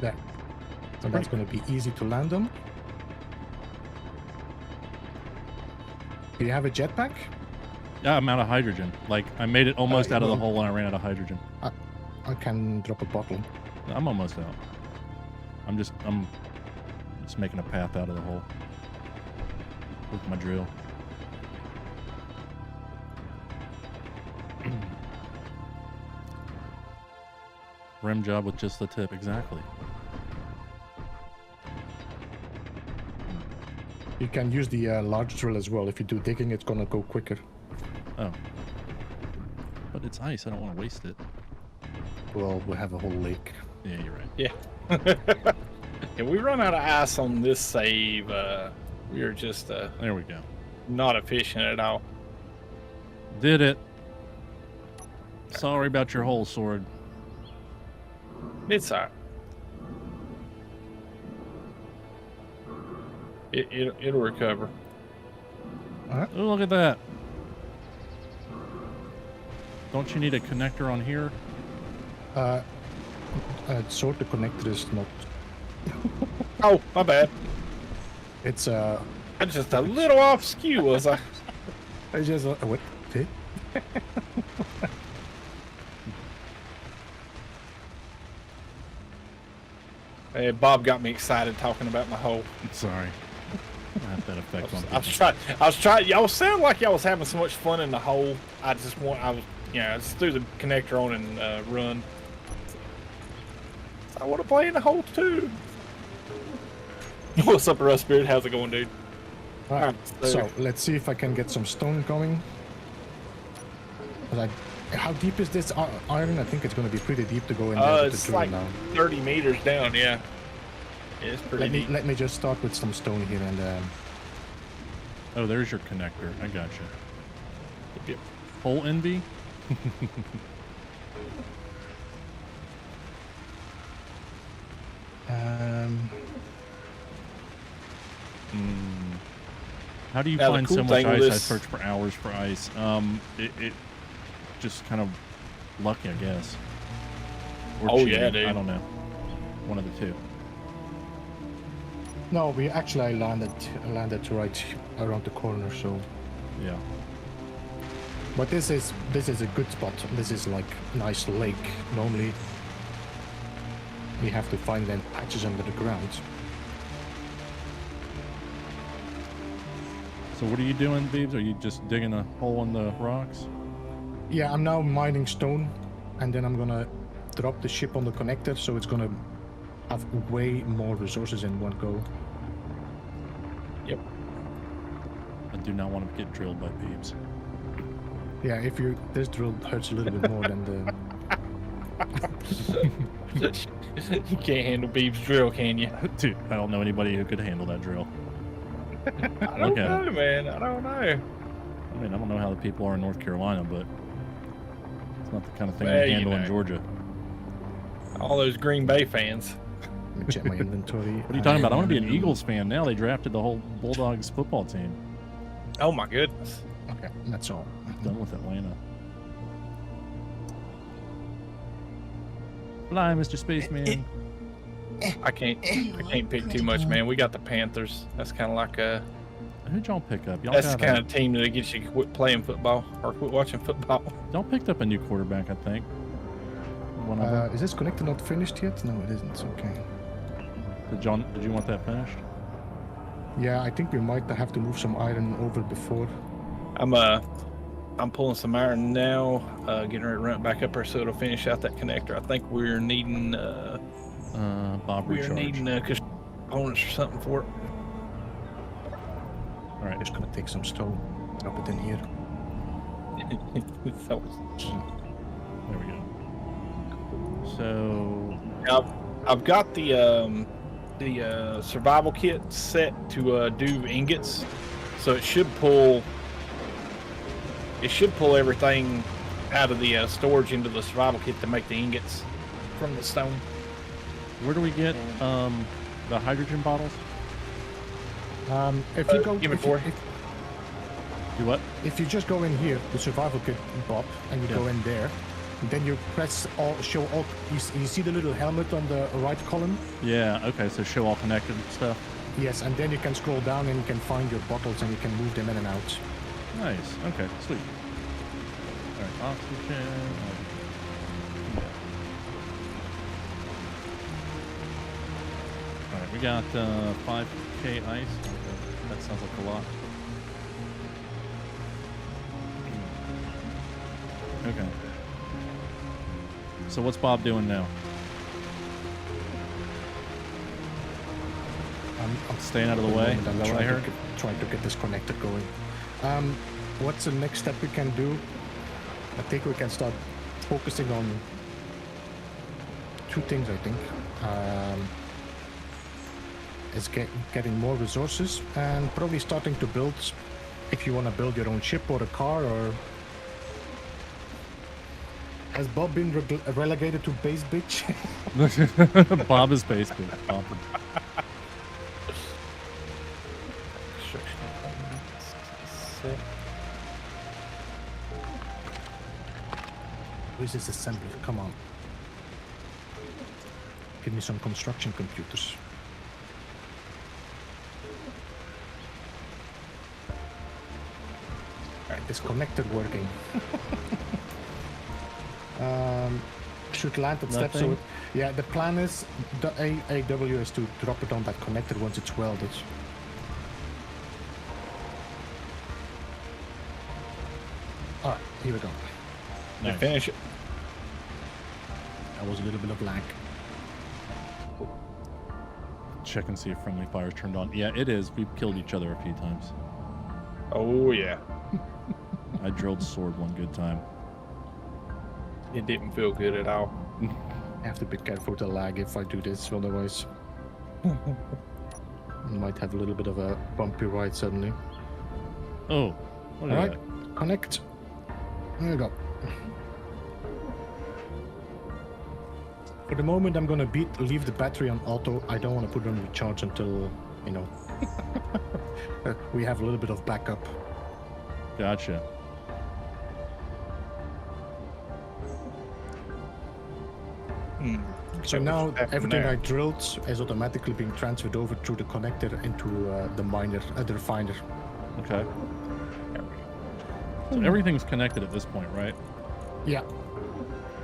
[SPEAKER 3] There. So that's going to be easy to land on. Do you have a jetpack?
[SPEAKER 1] Yeah, I'm out of hydrogen. Like, I made it almost out of the
[SPEAKER 3] well-
[SPEAKER 1] hole and I ran out of hydrogen.
[SPEAKER 3] I can drop a bottle.
[SPEAKER 1] I'm almost out. I'm just making a path out of the hole with my drill. Rim job with just the tip, exactly.
[SPEAKER 3] You can use the large drill as well. If you do digging, it's going to go quicker.
[SPEAKER 1] Oh. But it's ice, I don't want to waste it.
[SPEAKER 3] Well, we have a whole lake.
[SPEAKER 1] Yeah, you're right.
[SPEAKER 2] Yeah. And we run out of ice on this save. We are just
[SPEAKER 1] There we go.
[SPEAKER 2] not efficient at all.
[SPEAKER 1] Did it. Sorry about your hole, Sword.
[SPEAKER 2] It's alright. It'll recover.
[SPEAKER 1] Oh, look at that. Don't you need a connector on here?
[SPEAKER 3] Sort the connector is not.
[SPEAKER 2] Oh, my bad.
[SPEAKER 3] It's
[SPEAKER 2] I'm just a little off skew, was I?
[SPEAKER 3] I just what? Okay.
[SPEAKER 2] Hey, Bob got me excited talking about my hole.
[SPEAKER 1] Sorry. I have that effect on
[SPEAKER 2] I was trying. Y'all sound like y'all was having so much fun in the hole. I just threw the connector on and run. I want to play in the hole too. What's up, Russ Spirit? How's it going, dude?
[SPEAKER 3] All right.
[SPEAKER 2] so-
[SPEAKER 3] So let's see if I can get some stone going. Like, how deep is this iron? I think it's going to be pretty deep to go in there with the
[SPEAKER 2] It's
[SPEAKER 3] drill
[SPEAKER 2] like
[SPEAKER 3] now.
[SPEAKER 2] 30 meters down. Yeah, it's pretty deep.
[SPEAKER 3] Let me just start with some stone here and
[SPEAKER 1] Oh, there's your connector. I got you.
[SPEAKER 2] Yep.
[SPEAKER 1] Hole envy? How do you
[SPEAKER 2] Now, the
[SPEAKER 1] find
[SPEAKER 2] cool
[SPEAKER 1] so much
[SPEAKER 2] thing with
[SPEAKER 1] ice? I
[SPEAKER 2] this-
[SPEAKER 1] searched for hours for ice. It just kind of lucky, I guess. Or
[SPEAKER 2] Oh,
[SPEAKER 1] cheating.
[SPEAKER 2] yeah, dude.
[SPEAKER 1] I don't know. One of the two.
[SPEAKER 3] No, I landed right around the corner. So,
[SPEAKER 1] Yeah.
[SPEAKER 3] but this is a good spot. This is like a nice lake. Normally, we have to find them patches under the ground.
[SPEAKER 1] So what are you doing, Beebs? Are you just digging a hole in the rocks?
[SPEAKER 3] Yeah, I'm now mining stone, and then I'm gonna drop the ship on the connector, so it's gonna have way more resources in one go.
[SPEAKER 2] Yep.
[SPEAKER 1] I do not want to get drilled by Beebs.
[SPEAKER 3] Yeah, if you this drill hurts a little bit more than the.
[SPEAKER 2] You can't handle Beeb's drill, can you?
[SPEAKER 1] Dude, I don't know anybody who could handle that drill.
[SPEAKER 2] I don't know, man. I don't know.
[SPEAKER 1] I mean, I don't know how the people are in North Carolina, but it's not the kind of thing
[SPEAKER 2] Well,
[SPEAKER 1] they
[SPEAKER 2] you
[SPEAKER 1] handle in
[SPEAKER 2] know.
[SPEAKER 1] Georgia.
[SPEAKER 2] All those Green Bay fans.
[SPEAKER 3] Let me check my inventory.
[SPEAKER 1] What are you talking about? I want to be an Eagles fan now. They drafted the whole Bulldogs football team.
[SPEAKER 2] Oh my goodness.
[SPEAKER 3] Okay, that's all.
[SPEAKER 1] Done with Atlanta. Fly, Mr. Spaceman.
[SPEAKER 2] I can't pick too much, man. We got the Panthers. That's kind of like a.
[SPEAKER 1] Who'd y'all pick up? Y'all
[SPEAKER 2] That's the
[SPEAKER 1] got
[SPEAKER 2] kind of team that gets you to quit playing football or quit watching football.
[SPEAKER 1] y'all picked up a new quarterback, I think. One of them.
[SPEAKER 3] Is this connector not finished yet? No, it isn't. Okay.
[SPEAKER 1] Did you want that finished?
[SPEAKER 3] Yeah, I think we might have to move some iron over before.
[SPEAKER 2] I'm pulling some iron now, getting ready to run it back up there so it'll finish out that connector. I think we're needing
[SPEAKER 1] Bob recharge.
[SPEAKER 2] components or something for it.
[SPEAKER 1] All right.
[SPEAKER 3] Just gonna take some stone, drop it in here.
[SPEAKER 2] So,
[SPEAKER 1] There we go. So
[SPEAKER 2] I've got the survival kit set to do ingots, so it should pull everything out of the storage into the survival kit to make the ingots from the stone.
[SPEAKER 1] where do we get the hydrogen bottles?
[SPEAKER 3] If you go,
[SPEAKER 2] give me
[SPEAKER 3] if,
[SPEAKER 2] four.
[SPEAKER 1] Do what?
[SPEAKER 3] if you just go in here, the survival kit, Bob, and you
[SPEAKER 1] Yeah.
[SPEAKER 3] go in there, then you press all, show all. You see the little helmet on the right column?
[SPEAKER 1] Yeah. Okay. So show all connected stuff.
[SPEAKER 3] Yes, and then you can scroll down and you can find your bottles and you can move them in and out.
[SPEAKER 1] Nice. Okay. Sweet. All right. Oxygen. All right. We got 5K ice. That sounds like a lot. Okay. So what's Bob doing now?
[SPEAKER 3] I'm
[SPEAKER 1] Staying out of the way? Is that what I heard?
[SPEAKER 3] Trying to get this connector going. What's the next step we can do? I think we can start focusing on two things, I think. Is getting more resources and probably starting to build, if you want to build your own ship or a car, or... Has Bob been relegated to base bitch?
[SPEAKER 1] Bob is basically Bob.
[SPEAKER 3] Where's this assembly? Come on. Give me some construction computers. Alright, this connector working. Should land at step. So
[SPEAKER 1] Nothing?
[SPEAKER 3] it, yeah, the plan is the AW is to drop it on that connector once it's welded. Alright, here we go.
[SPEAKER 2] You
[SPEAKER 1] Nice.
[SPEAKER 2] finish it.
[SPEAKER 3] That was a little bit of lag.
[SPEAKER 1] Check and see if friendly fire's turned on. Yeah, it is. We've killed each other a few times.
[SPEAKER 2] Oh yeah.
[SPEAKER 1] I drilled sword one good time.
[SPEAKER 2] It didn't feel good at all.
[SPEAKER 3] I have to be careful with the lag if I do this, otherwise you might have a little bit of a bumpy ride suddenly.
[SPEAKER 1] Oh, look at
[SPEAKER 3] Alright,
[SPEAKER 1] that.
[SPEAKER 3] connect. There you go. For the moment, I'm gonna leave the battery on auto. I don't want to put it on recharge until, you know, we have a little bit of backup.
[SPEAKER 1] Gotcha.
[SPEAKER 3] So now everything I drilled is automatically being transferred over through the connector into the refiner.
[SPEAKER 1] Okay. So everything's connected at this point, right?
[SPEAKER 3] Yeah.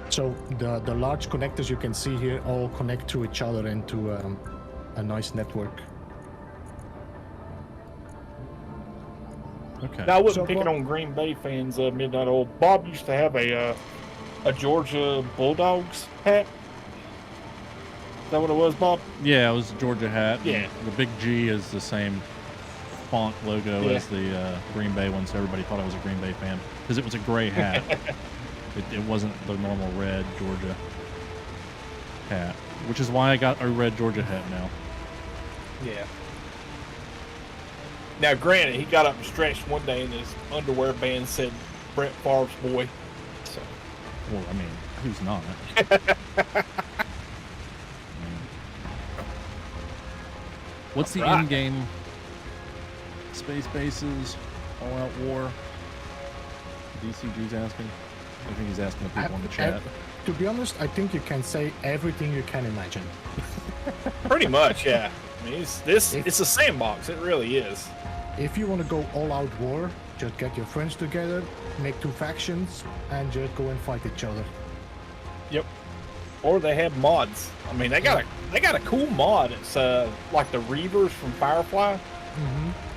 [SPEAKER 3] So the large connectors you can see here all connect to each other into a nice network.
[SPEAKER 1] Okay.
[SPEAKER 2] Now, I wasn't
[SPEAKER 3] So,
[SPEAKER 2] picking
[SPEAKER 3] Bob-
[SPEAKER 2] on Green Bay fans, Midnight Oil. Bob used to have a Georgia Bulldogs hat. Is that what it was, Bob?
[SPEAKER 1] Yeah, it was a Georgia hat. and
[SPEAKER 2] Yeah.
[SPEAKER 1] The big G is the same font logo
[SPEAKER 2] Yeah.
[SPEAKER 1] as the Green Bay one, so everybody thought I was a Green Bay fan because it was a gray hat. it wasn't the normal red Georgia hat, which is why I got a red Georgia hat now.
[SPEAKER 2] Yeah. Now, granted, he got up and stretched one day and his underwear band said Brett Favre's boy. So,
[SPEAKER 1] Well, I mean, who's not? What's the
[SPEAKER 2] Right.
[SPEAKER 1] in-game space bases, all-out war? DCG's asking. I think he's asking the people in the chat.
[SPEAKER 3] To be honest, I think you can say everything you can imagine.
[SPEAKER 2] pretty much, yeah. I mean, it's a sandbox. It really is.
[SPEAKER 3] If you want to go all-out war, just get your friends together, make 2 factions, and just go and fight each other.
[SPEAKER 2] Yep. Or they have mods. I mean, they got a cool mod. It's like the Reavers from Firefly.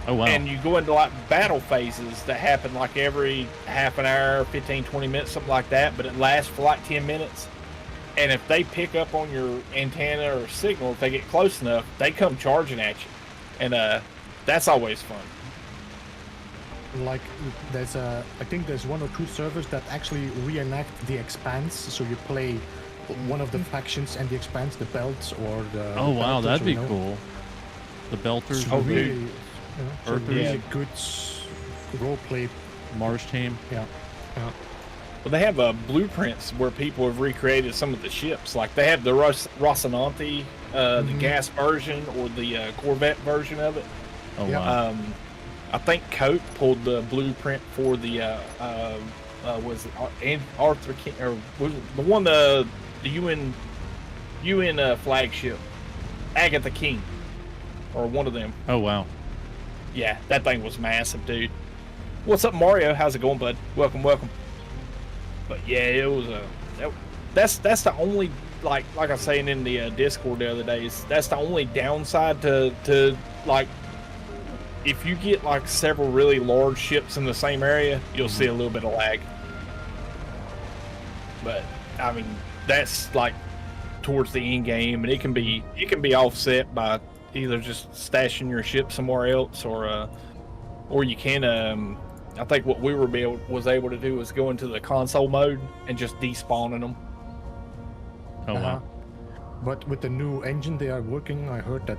[SPEAKER 1] Oh, wow.
[SPEAKER 2] And you go into like battle phases that happen like every half an hour, 15, 20 minutes, something like that, but it lasts for like 10 minutes. And if they pick up on your antenna or signal, if they get close enough, they come charging at you. And that's always fun.
[SPEAKER 3] Like, I think there's 1 or 2 servers that actually reenact the Expanse, so you play one of the factions and the Expanse, the Belts or the...
[SPEAKER 1] Oh, wow,
[SPEAKER 3] Belters,
[SPEAKER 1] that'd be
[SPEAKER 3] you know.
[SPEAKER 1] cool. The Belters,
[SPEAKER 3] So
[SPEAKER 1] would be
[SPEAKER 3] really, so
[SPEAKER 1] Earthers.
[SPEAKER 3] really good role play.
[SPEAKER 1] Mars team.
[SPEAKER 3] Yeah.
[SPEAKER 2] But they have blueprints where people have recreated some of the ships. Like they have the Rocinante, the gas version, or the Corvette version of it.
[SPEAKER 1] Oh,
[SPEAKER 3] Yeah.
[SPEAKER 1] wow.
[SPEAKER 2] I think Cope pulled the blueprint for the was it Arthur King, or was it the one the UN flagship, Agatha King, or one of them.
[SPEAKER 1] Oh, wow.
[SPEAKER 2] Yeah, that thing was massive, dude. What's up, Mario? How's it going, bud? Welcome. But yeah, it was that's the only like I was saying in the Discord the other days. That's the only downside to like if you get like several really large ships in the same area, you'll see a little bit of lag. But I mean, that's like towards the end game, and it can be offset by either just stashing your ship somewhere else, or you can I think what we was able to do was go into the console mode and just despawning them.
[SPEAKER 1] Oh, wow.
[SPEAKER 3] But with the new engine they are working, I heard that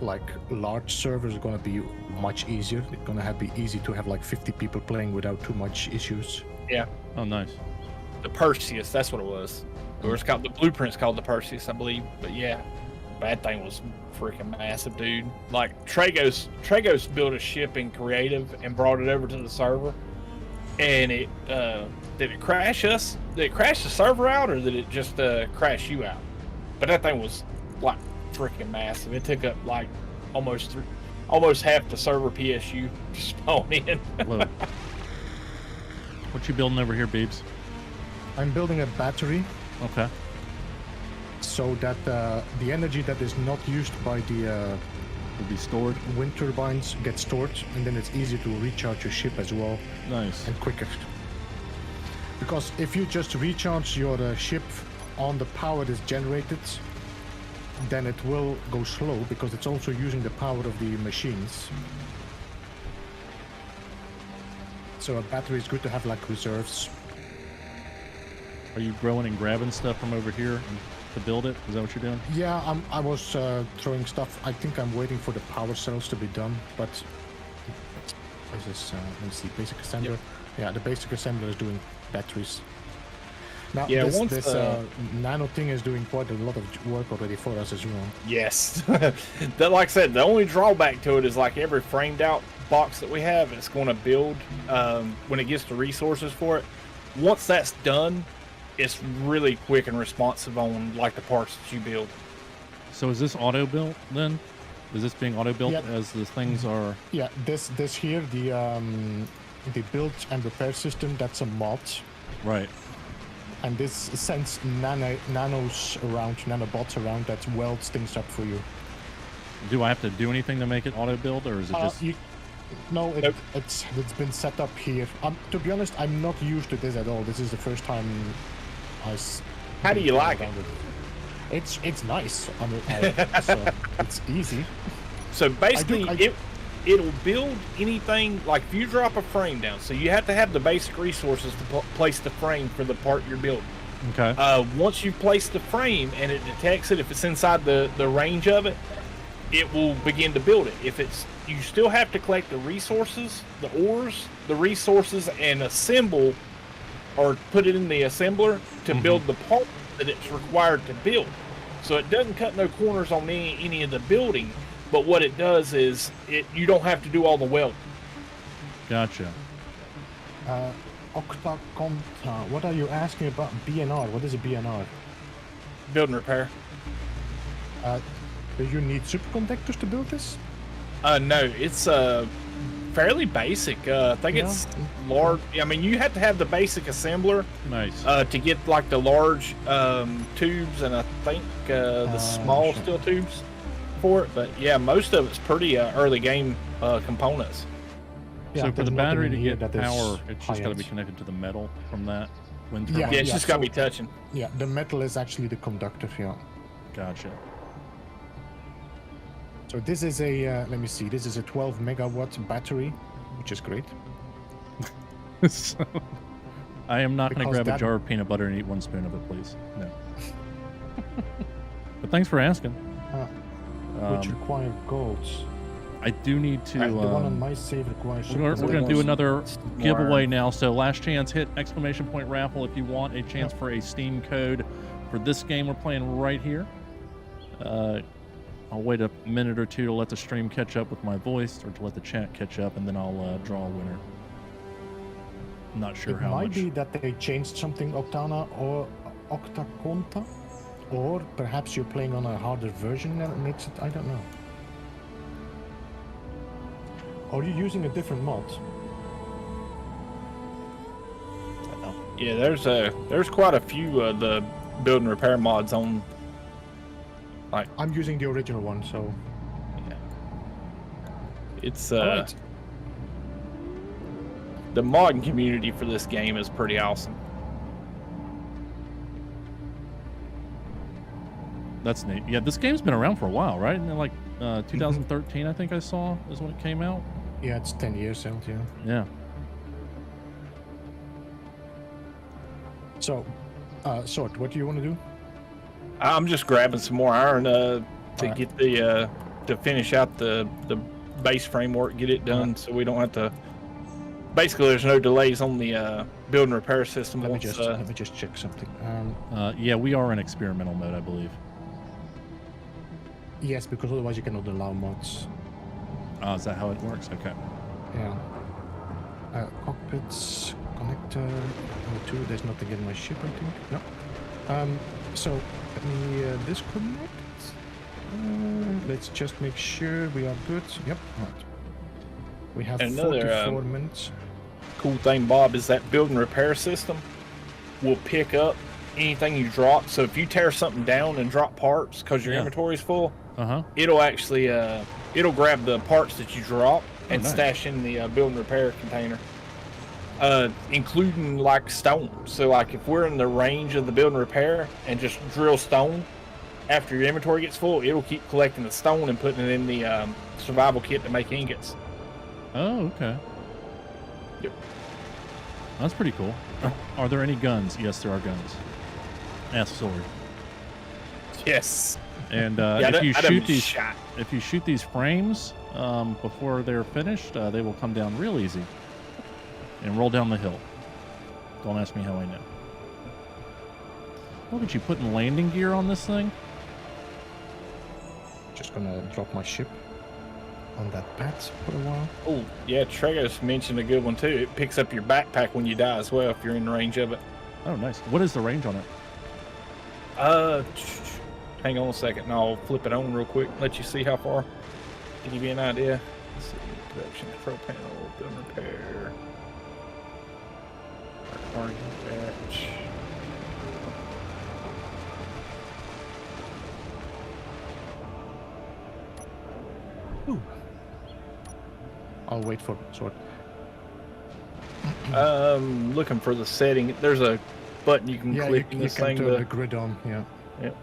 [SPEAKER 3] like large servers are gonna be much easier. It's gonna be easy to have like 50 people playing without too much issues.
[SPEAKER 2] Yeah,
[SPEAKER 1] Oh, nice.
[SPEAKER 2] the Perseus, that's what it was. Or it's called, the blueprint's called the Perseus, I believe. But yeah, that thing was freaking massive, dude. Like Tragos built a ship in creative and brought it over to the server, and it did it crash us? Did it crash the server out, or did it just crash you out? But that thing was like freaking massive. It took up like almost half the server PSU to spawn in.
[SPEAKER 1] Whoa. What you building over here, Beebs?
[SPEAKER 3] I'm building a battery
[SPEAKER 1] Okay.
[SPEAKER 3] so that the energy that is not used by the
[SPEAKER 1] Will be stored.
[SPEAKER 3] wind turbines gets stored, and then it's easier to recharge your ship as well
[SPEAKER 1] Nice.
[SPEAKER 3] and quicker. Because if you just recharge your ship on the power that's generated, then it will go slow because it's also using the power of the machines. So a battery is good to have like reserves.
[SPEAKER 1] Are you growing and grabbing stuff from over here to build it? Is that what you're doing?
[SPEAKER 3] Yeah, I was throwing stuff. I think I'm waiting for the power cells to be done, but this is, let me see, basic assembler.
[SPEAKER 2] Yep.
[SPEAKER 3] Yeah, the basic assembler is doing batteries. Now,
[SPEAKER 2] Yeah,
[SPEAKER 3] this,
[SPEAKER 2] once,
[SPEAKER 3] this nano thing is doing quite a lot of work already for us as well.
[SPEAKER 2] Yes. That, like I said, the only drawback to it is like every framed out box that we have, it's going to build when it gets the resources for it. Once that's done, it's really quick and responsive on like the parts that you build.
[SPEAKER 1] So is this auto built then? Is this being auto built
[SPEAKER 3] Yeah.
[SPEAKER 1] as the things are?
[SPEAKER 3] Yeah, this here, the build and repair system, that's a mod.
[SPEAKER 1] Right.
[SPEAKER 3] And this sends nanobots around that welds things up for you.
[SPEAKER 1] Do I have to do anything to make it auto build, or is it just?
[SPEAKER 3] No, it's been set up here. To be honest, I'm not used to this at all. This is the first time
[SPEAKER 2] How do you like it?
[SPEAKER 3] It's nice. So it's easy.
[SPEAKER 2] So basically, it'll build anything. Like if you drop a frame down, so you have to have the basic resources to place the frame for the part you're building.
[SPEAKER 1] Okay.
[SPEAKER 2] Once you place the frame and it detects it, if it's inside the range of it, it will begin to build it. If it's, you still have to collect the resources, the ores, the resources, and assemble or put it in the assembler to build the part that it's required to build. So it doesn't cut no corners on any of the building, but what it does is you don't have to do all the welding.
[SPEAKER 1] Gotcha.
[SPEAKER 3] Octaconta, what are you asking about BNR? What is a BNR?
[SPEAKER 2] Build and repair.
[SPEAKER 3] Do you need superconductors to build this?
[SPEAKER 2] No, it's fairly basic. I think it's large. I mean, you have to have the basic assembler.
[SPEAKER 1] Nice.
[SPEAKER 2] To get like the large tubes, and I think the small steel tubes for it. But yeah, most of it's pretty early game components.
[SPEAKER 3] Yeah,
[SPEAKER 1] so for the battery to get
[SPEAKER 3] that
[SPEAKER 1] power, it's just got to
[SPEAKER 3] high-end.
[SPEAKER 1] be connected to the metal from that wind
[SPEAKER 3] Yeah,
[SPEAKER 1] turbine.
[SPEAKER 2] Yeah, it's just got to be touching.
[SPEAKER 3] Yeah, the metal is actually the conductor. Yeah.
[SPEAKER 1] Gotcha.
[SPEAKER 3] So this is a let me see. This is a 12 megawatt battery, which is great.
[SPEAKER 1] So, I am not going to
[SPEAKER 3] Because
[SPEAKER 1] grab a jar of peanut butter and eat one spoon of it, please. No. But thanks for asking.
[SPEAKER 3] Which require gold.
[SPEAKER 1] I do need to.
[SPEAKER 3] The one on my save requires.
[SPEAKER 1] We're going to do another
[SPEAKER 2] More.
[SPEAKER 1] giveaway now. So last chance, hit exclamation point raffle if you want a chance for a Steam code for this game we're playing right here. I'll wait a minute or two to let the stream catch up with my voice, or to let the chat catch up, and then I'll draw a winner. I'm not sure how
[SPEAKER 3] might
[SPEAKER 1] much.
[SPEAKER 3] be that they changed something, Octana or Octaconta, or perhaps you're playing on a harder version that makes it. I don't know. Or you're using a different mod.
[SPEAKER 2] Yeah, there's quite a few of the build and repair mods on.
[SPEAKER 3] I'm using the original one, so.
[SPEAKER 2] Yeah. It's
[SPEAKER 3] Alright.
[SPEAKER 2] the modding community for this game is pretty awesome.
[SPEAKER 1] That's neat. Yeah, this game's been around for a while, right? And then like 2013, I think I saw is when it came out.
[SPEAKER 3] Yeah, it's 10 years old, yeah.
[SPEAKER 1] Yeah.
[SPEAKER 3] So, Sword, what do you want to do?
[SPEAKER 2] I'm just grabbing some more iron to
[SPEAKER 3] Alright.
[SPEAKER 2] get the to finish out the base framework, get it done, so we don't have to. Basically, there's no delays on the build and repair system.
[SPEAKER 3] Let me
[SPEAKER 2] once,
[SPEAKER 3] just check something.
[SPEAKER 1] Yeah, we are in experimental mode, I believe.
[SPEAKER 3] Yes, because otherwise you cannot allow mods.
[SPEAKER 1] Oh, is that how it works? Okay.
[SPEAKER 3] Yeah. Cockpits, connector, O2. There's nothing in my ship, I think. No. So let me disconnect. Let's just make sure we are good. Yep. Right. We have
[SPEAKER 2] Another,
[SPEAKER 3] 44 minutes.
[SPEAKER 2] cool thing, Bob, is that build and repair system will pick up anything you drop. So if you tear something down and drop parts because your inventory's full, it'll actually it'll grab the parts that you drop and
[SPEAKER 1] nice.
[SPEAKER 2] stash in the build and repair container, including like stone. So like if we're in the range of the build and repair and just drill stone, after your inventory gets full, it'll keep collecting the stone and putting it in the survival kit to make ingots.
[SPEAKER 1] Oh, okay.
[SPEAKER 2] Yep.
[SPEAKER 1] That's pretty cool. Are there any guns? Yes, there are guns. Ask Sword.
[SPEAKER 2] Yes.
[SPEAKER 1] And
[SPEAKER 2] Yeah,
[SPEAKER 1] if you
[SPEAKER 2] I'd have
[SPEAKER 1] shoot
[SPEAKER 2] been
[SPEAKER 1] these,
[SPEAKER 2] shot.
[SPEAKER 1] if you shoot these frames before they're finished, they will come down real easy and roll down the hill. Don't ask me how I know. Look at you putting landing gear on this thing.
[SPEAKER 3] Just gonna drop my ship on that pad for a while.
[SPEAKER 2] Oh, yeah, Tregos mentioned a good one too. It picks up your backpack when you die as well if you're in range of it.
[SPEAKER 1] Oh, nice. What is the range on it?
[SPEAKER 2] Hang on a second, and I'll flip it on real quick. Let you see how far. To give you an idea. Let's see. Production control panel, build and repair. Orange batch.
[SPEAKER 3] Ooh. I'll wait for sort.
[SPEAKER 2] Looking for the setting. There's a button you can click in
[SPEAKER 3] you
[SPEAKER 2] this
[SPEAKER 3] can
[SPEAKER 2] thing.
[SPEAKER 3] turn the grid on. Yeah.
[SPEAKER 2] Yep.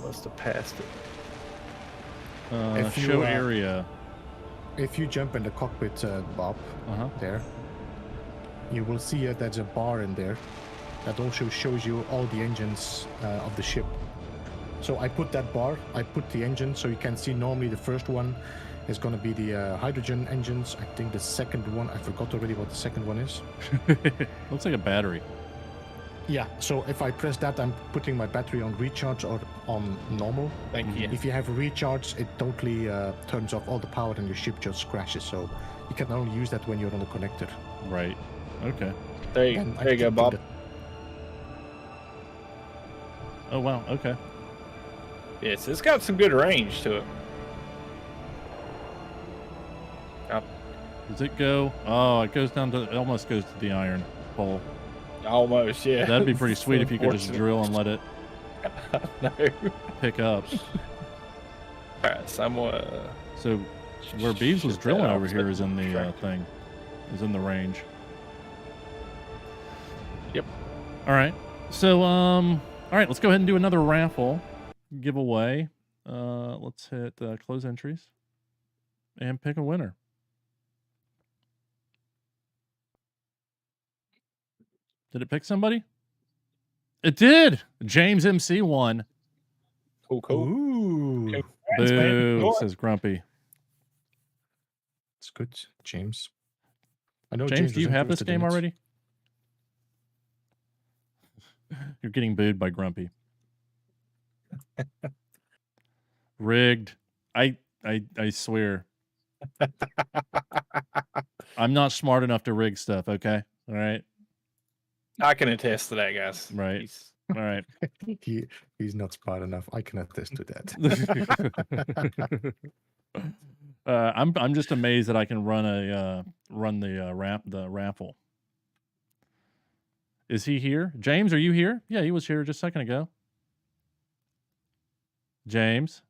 [SPEAKER 2] Must have passed it.
[SPEAKER 3] If you,
[SPEAKER 1] Show area.
[SPEAKER 3] If you jump in the cockpit, Bob, there, you will see there's a bar in there that also shows you all the engines of the ship. So I put that bar, I put the engine, so you can see normally the first one is going to be the hydrogen engines. I think the second one, I forgot already what the second one is.
[SPEAKER 1] Looks like a battery.
[SPEAKER 3] Yeah, so if I press that, I'm putting my battery on recharge or on normal.
[SPEAKER 2] Thank you.
[SPEAKER 3] If you have recharge, it totally turns off all the power and your ship just crashes. So you can only use that when you're on the connector.
[SPEAKER 1] Right. Okay.
[SPEAKER 2] There you go, Bob.
[SPEAKER 1] Oh, wow. Okay.
[SPEAKER 2] Yes, it's got some good range to it.
[SPEAKER 1] Does it go? Oh, it goes down to, it almost goes to the iron pole.
[SPEAKER 2] Almost, yeah.
[SPEAKER 1] That'd be pretty sweet if you could just drill and let it
[SPEAKER 2] No.
[SPEAKER 1] pick up.
[SPEAKER 2] Alright, somewhat.
[SPEAKER 1] So where Beebs was drilling over here is in the thing, is in the range.
[SPEAKER 2] Yep.
[SPEAKER 1] All right. So all right, let's go ahead and do another raffle giveaway. Let's hit close entries and pick a winner. Did it pick somebody? It did. James MC won.
[SPEAKER 2] Cool, cool.
[SPEAKER 3] Ooh,
[SPEAKER 2] Congrats, man.
[SPEAKER 1] Boo, says Grumpy.
[SPEAKER 3] it's good, James. I know
[SPEAKER 1] James, do you
[SPEAKER 3] was
[SPEAKER 1] have this
[SPEAKER 3] interested in
[SPEAKER 1] game
[SPEAKER 3] it.
[SPEAKER 1] already? You're getting booed by Grumpy. Rigged. I swear. I'm not smart enough to rig stuff, okay? All right.
[SPEAKER 2] I can attest to that, guys.
[SPEAKER 1] Right. All right.
[SPEAKER 3] He's not smart enough. I can attest to that.
[SPEAKER 1] I'm just amazed that I can run the raffle. Is he here? James, are you here? Yeah, he was here just a second ago. James,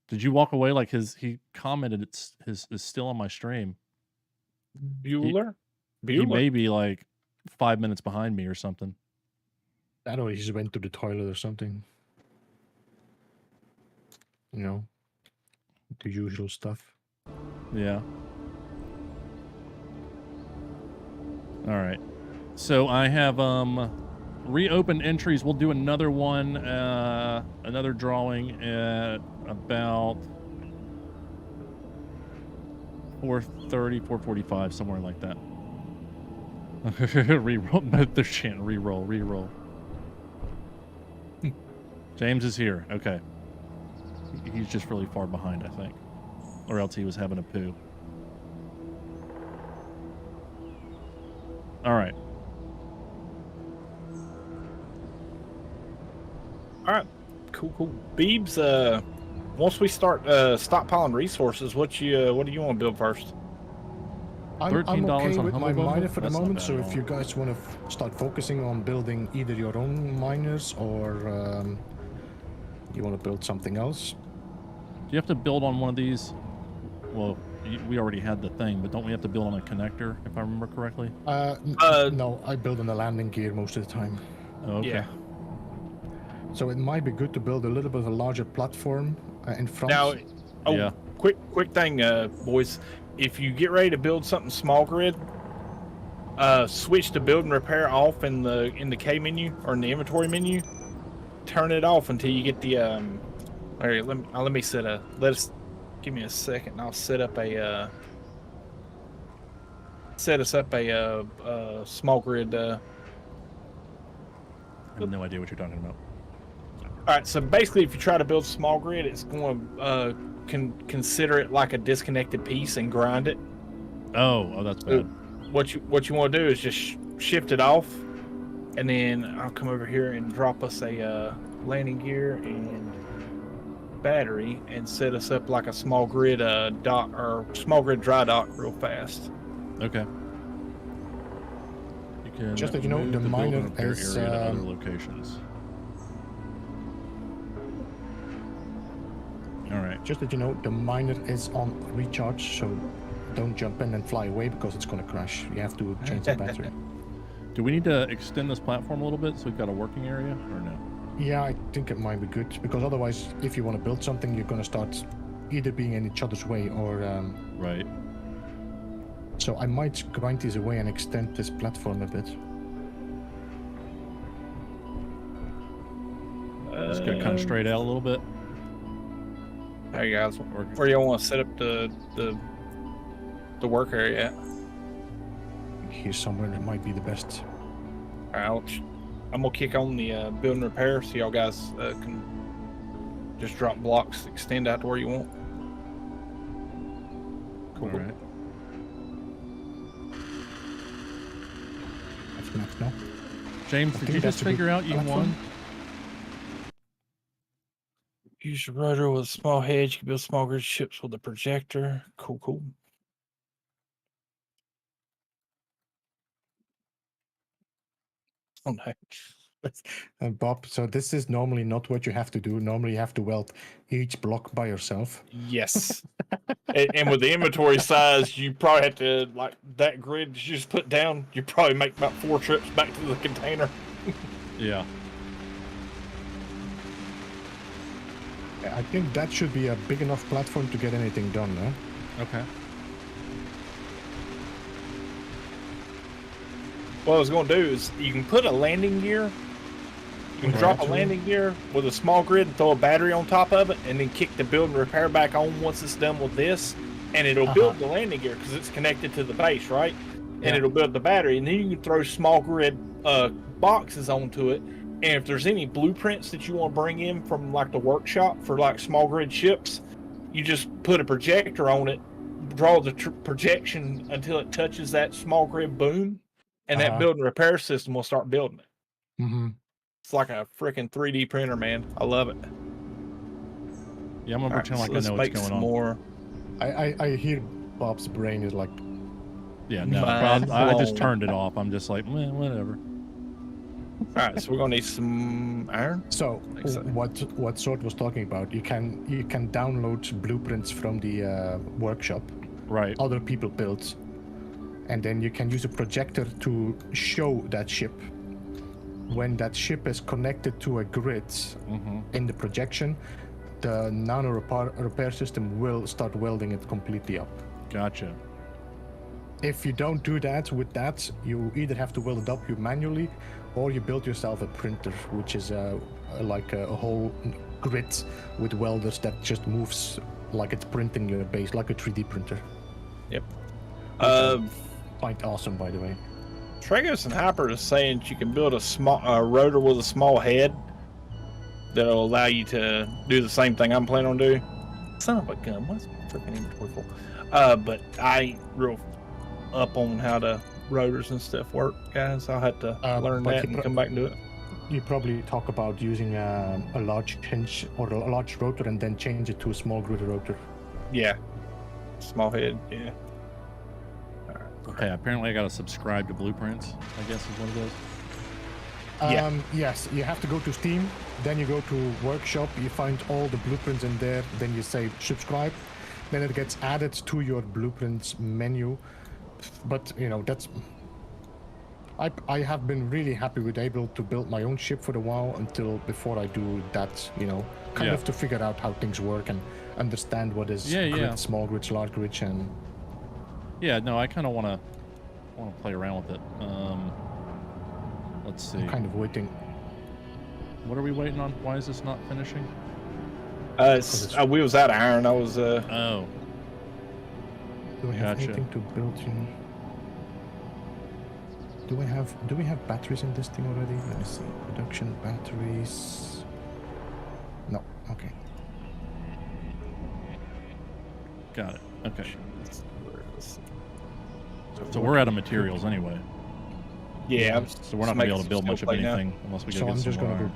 [SPEAKER 1] did you walk away like he commented is still on my stream?
[SPEAKER 2] Bueller?
[SPEAKER 1] He may be like 5 minutes behind me or something.
[SPEAKER 3] I don't know, he just went to the toilet or something. You know, the usual stuff.
[SPEAKER 1] Yeah. All right. So I have reopened entries. We'll do another one, another drawing at about 4:30, 4:45, somewhere like that. Reroll. They're chanting reroll. James is here. Okay. He's just really far behind, I think. Or else he was having a poo. All right.
[SPEAKER 2] All right. Cool. Beebs, once we start stockpiling resources, what do you want to build first?
[SPEAKER 3] I'm
[SPEAKER 1] $13
[SPEAKER 3] okay
[SPEAKER 1] on
[SPEAKER 3] with my
[SPEAKER 1] Humble
[SPEAKER 3] miner
[SPEAKER 1] Bundle?
[SPEAKER 3] for the
[SPEAKER 1] That's not
[SPEAKER 3] moment,
[SPEAKER 1] bad
[SPEAKER 3] so
[SPEAKER 1] at
[SPEAKER 3] if
[SPEAKER 1] all.
[SPEAKER 3] you guys want to start focusing on building either your own miners or you want to build something else.
[SPEAKER 1] Do you have to build on one of these? Well, we already had the thing, but don't we have to build on a connector, if I remember correctly?
[SPEAKER 3] No, I build on the landing gear most of the time.
[SPEAKER 1] Oh, okay.
[SPEAKER 2] Yeah.
[SPEAKER 3] So it might be good to build a little bit of a larger platform in front.
[SPEAKER 2] Now,
[SPEAKER 1] Yeah.
[SPEAKER 2] quick thing, boys. If you get ready to build something small grid, switch to build and repair off in the K menu or in the inventory menu. Turn it off until you get the all right, let me set a give me a second and I'll set up a set us up a small grid
[SPEAKER 1] I have no idea what you're talking about.
[SPEAKER 2] All right, so basically if you try to build small grid, it's going to consider it like a disconnected piece and grind it.
[SPEAKER 1] Oh, that's bad.
[SPEAKER 2] what you want to do is just shift it off, and then I'll come over here and drop us a landing gear and battery, and set us up like a small grid dock or small grid dry dock real fast.
[SPEAKER 1] Okay. You can
[SPEAKER 3] Just that you know,
[SPEAKER 1] move
[SPEAKER 3] the
[SPEAKER 1] building
[SPEAKER 3] miner
[SPEAKER 1] repair
[SPEAKER 3] is,
[SPEAKER 1] area to other locations. All right.
[SPEAKER 3] Just that you know, the miner is on recharge, so don't jump in and fly away because it's going to crash. You have to change the battery.
[SPEAKER 1] Do we need to extend this platform a little bit so we've got a working area, or no?
[SPEAKER 3] Yeah, I think it might be good, because otherwise, if you want to build something, you're going to start either being in each other's way or...
[SPEAKER 1] Right.
[SPEAKER 3] So I might grind this away and extend this platform a bit.
[SPEAKER 1] Just go kind of straight out a little bit.
[SPEAKER 2] Hey guys, where y'all want to set up the work area at?
[SPEAKER 3] Here's somewhere that might be the best.
[SPEAKER 2] Ouch. I'm gonna kick on the build and repair so y'all guys can just drop blocks, extend out to where you want.
[SPEAKER 1] Cool. All right.
[SPEAKER 3] That's enough now.
[SPEAKER 1] James, did you just figure out you won?
[SPEAKER 2] Use the rotor with a small head. You can build small grid ships with a projector. Cool, cool. Oh no.
[SPEAKER 3] Bob, so this is normally not what you have to do. Normally you have to weld each block by yourself.
[SPEAKER 2] Yes. and with the inventory size, you probably have to, like, that grid you just put down, you probably make about 4 trips back to the container.
[SPEAKER 1] Yeah.
[SPEAKER 3] I think that should be a big enough platform to get anything done, huh?
[SPEAKER 1] Okay.
[SPEAKER 2] What I was going to do is you can put a landing gear. You can drop a landing gear with a small grid and throw a battery on top of it, and then kick the build and repair back on once it's done with this, and it'll build the landing gear because it's connected to the base, right? And it'll build the battery, and then you can throw small grid boxes onto it. And if there's any blueprints that you want to bring in from like the workshop for like small grid ships, you just put a projector on it, draw the projection until it touches that small grid boom, and that build and repair system will start building it.
[SPEAKER 3] Mm-hmm.
[SPEAKER 2] It's like a freaking 3D printer, man. I love it.
[SPEAKER 1] Yeah, I'm gonna pretend like I know what's going on.
[SPEAKER 2] More.
[SPEAKER 3] I hear Bob's brain is like...
[SPEAKER 1] Yeah, no, I just turned it off. I'm just like, whatever.
[SPEAKER 2] All right, so we're gonna need some iron.
[SPEAKER 3] So what Sword was talking about, you can download blueprints from the workshop,
[SPEAKER 1] right?
[SPEAKER 3] Other people built, and then you can use a projector to show that ship. When that ship is connected to a grid in the projection, the nano repair system will start welding it completely up.
[SPEAKER 1] Gotcha.
[SPEAKER 3] If you don't do that with that, you either have to weld it up manually, or you build yourself a printer, which is like a whole grid with welders that just moves like it's printing your base, like a 3D printer.
[SPEAKER 2] Yep.
[SPEAKER 3] Quite awesome, by the way.
[SPEAKER 2] Tragos and Hyper is saying that you can build a small rotor with a small head that'll allow you to do the same thing I'm planning on doing. Son of a gun, what's my freaking inventory for? But I ain't real up on how the rotors and stuff work, guys. I'll have to learn that and come back and do it.
[SPEAKER 3] You probably talk about using a large hinge or a large rotor and then change it to a small grid rotor.
[SPEAKER 2] Yeah. Small head, yeah.
[SPEAKER 1] Okay, apparently I gotta subscribe to Blueprints, I guess is what it is.
[SPEAKER 3] Yes, you have to go to Steam, then you go to Workshop, you find all the blueprints in there, then you say subscribe, then it gets added to your blueprints menu. But, you know, that's... I have been really happy with able to build my own ship for a while until before I do that, you know, kind of to figure out how things work and understand what is grid, small grids, large grids, and...
[SPEAKER 1] Yeah, no, I kind of want to play around with it. Let's see.
[SPEAKER 3] I'm kind of waiting.
[SPEAKER 1] What are we waiting on? Why is this not finishing?
[SPEAKER 2] We was out of iron. I was.
[SPEAKER 1] Oh.
[SPEAKER 3] Do we have anything to build? Do we have batteries in this thing already? Let me see. Production batteries. No. Okay.
[SPEAKER 1] Got it. Okay. So we're out of materials anyway.
[SPEAKER 2] Yeah.
[SPEAKER 1] So we're not gonna be able to build much of anything unless we
[SPEAKER 3] So
[SPEAKER 1] go
[SPEAKER 3] I'm
[SPEAKER 1] get
[SPEAKER 3] just
[SPEAKER 1] some
[SPEAKER 3] gonna
[SPEAKER 1] more.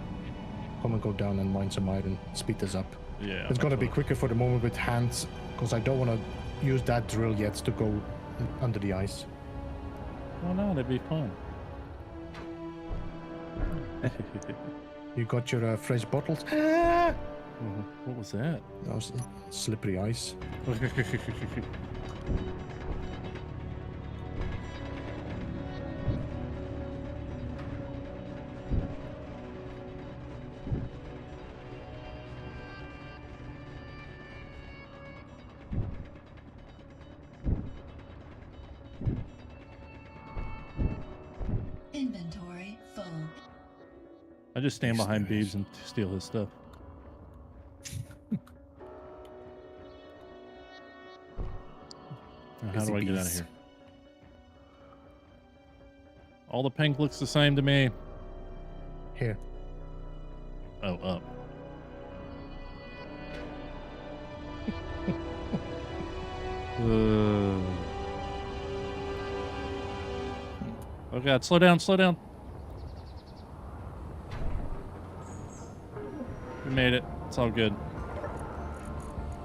[SPEAKER 3] come and go down and mine some iron, speed this up.
[SPEAKER 1] Yeah.
[SPEAKER 3] It's gonna be quicker for the moment with hands, because I don't want to use that drill yet to go under the ice.
[SPEAKER 1] Why not? It'd be fun.
[SPEAKER 3] You got your fresh bottles?
[SPEAKER 1] What was that?
[SPEAKER 3] That was slippery ice.
[SPEAKER 4] Inventory full.
[SPEAKER 1] I just stand behind Beebs and steal his stuff. Now, how do I get out of here? All the pink looks the same to me.
[SPEAKER 3] Here.
[SPEAKER 1] Oh, up. Oh god, slow down, slow down. We made it. It's all good.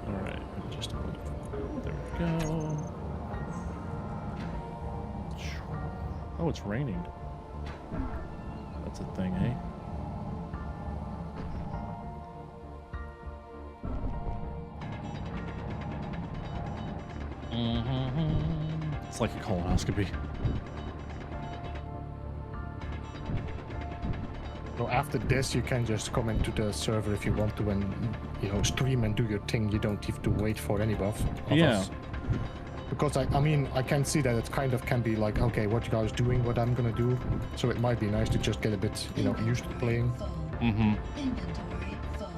[SPEAKER 1] Alright, just there we go. Oh, it's raining. That's a thing, eh? It's like a colonoscopy.
[SPEAKER 3] So after this, you can just come into the server if you want to, and stream and do your thing. You don't have to wait for any of
[SPEAKER 1] Yeah.
[SPEAKER 3] us. Because I mean, I can see that it kind of can be like, okay, what you guys doing, what I'm gonna do. So it might be nice to just get a bit, used to playing.
[SPEAKER 1] Mm-hmm.
[SPEAKER 4] Inventory full.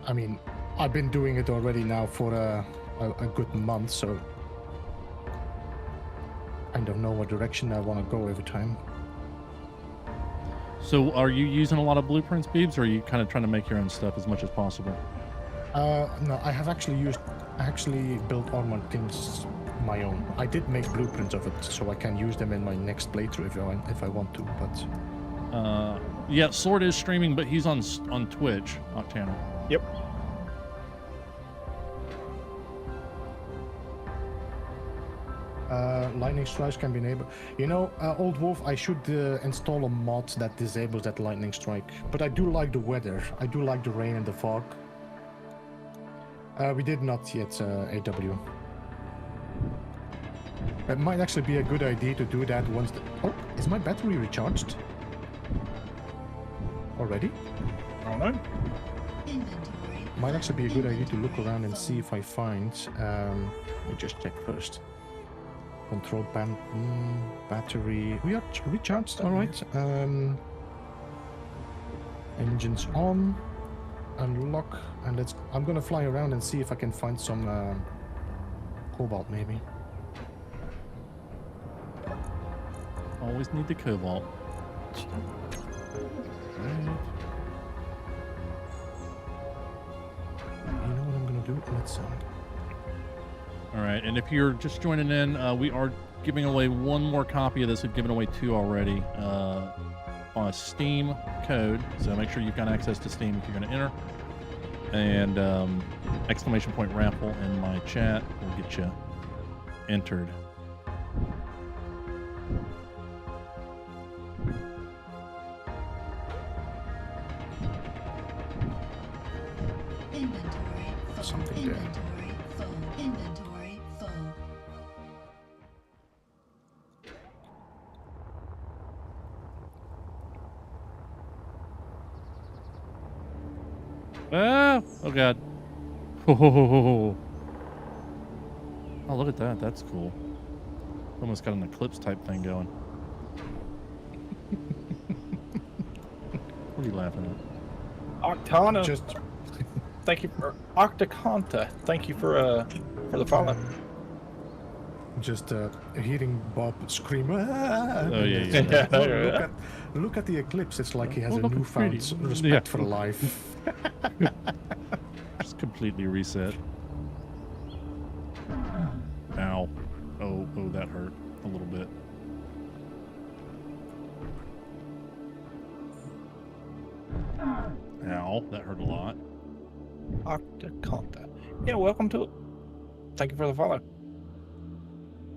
[SPEAKER 3] I mean, I've been doing it already now for a good month, so I don't know what direction I want to go every time.
[SPEAKER 1] So are you using a lot of blueprints, Beebs, or are you kind of trying to make your own stuff as much as possible?
[SPEAKER 3] No, I have actually built armored things my own. I did make blueprints of it, so I can use them in my next playthrough if I want to, but...
[SPEAKER 1] Yeah, Sword is streaming, but he's on Twitch channel.
[SPEAKER 2] Yep.
[SPEAKER 3] Lightning strikes can be enabled. Old Wolf, I should install a mod that disables that lightning strike. But I do like the weather. I do like the rain and the fog. We did not yet, AW. It might actually be a good idea to do that once the... Oh, is my battery recharged? Already?
[SPEAKER 2] I don't know.
[SPEAKER 4] Inventory.
[SPEAKER 3] Might actually be a good idea to look around and see if I find... let me just check first. Control panel, battery. We are recharged, all right. Engines on. Unlock, and I'm gonna fly around and see if I can find some Cobalt, maybe.
[SPEAKER 1] Always need the Cobalt.
[SPEAKER 3] Right. You know what I'm gonna do? Let's
[SPEAKER 1] All right, and if you're just joining in, we are giving away one more copy of this. We've given away 2 already on a Steam code, so make sure you've got access to Steam if you're going to enter. And exclamation point raffle in my chat will get you entered.
[SPEAKER 4] Inventory full.
[SPEAKER 3] Something there.
[SPEAKER 4] Inventory full. Inventory full.
[SPEAKER 1] Ah! Oh god. Oh, look at that. That's cool. Almost got an eclipse type thing going. What are you laughing at?
[SPEAKER 2] Octana.
[SPEAKER 3] just
[SPEAKER 2] Thank you for Octaconta. Thank you for the follow.
[SPEAKER 3] hearing Bob scream. "Ah!"
[SPEAKER 1] Oh, yeah.
[SPEAKER 3] Look at the eclipse. It's like he has
[SPEAKER 1] Oh,
[SPEAKER 3] a
[SPEAKER 1] look,
[SPEAKER 3] newfound
[SPEAKER 1] pretty.
[SPEAKER 3] respect
[SPEAKER 1] Yeah.
[SPEAKER 3] for life.
[SPEAKER 1] Just completely reset. Ow. Oh, that hurt a little bit. Ow, that hurt a lot.
[SPEAKER 2] Octaconta. Yeah, welcome to it. Thank you for the follow.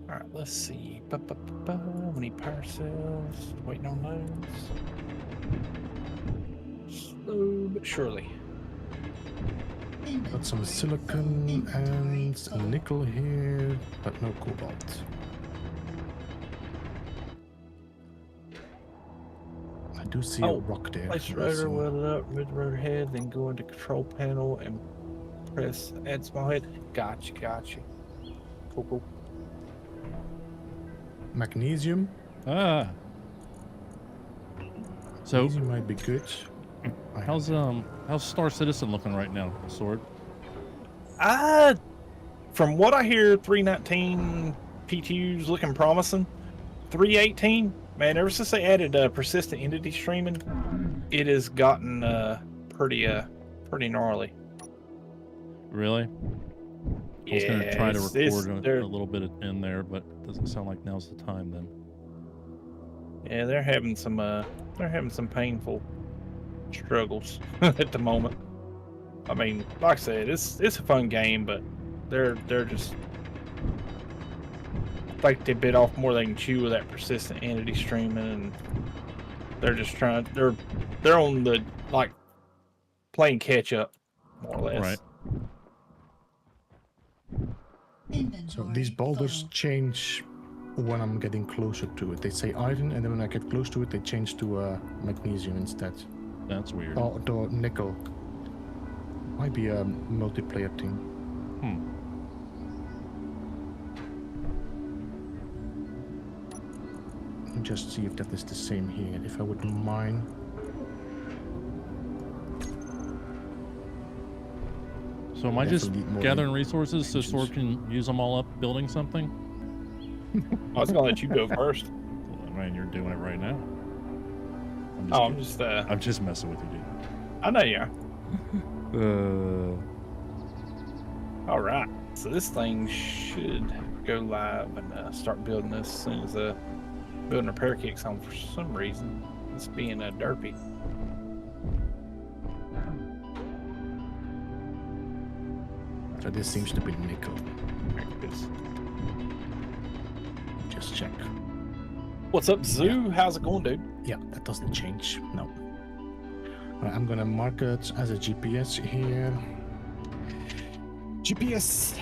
[SPEAKER 2] All right, let's see. We need power cells. Waiting on those. Slow but surely.
[SPEAKER 3] Got some silicon and nickel here, but no cobalt. I do see a rock there.
[SPEAKER 2] Place rotor, weld it up, move the rotor head, then go into control panel and press add small head. Gotcha. Cool.
[SPEAKER 3] Magnesium.
[SPEAKER 1] Ah. So
[SPEAKER 3] Magnesium might be good.
[SPEAKER 1] how's Star Citizen looking right now, Sword?
[SPEAKER 2] From what I hear, 319 PTU's looking promising. 318, man, ever since they added persistent entity streaming, it has gotten pretty gnarly.
[SPEAKER 1] Really? I was gonna try to record a little bit in there, but it doesn't sound like now's the time then.
[SPEAKER 2] Yeah, they're having some painful struggles at the moment. I mean, like I said, it's a fun game, but they're just like they bit off more than they can chew with that persistent entity streaming, and they're just trying. They're on the like playing catch up, more or less.
[SPEAKER 1] Right.
[SPEAKER 3] So these boulders change when I'm getting closer to it. They say iron, and then when I get close to it, they change to magnesium instead.
[SPEAKER 1] That's weird.
[SPEAKER 3] Or nickel. Might be a multiplayer thing. Just see if that is the same here, if I wouldn't mind.
[SPEAKER 1] So am I just
[SPEAKER 3] Definitely more
[SPEAKER 1] gathering resources so
[SPEAKER 3] engines.
[SPEAKER 1] Sword can use them all up building something?
[SPEAKER 2] I was gonna let you go first.
[SPEAKER 1] Well, man, you're doing it right now.
[SPEAKER 2] I'm
[SPEAKER 1] I'm just messing with you, dude.
[SPEAKER 2] I know you are. All right, so this thing should go live and start building this as soon as building repair kicks on. For some reason, it's being derpy.
[SPEAKER 3] So this seems to be nickel.
[SPEAKER 2] There it is.
[SPEAKER 3] Just check.
[SPEAKER 2] What's up, Zoo? How's it going, dude?
[SPEAKER 3] Yeah, that doesn't change. No. Alright, I'm gonna mark it as a GPS here. GPS,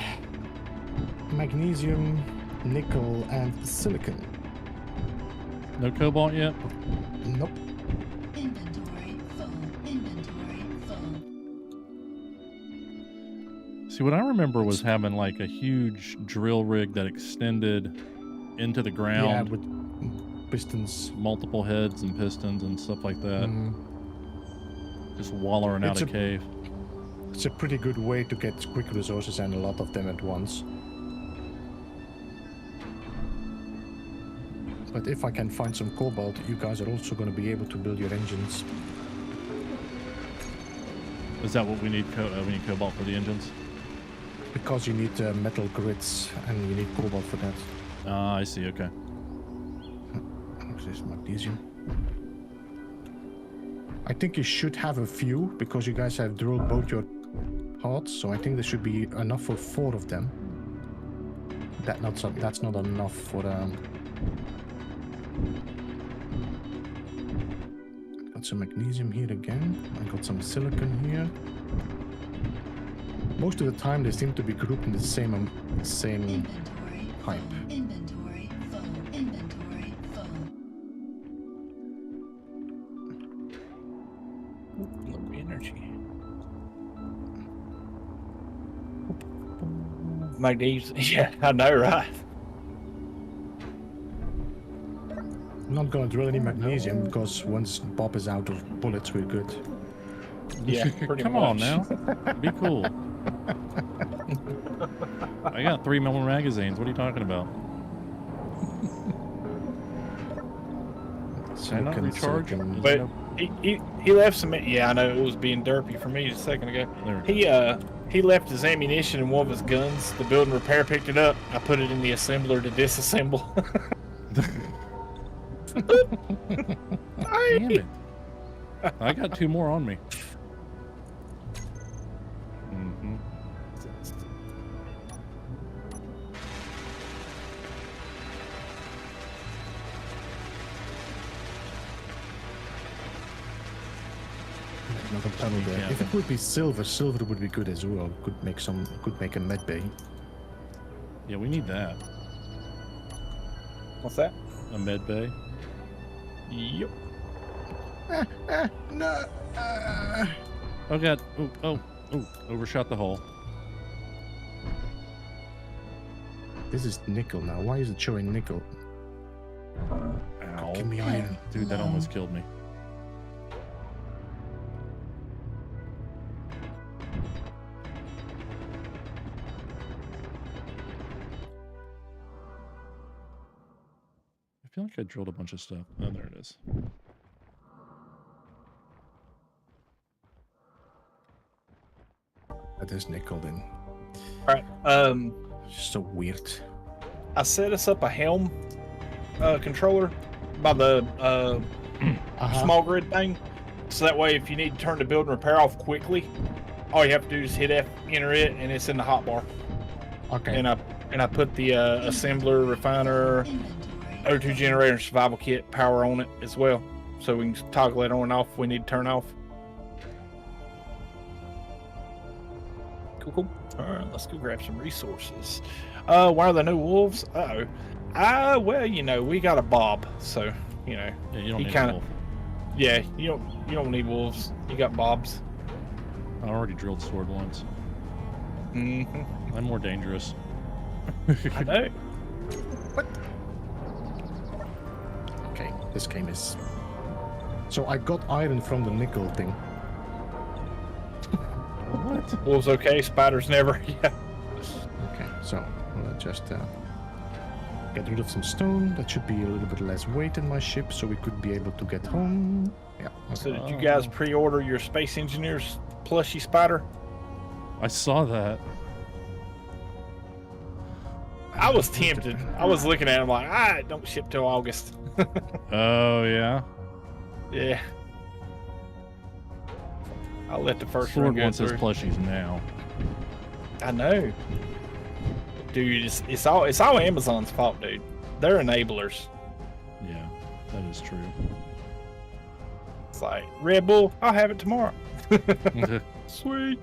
[SPEAKER 3] magnesium, nickel, and silicon.
[SPEAKER 1] No cobalt yet?
[SPEAKER 3] Nope.
[SPEAKER 4] Inventory full. Inventory full.
[SPEAKER 1] See, what I remember was having like a huge drill rig that extended into the
[SPEAKER 3] Yeah,
[SPEAKER 1] ground,
[SPEAKER 3] with pistons.
[SPEAKER 1] multiple heads and pistons and stuff like that,
[SPEAKER 3] Mm,
[SPEAKER 1] just wallering out
[SPEAKER 3] It's
[SPEAKER 1] a
[SPEAKER 3] a-
[SPEAKER 1] cave.
[SPEAKER 3] it's a pretty good way to get quick resources and a lot of them at once. But if I can find some cobalt, you guys are also going to be able to build your engines.
[SPEAKER 1] Is that what we need? We need cobalt for the engines?
[SPEAKER 3] Because you need metal grids and you need cobalt for that.
[SPEAKER 1] Ah, I see. Okay.
[SPEAKER 3] This is magnesium. I think you should have a few because you guys have drilled both your parts, so I think there should be enough for 4 of them. That's not enough for got some magnesium here again. I got some silicon here. Most of the time they seem to be grouped in the same
[SPEAKER 4] Inventory
[SPEAKER 3] pipe.
[SPEAKER 4] full. Inventory full. Inventory full.
[SPEAKER 2] Low energy. Magnesium. Yeah, I know, right?
[SPEAKER 3] I'm not gonna drill any magnesium because once Bob is out of bullets, we're good.
[SPEAKER 2] Yeah, pretty
[SPEAKER 1] Come on
[SPEAKER 2] much.
[SPEAKER 1] now. Be cool. I got 3 more magazines. What are you talking about? Can I not recharge?
[SPEAKER 3] silicon.
[SPEAKER 2] But he left some. Yeah, I know it was being derpy for me a second ago.
[SPEAKER 1] There we go.
[SPEAKER 2] He left his ammunition in one of his guns. The build and repair picked it up. I put it in the assembler to disassemble.
[SPEAKER 1] Damn it. I got 2 more on me. Mm-hmm.
[SPEAKER 3] Another tunnel there.
[SPEAKER 1] Yeah,
[SPEAKER 3] If it would be silver, silver would be good as well. Could make a med bay.
[SPEAKER 1] Yeah, we need that.
[SPEAKER 2] What's that?
[SPEAKER 1] A med bay.
[SPEAKER 2] Yep.
[SPEAKER 3] No.
[SPEAKER 1] Oh god. Oh, overshot the hole.
[SPEAKER 3] This is nickel now. Why is it showing nickel?
[SPEAKER 1] Ow.
[SPEAKER 3] Give me iron.
[SPEAKER 1] Dude, that almost killed me. I feel like I drilled a bunch of stuff. Oh, there it is.
[SPEAKER 3] That is nickel then.
[SPEAKER 2] All right.
[SPEAKER 3] So weird.
[SPEAKER 2] I set us up a helm controller by the small grid thing, so that way if you need to turn the build and repair off quickly, all you have to do is hit F, enter it, and it's in the hotbar.
[SPEAKER 3] Okay.
[SPEAKER 2] And I put the assembler, refiner, O2 generator, and survival kit power on it as well, so we can toggle it on and off if we need to turn off. Cool. All right, let's go grab some resources. Why are there no wolves? Well, you know, we got a Bob, so you know.
[SPEAKER 1] Yeah, you don't
[SPEAKER 2] He
[SPEAKER 1] need
[SPEAKER 2] kinda-
[SPEAKER 1] a wolf.
[SPEAKER 2] Yeah, you don't need wolves. You got Bobs.
[SPEAKER 1] I already drilled sword once.
[SPEAKER 2] Mm-hmm.
[SPEAKER 1] I'm more dangerous.
[SPEAKER 2] I know.
[SPEAKER 3] Okay, this game is... So I got iron from the nickel thing.
[SPEAKER 1] What?
[SPEAKER 2] Wolves okay, spiders never. Yeah.
[SPEAKER 3] Okay, so we'll just get rid of some stone. That should be a little bit less weight in my ship, so we could be able to get home. Yeah. Okay.
[SPEAKER 2] So did you guys pre-order your Space Engineers plushie spider?
[SPEAKER 1] I saw that.
[SPEAKER 2] I was tempted. I was looking at him like, don't ship till August.
[SPEAKER 1] Oh, yeah?
[SPEAKER 2] Yeah. I'll let the first
[SPEAKER 1] Sword
[SPEAKER 2] one go
[SPEAKER 1] wants his
[SPEAKER 2] through.
[SPEAKER 1] plushies now.
[SPEAKER 2] I know. Dude, it's all Amazon's fault, dude. They're enablers.
[SPEAKER 1] Yeah, that is true.
[SPEAKER 2] It's like, Red Bull, I'll have it tomorrow. Sweet.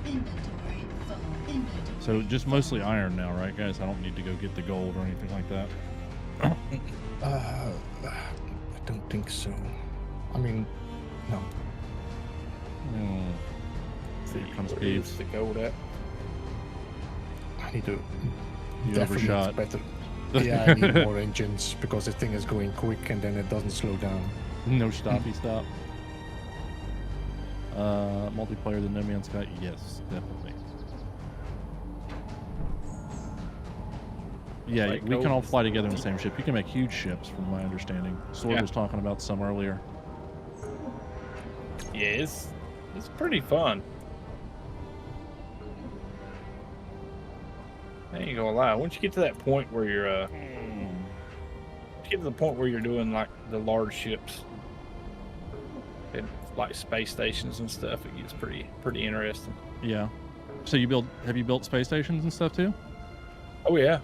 [SPEAKER 4] Inventory full. Inventory
[SPEAKER 1] So just
[SPEAKER 4] full.
[SPEAKER 1] mostly iron now, right, guys? I don't need to go get the gold or anything like that.
[SPEAKER 3] I don't think so. I mean, no.
[SPEAKER 1] Hmm.
[SPEAKER 2] See,
[SPEAKER 1] Here comes
[SPEAKER 2] where
[SPEAKER 1] Peeves.
[SPEAKER 2] is the gold at?
[SPEAKER 3] I need to...
[SPEAKER 1] You
[SPEAKER 3] definitely
[SPEAKER 1] overshot.
[SPEAKER 3] better. Yeah, I need more engines because the thing is going quick and then it doesn't slow down.
[SPEAKER 1] No stoppy stop. Multiplayer the No Man's Sky? Yes, definitely. Yeah,
[SPEAKER 2] Like
[SPEAKER 1] we can all
[SPEAKER 2] gold.
[SPEAKER 1] fly together in the same ship. You can make huge ships, from my understanding. Sword
[SPEAKER 2] Yeah.
[SPEAKER 1] was talking about some earlier.
[SPEAKER 2] Yeah, it's pretty fun. I ain't gonna lie. Once you get to that point where you're once you get to the point where you're doing like the large ships and like space stations and stuff, it gets pretty interesting.
[SPEAKER 1] Yeah. So have you built space stations and stuff too?
[SPEAKER 2] Oh yeah.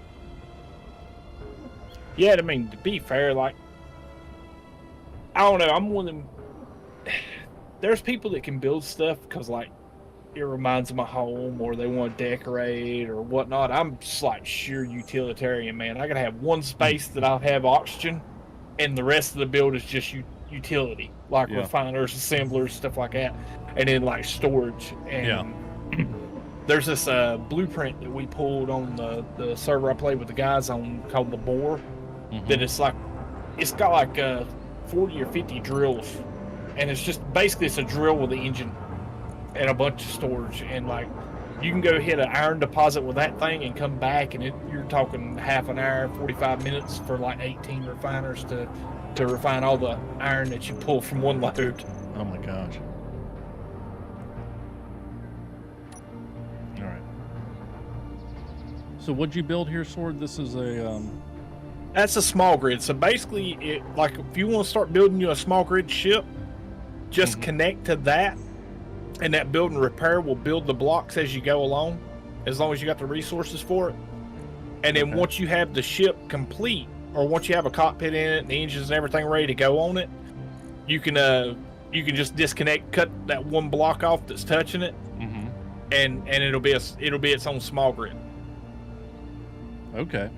[SPEAKER 2] Yeah, I mean, to be fair, like, I don't know, I'm one of them. There's people that can build stuff because, like, it reminds them of home or they want to decorate or whatnot. I'm just like sheer utilitarian, man. I gotta have one space that I'll have oxygen, and the rest of the build is just utility, like
[SPEAKER 1] Yeah.
[SPEAKER 2] refiners, assemblers, stuff like that, and then like storage. And
[SPEAKER 1] Yeah.
[SPEAKER 2] there's this blueprint that we pulled on the server I play with the guys on called the Boar.
[SPEAKER 1] Mhm.
[SPEAKER 2] That it's got like 40 or 50 drills, and it's just basically it's a drill with an engine and a bunch of storage, and like you can go hit an iron deposit with that thing and come back, and you're talking half an hour, 45 minutes for like 18 refiners to refine all the iron that you pull from one load.
[SPEAKER 1] Oh my gosh. All right. So what'd you build here, Sword? This is a
[SPEAKER 2] That's a small grid. So basically, like if you want to start building you a small grid ship, just connect to that, and that build and repair will build the blocks as you go along, as long as you got the resources for it. And then once you have the ship complete, or once you have a cockpit in it and the engines and everything ready to go on it, you can just disconnect, cut that one block off that's touching it, and it'll be its own small grid.
[SPEAKER 1] Okay.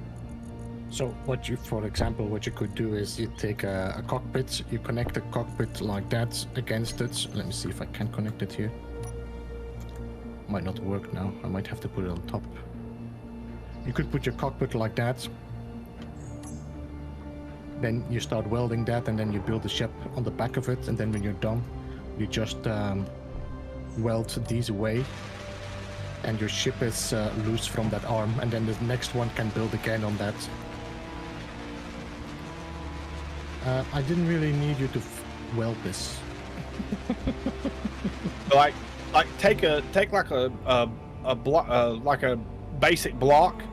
[SPEAKER 3] So for example, what you could do is you take a cockpit, you connect a cockpit like that against it. Let me see if I can connect it here. Might not work now. I might have to put it on top. You could put your cockpit like that. Then you start welding that, and then you build a ship on the back of it. And then when you're done, you just weld these away, and your ship is loose from that arm. And then the next one can build again on that. I didn't really need you to weld this.
[SPEAKER 2] like take like a block, like a basic block,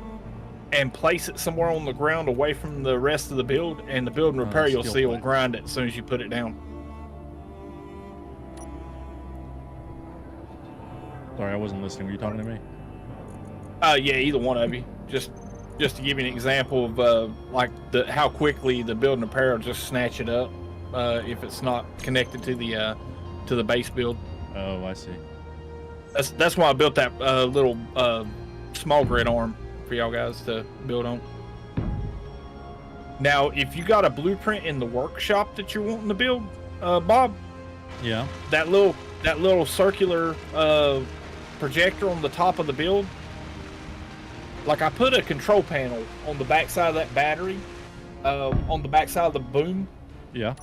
[SPEAKER 2] and place it somewhere on the ground away from the rest of the build, and the build and repair you'll see will grind it as soon as you put it down.
[SPEAKER 1] Sorry, I wasn't listening. Were you talking to me?
[SPEAKER 2] Yeah, either one of you. Just to give you an example of like how quickly the build and repair will just snatch it up if it's not connected to the base build.
[SPEAKER 1] Oh, I see.
[SPEAKER 2] That's why I built that little small grid arm for y'all guys to build on. Now, if you got a blueprint in the workshop that you're wanting to build, Bob,
[SPEAKER 1] yeah,
[SPEAKER 2] that little circular projector on the top of the build, like I put a control panel on the backside of that battery, on the backside of the boom.
[SPEAKER 1] Yeah.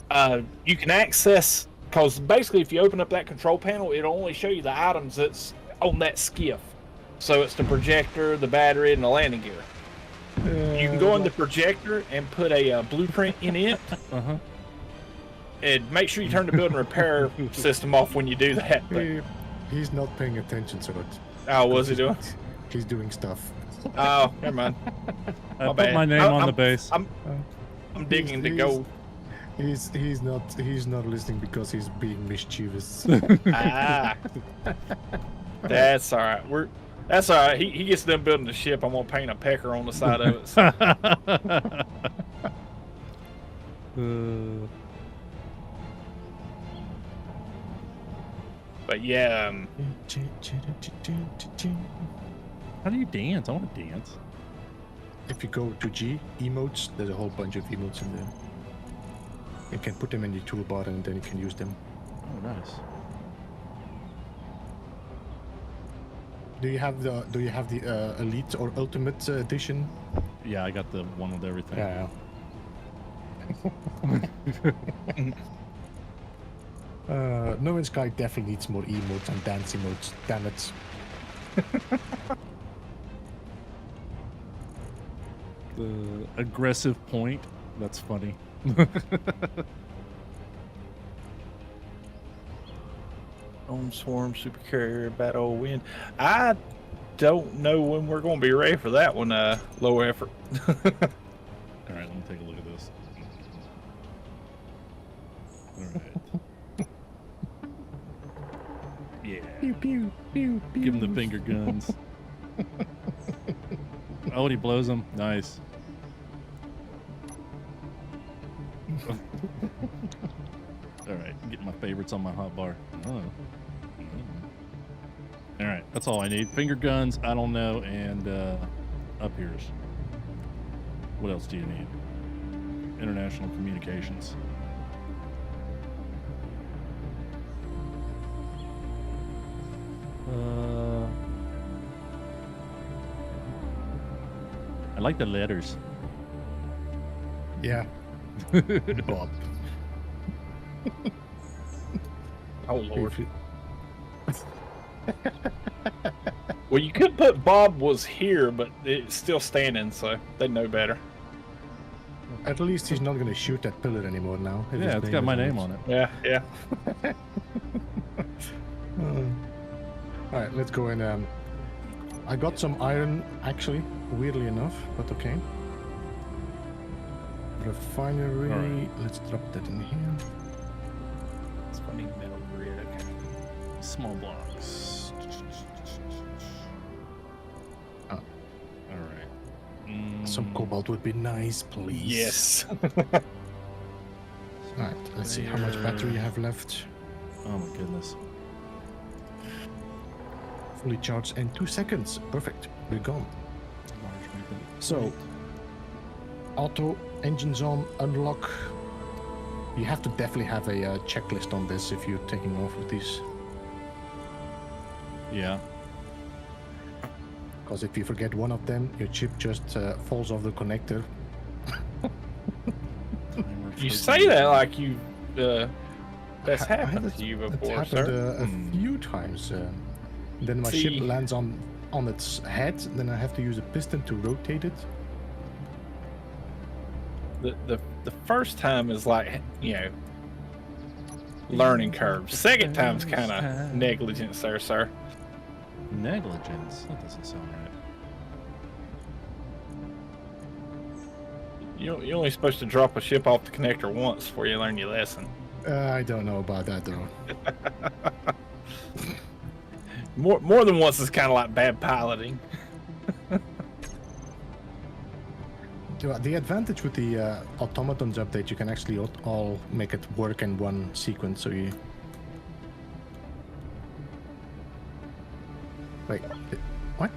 [SPEAKER 2] You can access, because basically if you open up that control panel, it'll only show you the items that's on that skiff. So it's the projector, the battery, and the landing gear. You can go in the projector and put a blueprint in it. And make sure you turn the build and repair system off when you do that. But,
[SPEAKER 3] He's not paying attention to it.
[SPEAKER 2] oh, what's he doing?
[SPEAKER 3] He's doing stuff.
[SPEAKER 2] Oh, never mind.
[SPEAKER 1] I put my name on the base.
[SPEAKER 2] I'm digging the gold.
[SPEAKER 3] He's not listening because he's being mischievous.
[SPEAKER 2] That's all right. That's all right. He gets done building the ship. I'm gonna paint a pecker on the side of it. So. But yeah.
[SPEAKER 1] How do you dance? I want to dance.
[SPEAKER 3] If you go to G, emotes, there's a whole bunch of emotes in there. You can put them in the toolbar and then you can use them.
[SPEAKER 1] Oh, nice.
[SPEAKER 3] Do you have the Elite or Ultimate edition?
[SPEAKER 1] Yeah, I got the one with everything.
[SPEAKER 3] Yeah. No Man's Sky definitely needs more emotes and dance emotes. Damn it.
[SPEAKER 1] The aggressive point. That's funny.
[SPEAKER 2] Home Swarm, Supercarrier, Battle Wind. I don't know when we're going to be ready for that one, low effort.
[SPEAKER 1] All right, let me take a look at this. All right. Yeah.
[SPEAKER 3] Pew, pew, pew, pew.
[SPEAKER 1] Give him the finger guns. Oh, and he blows them. Nice. All right, getting my favorites on my hotbar. Oh. All right, that's all I need. Finger guns, I don't know, and up here's. What else do you need? International communications. I like the letters.
[SPEAKER 3] Yeah. Bob.
[SPEAKER 2] Oh, Lord. Well, you could put Bob was here, but it's still standing, so they know better.
[SPEAKER 3] At least he's not going to shoot that pillar anymore now. if his
[SPEAKER 1] Yeah, it's got
[SPEAKER 3] is
[SPEAKER 1] my
[SPEAKER 3] on
[SPEAKER 1] name
[SPEAKER 3] it.
[SPEAKER 1] on it.
[SPEAKER 2] Yeah, yeah.
[SPEAKER 3] All right, let's go in. I got some iron, actually, weirdly enough, but okay. Refinery.
[SPEAKER 1] Alright.
[SPEAKER 3] Let's drop that in here.
[SPEAKER 2] It's funny metal grid. Okay.
[SPEAKER 1] Small blocks.
[SPEAKER 3] Oh.
[SPEAKER 1] All right.
[SPEAKER 3] Some cobalt would be nice, please.
[SPEAKER 2] Yes.
[SPEAKER 3] All right, let's see how much battery you have left.
[SPEAKER 1] Oh my goodness.
[SPEAKER 3] Fully charged in 2 seconds. Perfect. We're gone. So, auto, engines on, unlock. You have to definitely have a checklist on this if you're taking off with these.
[SPEAKER 1] Yeah.
[SPEAKER 3] Because if you forget one of them, your chip just falls off the connector.
[SPEAKER 2] You say that like you. That's happened to you
[SPEAKER 3] It's
[SPEAKER 2] before,
[SPEAKER 3] happened
[SPEAKER 2] sir.
[SPEAKER 3] a few times. Then my
[SPEAKER 2] See.
[SPEAKER 3] ship lands on its head, then I have to use a piston to rotate it.
[SPEAKER 2] The first time is like, you know, learning curve. Second time's kind of negligence there, sir.
[SPEAKER 1] Negligence? That doesn't sound right.
[SPEAKER 2] You're only supposed to drop a ship off the connector once before you learn your lesson.
[SPEAKER 3] I don't know about that though.
[SPEAKER 2] More than once is kind of like bad piloting.
[SPEAKER 3] The advantage with the automatons update, you can actually all make it work in one sequence. So you. Wait, what?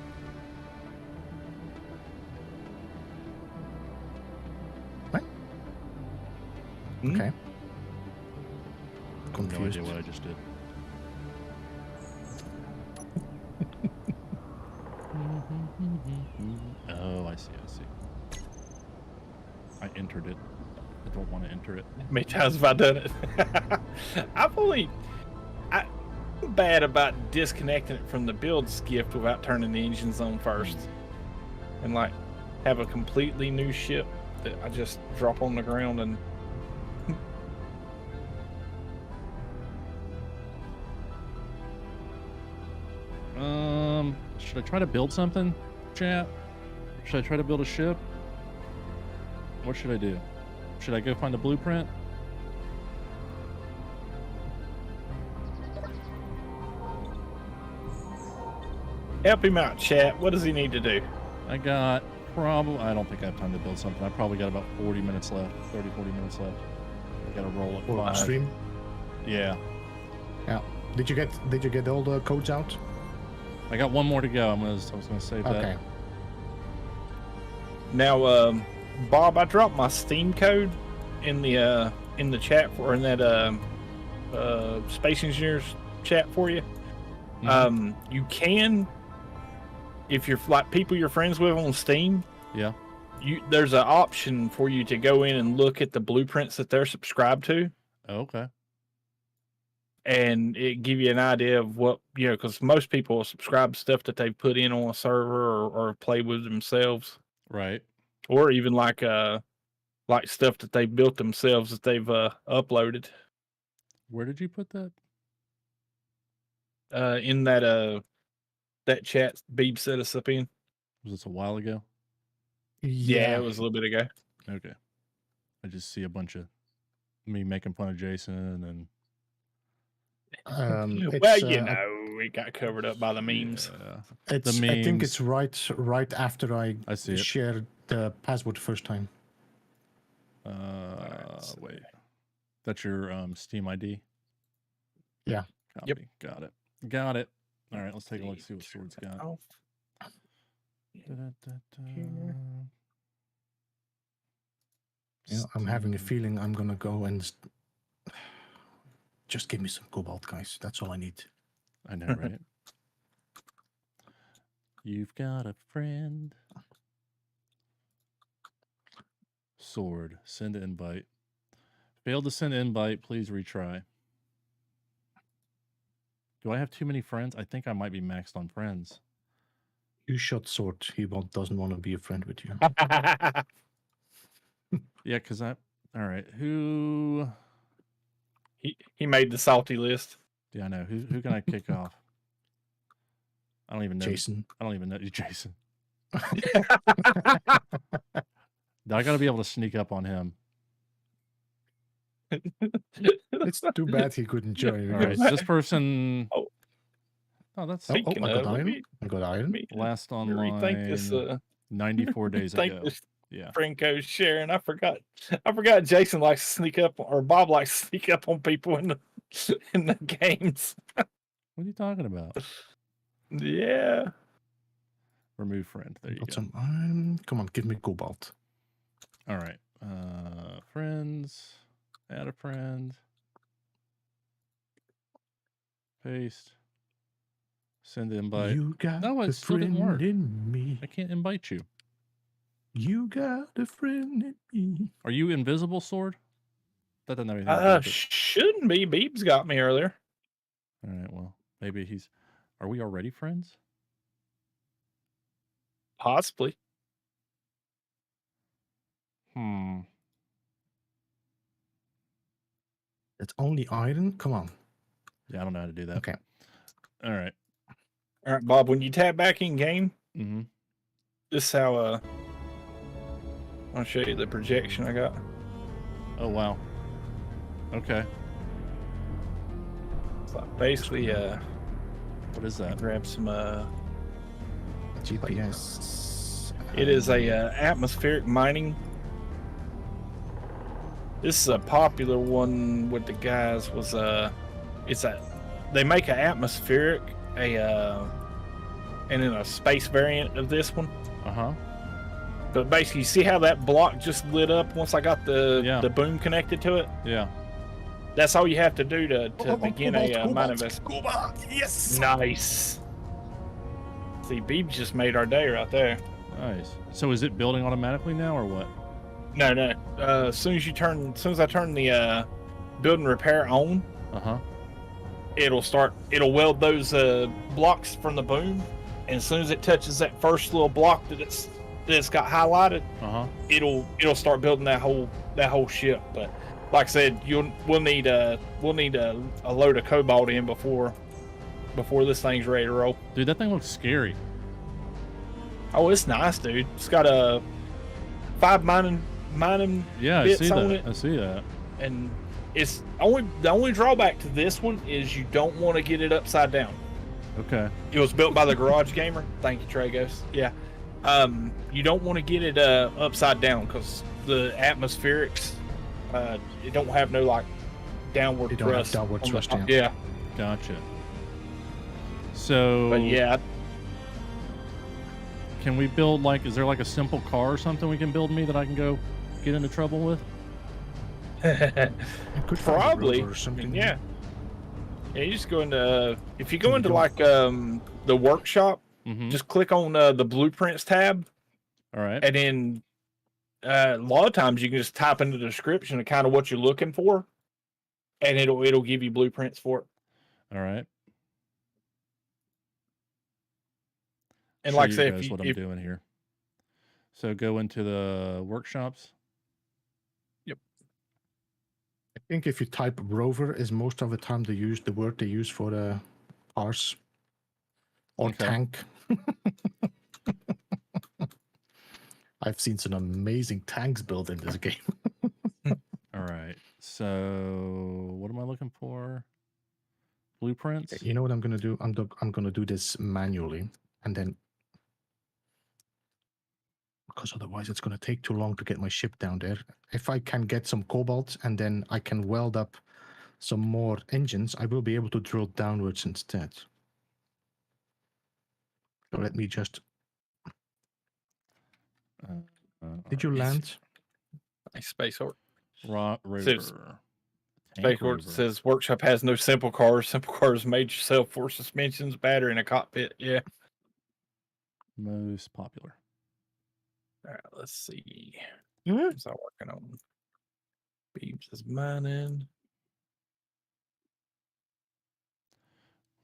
[SPEAKER 3] What?
[SPEAKER 2] Hmm?
[SPEAKER 3] Okay.
[SPEAKER 1] No
[SPEAKER 3] Confused.
[SPEAKER 1] idea what I just did. Oh, I see. I entered it. I don't want to enter it.
[SPEAKER 2] How many times have I done it? I'm bad about disconnecting it from the build skiff without turning the engines on first. And like have a completely new ship that I just drop on the ground and
[SPEAKER 1] Should I try to build something, chat? Should I try to build a ship? What should I do? Should I go find a blueprint?
[SPEAKER 2] help him out, chat. What does he need to do?
[SPEAKER 1] I don't think I have time to build something. I probably got about 40 minutes left, 40 minutes left. I gotta roll at
[SPEAKER 3] Or
[SPEAKER 1] 5.
[SPEAKER 3] stream.
[SPEAKER 1] Yeah.
[SPEAKER 3] Yeah. Did you get all the codes out?
[SPEAKER 1] I got one more to go. I was gonna save that.
[SPEAKER 3] Okay.
[SPEAKER 2] Now, Bob, I dropped my Steam code in the chat for in that Space Engineers chat for you.
[SPEAKER 1] Mhm.
[SPEAKER 2] You can, if you're like people you're friends with on Steam,
[SPEAKER 1] Yeah.
[SPEAKER 2] there's an option for you to go in and look at the blueprints that they're subscribed to,
[SPEAKER 1] Oh, okay.
[SPEAKER 2] and it give you an idea of what, you know, because most people subscribe to stuff that they've put in on a server or play with themselves,
[SPEAKER 1] Right.
[SPEAKER 2] or even like stuff that they built themselves that they've uploaded
[SPEAKER 1] Where did you put that?
[SPEAKER 2] in that chat Beeb set us up in.
[SPEAKER 1] Was this a while ago?
[SPEAKER 2] Yeah, it was a little bit ago.
[SPEAKER 1] Okay. I just see a bunch of me making fun of Jason and
[SPEAKER 2] Well, you know, it got covered up by the memes.
[SPEAKER 1] Yeah.
[SPEAKER 3] It's,
[SPEAKER 1] The
[SPEAKER 3] I think
[SPEAKER 1] memes.
[SPEAKER 3] it's right after I
[SPEAKER 1] see it.
[SPEAKER 3] shared the password first time.
[SPEAKER 1] Wait. That's your Steam ID?
[SPEAKER 3] Yeah.
[SPEAKER 1] Copy.
[SPEAKER 2] Yep.
[SPEAKER 1] Got it. All right, let's take a look, see what Sword's got.
[SPEAKER 2] Oh.
[SPEAKER 3] Yeah, I'm having a feeling I'm gonna go and just give me some cobalt, guys. That's all I need.
[SPEAKER 1] I know, right? You've got a friend. Sword, send invite. Failed to send invite, please retry. Do I have too many friends? I think I might be maxed on friends.
[SPEAKER 3] You shot Sword. He doesn't want to be a friend with you.
[SPEAKER 1] Yeah, because all right, who...
[SPEAKER 2] he made the salty list.
[SPEAKER 1] Yeah, I know. Who can I kick off? I don't even know.
[SPEAKER 3] Jason.
[SPEAKER 1] I don't even know. Jason. I got to be able to sneak up on him.
[SPEAKER 3] It's too bad he couldn't join.
[SPEAKER 1] All right, so this person...
[SPEAKER 2] Oh.
[SPEAKER 1] Oh, that's...
[SPEAKER 3] I
[SPEAKER 2] Speaking
[SPEAKER 3] got
[SPEAKER 2] of,
[SPEAKER 3] iron. I got iron.
[SPEAKER 1] Last
[SPEAKER 2] rethink
[SPEAKER 1] online
[SPEAKER 2] this.
[SPEAKER 1] 94 days
[SPEAKER 2] Think
[SPEAKER 1] ago.
[SPEAKER 2] this
[SPEAKER 1] Yeah.
[SPEAKER 2] Franco's sharing. I forgot Jason likes to sneak up, or Bob likes to sneak up on people in the games.
[SPEAKER 1] What are you talking about?
[SPEAKER 2] Yeah.
[SPEAKER 1] Remove friend. There you
[SPEAKER 3] Got
[SPEAKER 1] go.
[SPEAKER 3] some iron. Come on, give me Cobalt.
[SPEAKER 1] All right. Friends. Add a friend. Paste. Send invite.
[SPEAKER 3] You got
[SPEAKER 1] No, it
[SPEAKER 3] a
[SPEAKER 1] still didn't
[SPEAKER 3] friend
[SPEAKER 1] work.
[SPEAKER 3] in me.
[SPEAKER 1] I can't invite you.
[SPEAKER 3] You got a friend in me.
[SPEAKER 1] Are you invisible, Sword? That doesn't have anything to do with it.
[SPEAKER 2] Shouldn't be. Beebs got me earlier.
[SPEAKER 1] All right, well, maybe he's... Are we already friends?
[SPEAKER 2] Possibly.
[SPEAKER 3] It's only iron? Come on.
[SPEAKER 1] Yeah, I don't know how to do that.
[SPEAKER 3] Okay.
[SPEAKER 1] All right.
[SPEAKER 2] All right, Bob, when you tab back in game,
[SPEAKER 1] Mm-hmm.
[SPEAKER 2] this is how I'll show you the projection I got.
[SPEAKER 1] Oh, wow. Okay.
[SPEAKER 2] So basically,
[SPEAKER 1] What is that?
[SPEAKER 2] grab some
[SPEAKER 3] GPS.
[SPEAKER 2] it is a atmospheric mining. This is a popular one with the guys. They make an atmospheric, and then a space variant of this one.
[SPEAKER 1] Uh-huh.
[SPEAKER 2] But basically, you see how that block just lit up once I got the boom connected to it?
[SPEAKER 1] Yeah.
[SPEAKER 2] That's all you have to do to begin a mine
[SPEAKER 3] Cobalt,
[SPEAKER 2] investment.
[SPEAKER 3] Cobalt, yes!
[SPEAKER 2] Nice. See, Beeb just made our day right there.
[SPEAKER 1] Nice. So is it building automatically now or what?
[SPEAKER 2] No. As soon as I turn the build and repair on,
[SPEAKER 1] Uh-huh.
[SPEAKER 2] it'll weld those blocks from the boom, and as soon as it touches that first little block that it's got highlighted,
[SPEAKER 1] Uh-huh.
[SPEAKER 2] it'll start building that whole ship. But like I said, we'll need a load of Cobalt in before this thing's ready to roll.
[SPEAKER 1] Dude, that thing looks scary.
[SPEAKER 2] Oh, it's nice, dude. It's got a 5 mining
[SPEAKER 1] Yeah, I
[SPEAKER 2] bits
[SPEAKER 1] see
[SPEAKER 2] on
[SPEAKER 1] that.
[SPEAKER 2] it,
[SPEAKER 1] I see that.
[SPEAKER 2] and it's the only drawback to this one is you don't want to get it upside down.
[SPEAKER 1] Okay.
[SPEAKER 2] It was built by the Garage Gamer. Thank you, Tragos. Yeah. You don't want to get it upside down because the atmospherics, it don't have no like downward
[SPEAKER 3] They don't have
[SPEAKER 2] thrust.
[SPEAKER 3] downward
[SPEAKER 2] on the
[SPEAKER 3] thrust,
[SPEAKER 2] top.
[SPEAKER 3] yeah.
[SPEAKER 2] Yeah.
[SPEAKER 1] Gotcha. So...
[SPEAKER 2] But yeah,
[SPEAKER 1] Can we build, like, is there like a simple car or something we can build me that I can go get into trouble with?
[SPEAKER 3] Could find a
[SPEAKER 2] probably.
[SPEAKER 3] Rover or something.
[SPEAKER 2] Yeah. Yeah, you just go into if you go into like the workshop,
[SPEAKER 1] Mm-hmm.
[SPEAKER 2] just click on the blueprints tab,
[SPEAKER 1] All right.
[SPEAKER 2] and then a lot of times you can just type in the description of kind of what you're looking for, and it'll give you blueprints for it.
[SPEAKER 1] All right.
[SPEAKER 2] And
[SPEAKER 1] Show
[SPEAKER 2] like I
[SPEAKER 1] you
[SPEAKER 2] say,
[SPEAKER 1] guys what I'm doing here. So go into the workshops.
[SPEAKER 3] I think if you type Rover, is most of the time they use the word they use for the cars or
[SPEAKER 1] Okay.
[SPEAKER 3] tank. I've seen some amazing tanks built in this game.
[SPEAKER 1] All right. So what am I looking for? Blueprints?
[SPEAKER 3] You know what I'm gonna do? I'm gonna do this manually, and then because otherwise it's gonna take too long to get my ship down there. If I can get some cobalt and then I can weld up some more engines, I will be able to drill downwards instead. So let me just. Did you land?
[SPEAKER 2] Nice Space Orc.
[SPEAKER 1] Rover.
[SPEAKER 2] Says-
[SPEAKER 1] Tank
[SPEAKER 2] Space Orc
[SPEAKER 1] Rover.
[SPEAKER 2] says workshop has no simple cars. Simple cars made yourself for suspensions, battery, and a cockpit. Yeah.
[SPEAKER 1] Most popular.
[SPEAKER 2] All right, let's see. What's that working on? Beebs is mining.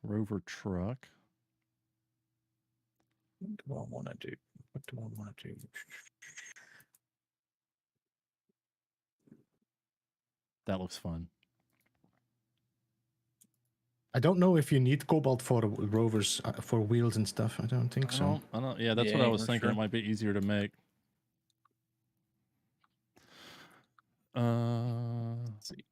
[SPEAKER 1] Rover truck.
[SPEAKER 2] What do I want to do? What do I want to do?
[SPEAKER 1] That looks fun.
[SPEAKER 3] I don't know if you need Cobalt for rovers, for wheels and stuff. I don't think so.
[SPEAKER 1] I don't. Yeah, that's what I was thinking.
[SPEAKER 2] Sure.
[SPEAKER 1] It might be easier to make.
[SPEAKER 2] Let's see.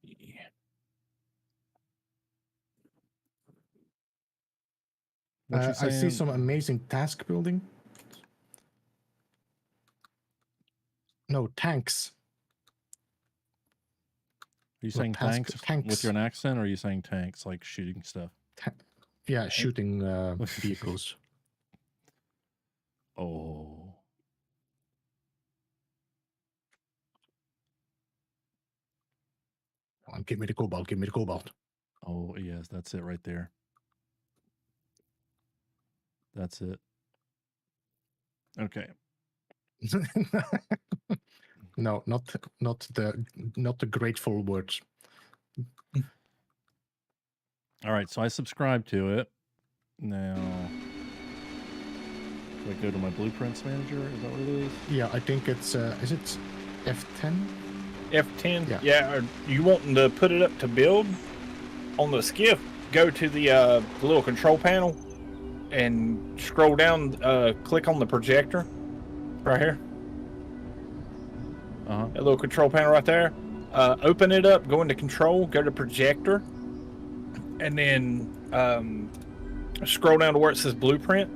[SPEAKER 1] What you
[SPEAKER 3] I see
[SPEAKER 1] saying?
[SPEAKER 3] some amazing task building. No, tanks.
[SPEAKER 1] Are you saying
[SPEAKER 3] tanks.
[SPEAKER 1] with your accent, or are you saying tanks, like shooting stuff?
[SPEAKER 3] Yeah, shooting vehicles.
[SPEAKER 1] Oh.
[SPEAKER 3] Come on, give me the Cobalt, give me the Cobalt.
[SPEAKER 1] Oh, yes, that's it right there. That's it. Okay.
[SPEAKER 3] No, not the grateful words.
[SPEAKER 1] All right, so I subscribe to it. Now, do I go to my blueprints manager? Is that what it is?
[SPEAKER 3] Yeah, I think it's is it F10?
[SPEAKER 2] F10. Yeah. Or you wanting to put it up to build on the skiff? Go to the little control panel and scroll down. Click on the projector right here. That little control panel right there. Open it up. Go into control. Go to projector, and then scroll down to where it says blueprint.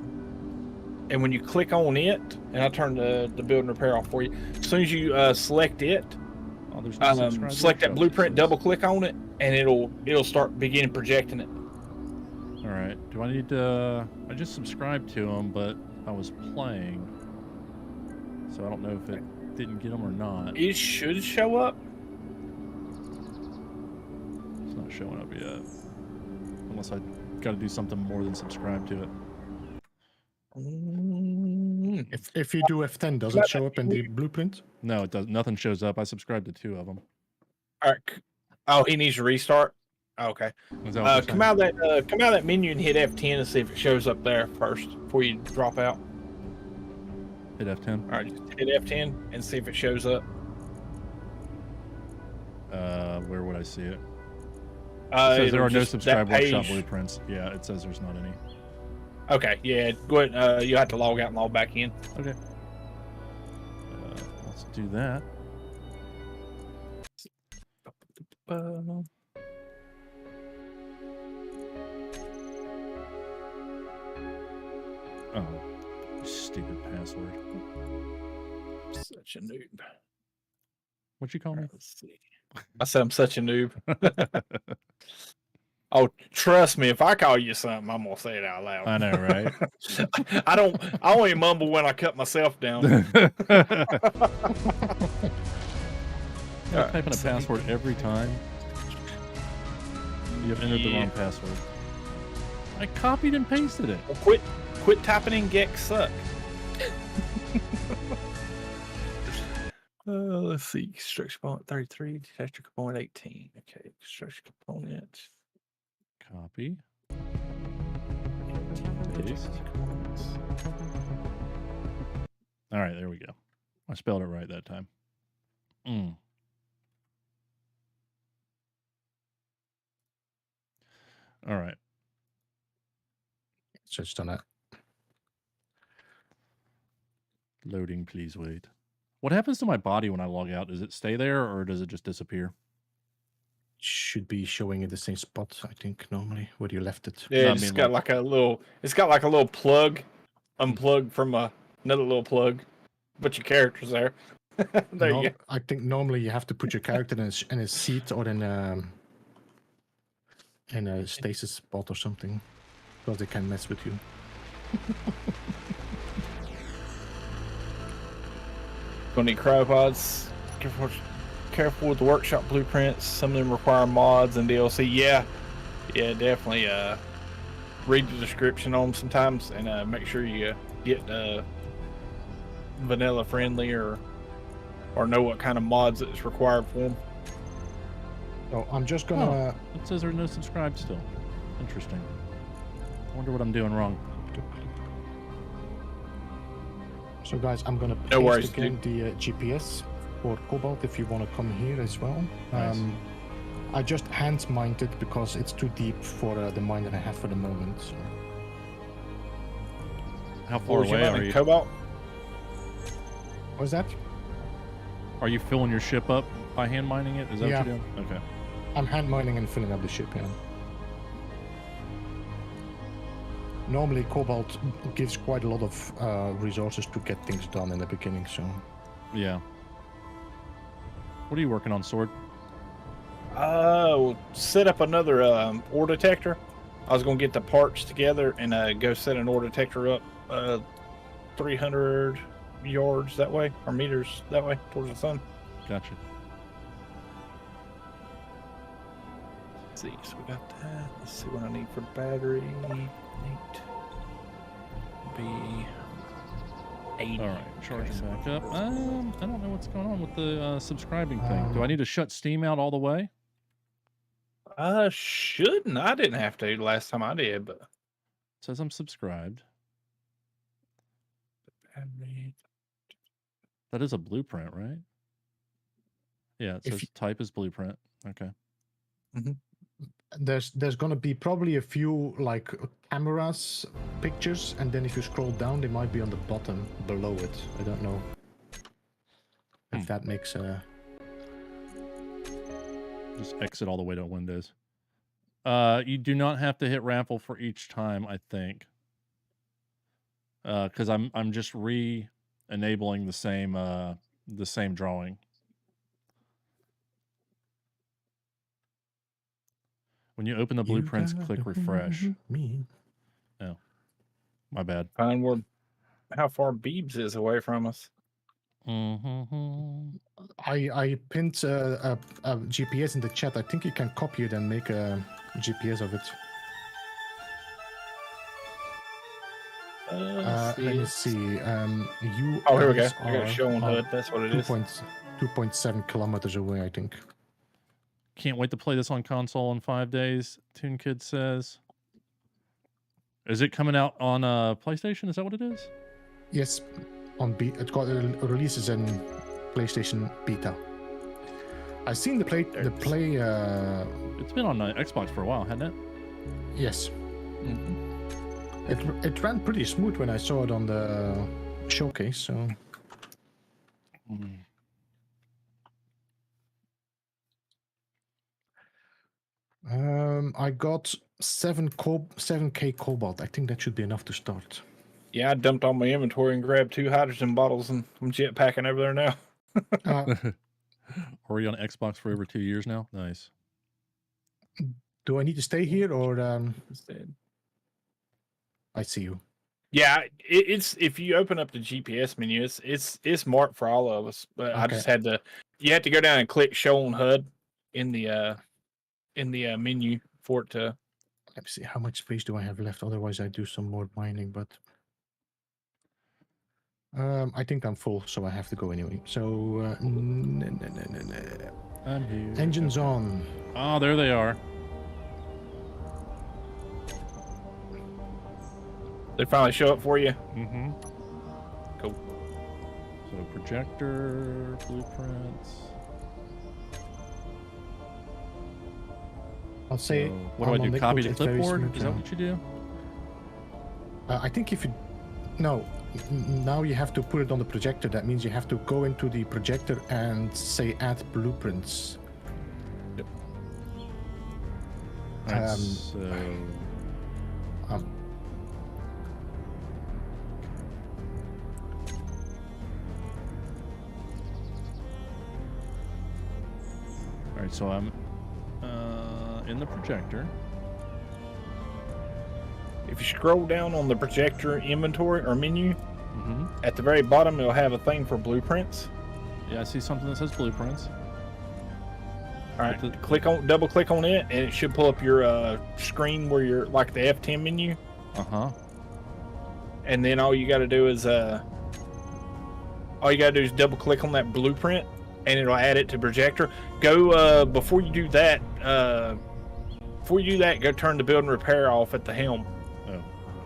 [SPEAKER 2] And when you click on it, and I turn the build and repair off for you. As soon as you select it, select that blueprint, double click on it, and it'll start beginning projecting it.
[SPEAKER 1] All right. Do I need to? I just subscribed to them, but I was playing, so I don't know if it didn't get them or not.
[SPEAKER 2] It should show up.
[SPEAKER 1] It's not showing up yet, unless I got to do something more than subscribe to it.
[SPEAKER 3] If you do F10, does it show up in the blueprint?
[SPEAKER 1] No, it does. Nothing shows up. I subscribed to 2 of them.
[SPEAKER 2] All right. Oh, he needs to restart. Okay. Come out of that menu and hit F10 and see if it shows up there first before you drop out.
[SPEAKER 1] Hit F10.
[SPEAKER 2] All right, just hit F10 and see if it shows up.
[SPEAKER 1] Where would I see it?
[SPEAKER 2] It
[SPEAKER 1] says there are no subscribe workshop blueprints. Yeah, it says there's not any.
[SPEAKER 2] Okay, yeah, go ahead. You'll have to log out and log back in.
[SPEAKER 1] Okay. Let's do that. Oh, stupid password.
[SPEAKER 2] Such a noob.
[SPEAKER 1] What'd you call me?
[SPEAKER 2] Let's see. I said I'm such a noob. Oh, trust me, if I call you something, I'm gonna say it out loud.
[SPEAKER 1] I know, right?
[SPEAKER 2] I only mumble when I cut myself down.
[SPEAKER 1] I'm typing a password every time. You have entered the wrong password. I copied and pasted it.
[SPEAKER 2] Well, quit typing in Gex suck. Let's see. Construction component 33, texture component 18. Okay, construction component.
[SPEAKER 1] Copy. Paste. All right, there we go. I spelled it right that time. All right.
[SPEAKER 3] So it's done that.
[SPEAKER 1] Loading, please wait. What happens to my body when I log out? Does it stay there or does it just disappear?
[SPEAKER 3] Should be showing in the same spot, I think, normally where you left it.
[SPEAKER 2] Yeah, it's got like a little plug, unplugged from another little plug. Put your characters there. There you go.
[SPEAKER 3] I think normally you have to put your character in a seat or in a stasis spot or something, because they can mess with you.
[SPEAKER 2] Gonna need cryopods. Careful with the workshop blueprints. Some of them require mods and DLC. Yeah, definitely. Read the description on them sometimes, and make sure you get vanilla friendly or know what kind of mods it's required for them.
[SPEAKER 3] So I'm just gonna.
[SPEAKER 1] It says there's no subscribe still. Interesting. I wonder what I'm doing wrong.
[SPEAKER 3] So guys, I'm gonna
[SPEAKER 2] No worries,
[SPEAKER 3] paste again the GPS for Cobalt if you want to come here as well.
[SPEAKER 1] Nice.
[SPEAKER 3] I just hand mined it because it's too deep for the mine that I have for the moment. So.
[SPEAKER 1] How far away are you?
[SPEAKER 2] Cobalt?
[SPEAKER 3] What's that?
[SPEAKER 1] Are you filling your ship up by hand mining it? Is that what you're doing? Okay.
[SPEAKER 3] I'm hand mining and filling up the ship, yeah. Normally, Cobalt gives quite a lot of resources to get things done in the beginning, so...
[SPEAKER 1] Yeah. What are you working on, Sword?
[SPEAKER 2] We'll set up another ore detector. I was going to get the parts together and go set an ore detector up 300 yards that way, or meters that way, towards the sun.
[SPEAKER 1] Gotcha.
[SPEAKER 2] Let's see, so we got that. Let's see what I need for battery. Neat. Be 80.
[SPEAKER 1] All right, charging back up. I don't know what's going on with the subscribing thing. Do I need to shut Steam out all the way?
[SPEAKER 2] Shouldn't. I didn't have to last time I did, but...
[SPEAKER 1] It says I'm subscribed.
[SPEAKER 2] Battery.
[SPEAKER 1] That is a blueprint, right? Yeah, it says type is blueprint. Okay.
[SPEAKER 2] Mm-hmm.
[SPEAKER 3] There's going to be probably a few like cameras pictures, and then if you scroll down, they might be on the bottom below it. I don't know if that makes a...
[SPEAKER 1] Just exit all the way to Windows. You do not have to hit raffle for each time, I think. Because I'm just re-enabling the same drawing. When you open the blueprints, click refresh.
[SPEAKER 3] Me.
[SPEAKER 1] Oh, my bad.
[SPEAKER 2] Find where how far Beebs is away from us.
[SPEAKER 1] Mm-hmm.
[SPEAKER 3] I pinned a GPS in the chat. I think you can copy it and make a GPS of it. Let me see. You.
[SPEAKER 2] Oh, here we go. I got a show on HUD. That's what it is.
[SPEAKER 3] 2.7 kilometers away, I think.
[SPEAKER 1] Can't wait to play this on console in 5 days. Toon Kid says. Is it coming out on PlayStation? Is that what it is?
[SPEAKER 3] Yes, on it releases in PlayStation Beta. I've seen the play.
[SPEAKER 1] It's been on Xbox for a while, hasn't it?
[SPEAKER 3] Yes.
[SPEAKER 2] Mm-hmm.
[SPEAKER 3] It ran pretty smooth when I saw it on the showcase. So. I got 7K Cobalt. I think that should be enough to start.
[SPEAKER 2] Yeah, I dumped all my inventory and grabbed 2 hydrogen bottles, and I'm jetpacking over there now.
[SPEAKER 1] Are you on Xbox for over 2 years now? Nice.
[SPEAKER 3] Do I need to stay here or?
[SPEAKER 2] Instead.
[SPEAKER 3] I see you.
[SPEAKER 2] Yeah, it's if you open up the GPS menu, it's marked for all of us. But okay. I just had to. You have to go down and click Show on HUD in the menu for it to.
[SPEAKER 3] Let me see how much space do I have left. Otherwise, I do some more mining. But I think I'm full, so I have to go anyway. So
[SPEAKER 1] I'm here.
[SPEAKER 3] Engines on.
[SPEAKER 1] Oh, there they are.
[SPEAKER 2] They finally show up for you.
[SPEAKER 1] Mm-hmm.
[SPEAKER 2] Cool.
[SPEAKER 1] So projector, blueprints.
[SPEAKER 3] I'll say.
[SPEAKER 1] So, what do I do? Copy to clipboard? Is that what you do?
[SPEAKER 3] I think if you. No. Now you have to put it on the projector. That means you have to go into the projector and say add blueprints.
[SPEAKER 1] Yep. All right, so I'm in the projector.
[SPEAKER 2] If you scroll down on the projector inventory or menu, at the very bottom it'll have a thing for blueprints.
[SPEAKER 1] Yeah, I see something that says blueprints.
[SPEAKER 2] All right, double click on it, and it should pull up your screen where you're like the F10 menu. And then all you got to do is double click on that blueprint, and it'll add it to projector. Go before you do that. Go turn the build and repair off at the helm.
[SPEAKER 1] Oh.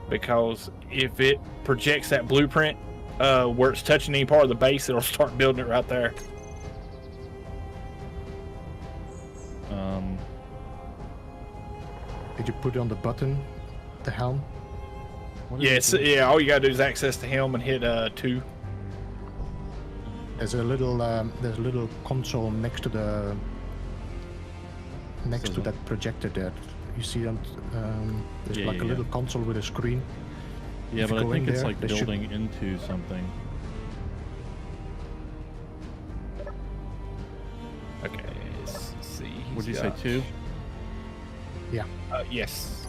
[SPEAKER 2] Because if it projects that blueprint where it's touching any part of the base, it'll start building it right there.
[SPEAKER 3] Did you put it on the button, the helm?
[SPEAKER 2] Yeah, all you gotta do is access the helm and hit 2.
[SPEAKER 3] There's a little console next to the that projector there. You see on there's
[SPEAKER 1] Yeah,
[SPEAKER 3] like a little console with a screen.
[SPEAKER 1] Yeah,
[SPEAKER 3] If you
[SPEAKER 1] but I
[SPEAKER 3] go
[SPEAKER 1] think
[SPEAKER 3] in
[SPEAKER 1] it's
[SPEAKER 3] there,
[SPEAKER 1] like
[SPEAKER 3] there should-
[SPEAKER 1] building into something.
[SPEAKER 2] Okay, let's see.
[SPEAKER 1] Would you say 2?
[SPEAKER 3] Yeah.
[SPEAKER 2] Yes.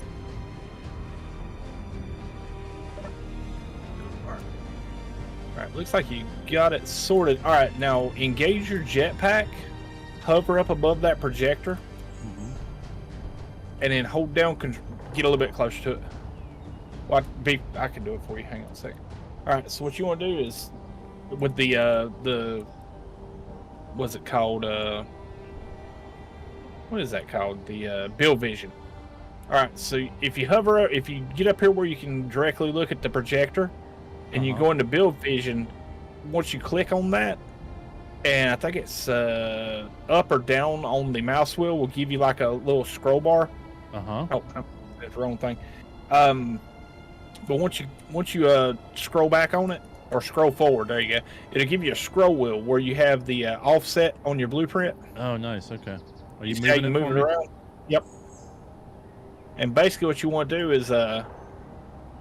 [SPEAKER 2] Alright, looks like you got it sorted. Alright, now engage your jetpack, hover up above that projector, and then hold down, get a little bit closer to it. Well, I can do it for you. Hang on a second. Alright, so what you want to do is, with the what's it called? What is that called? The build vision. Alright, so if you hover up, if you get up here where you can directly look at the projector, and you go into build vision, once you click on that, and I think it's up or down on the mouse wheel will give you like a little scroll bar. Oh, that's the wrong thing. But once you scroll back on it, or scroll forward, there you go, it'll give you a scroll wheel where you have the offset on your blueprint.
[SPEAKER 1] Oh, nice. Okay. Are you
[SPEAKER 2] See how
[SPEAKER 1] moving
[SPEAKER 2] you
[SPEAKER 1] it
[SPEAKER 2] move
[SPEAKER 1] for
[SPEAKER 2] it
[SPEAKER 1] me?
[SPEAKER 2] around? Yep. And basically what you want to do is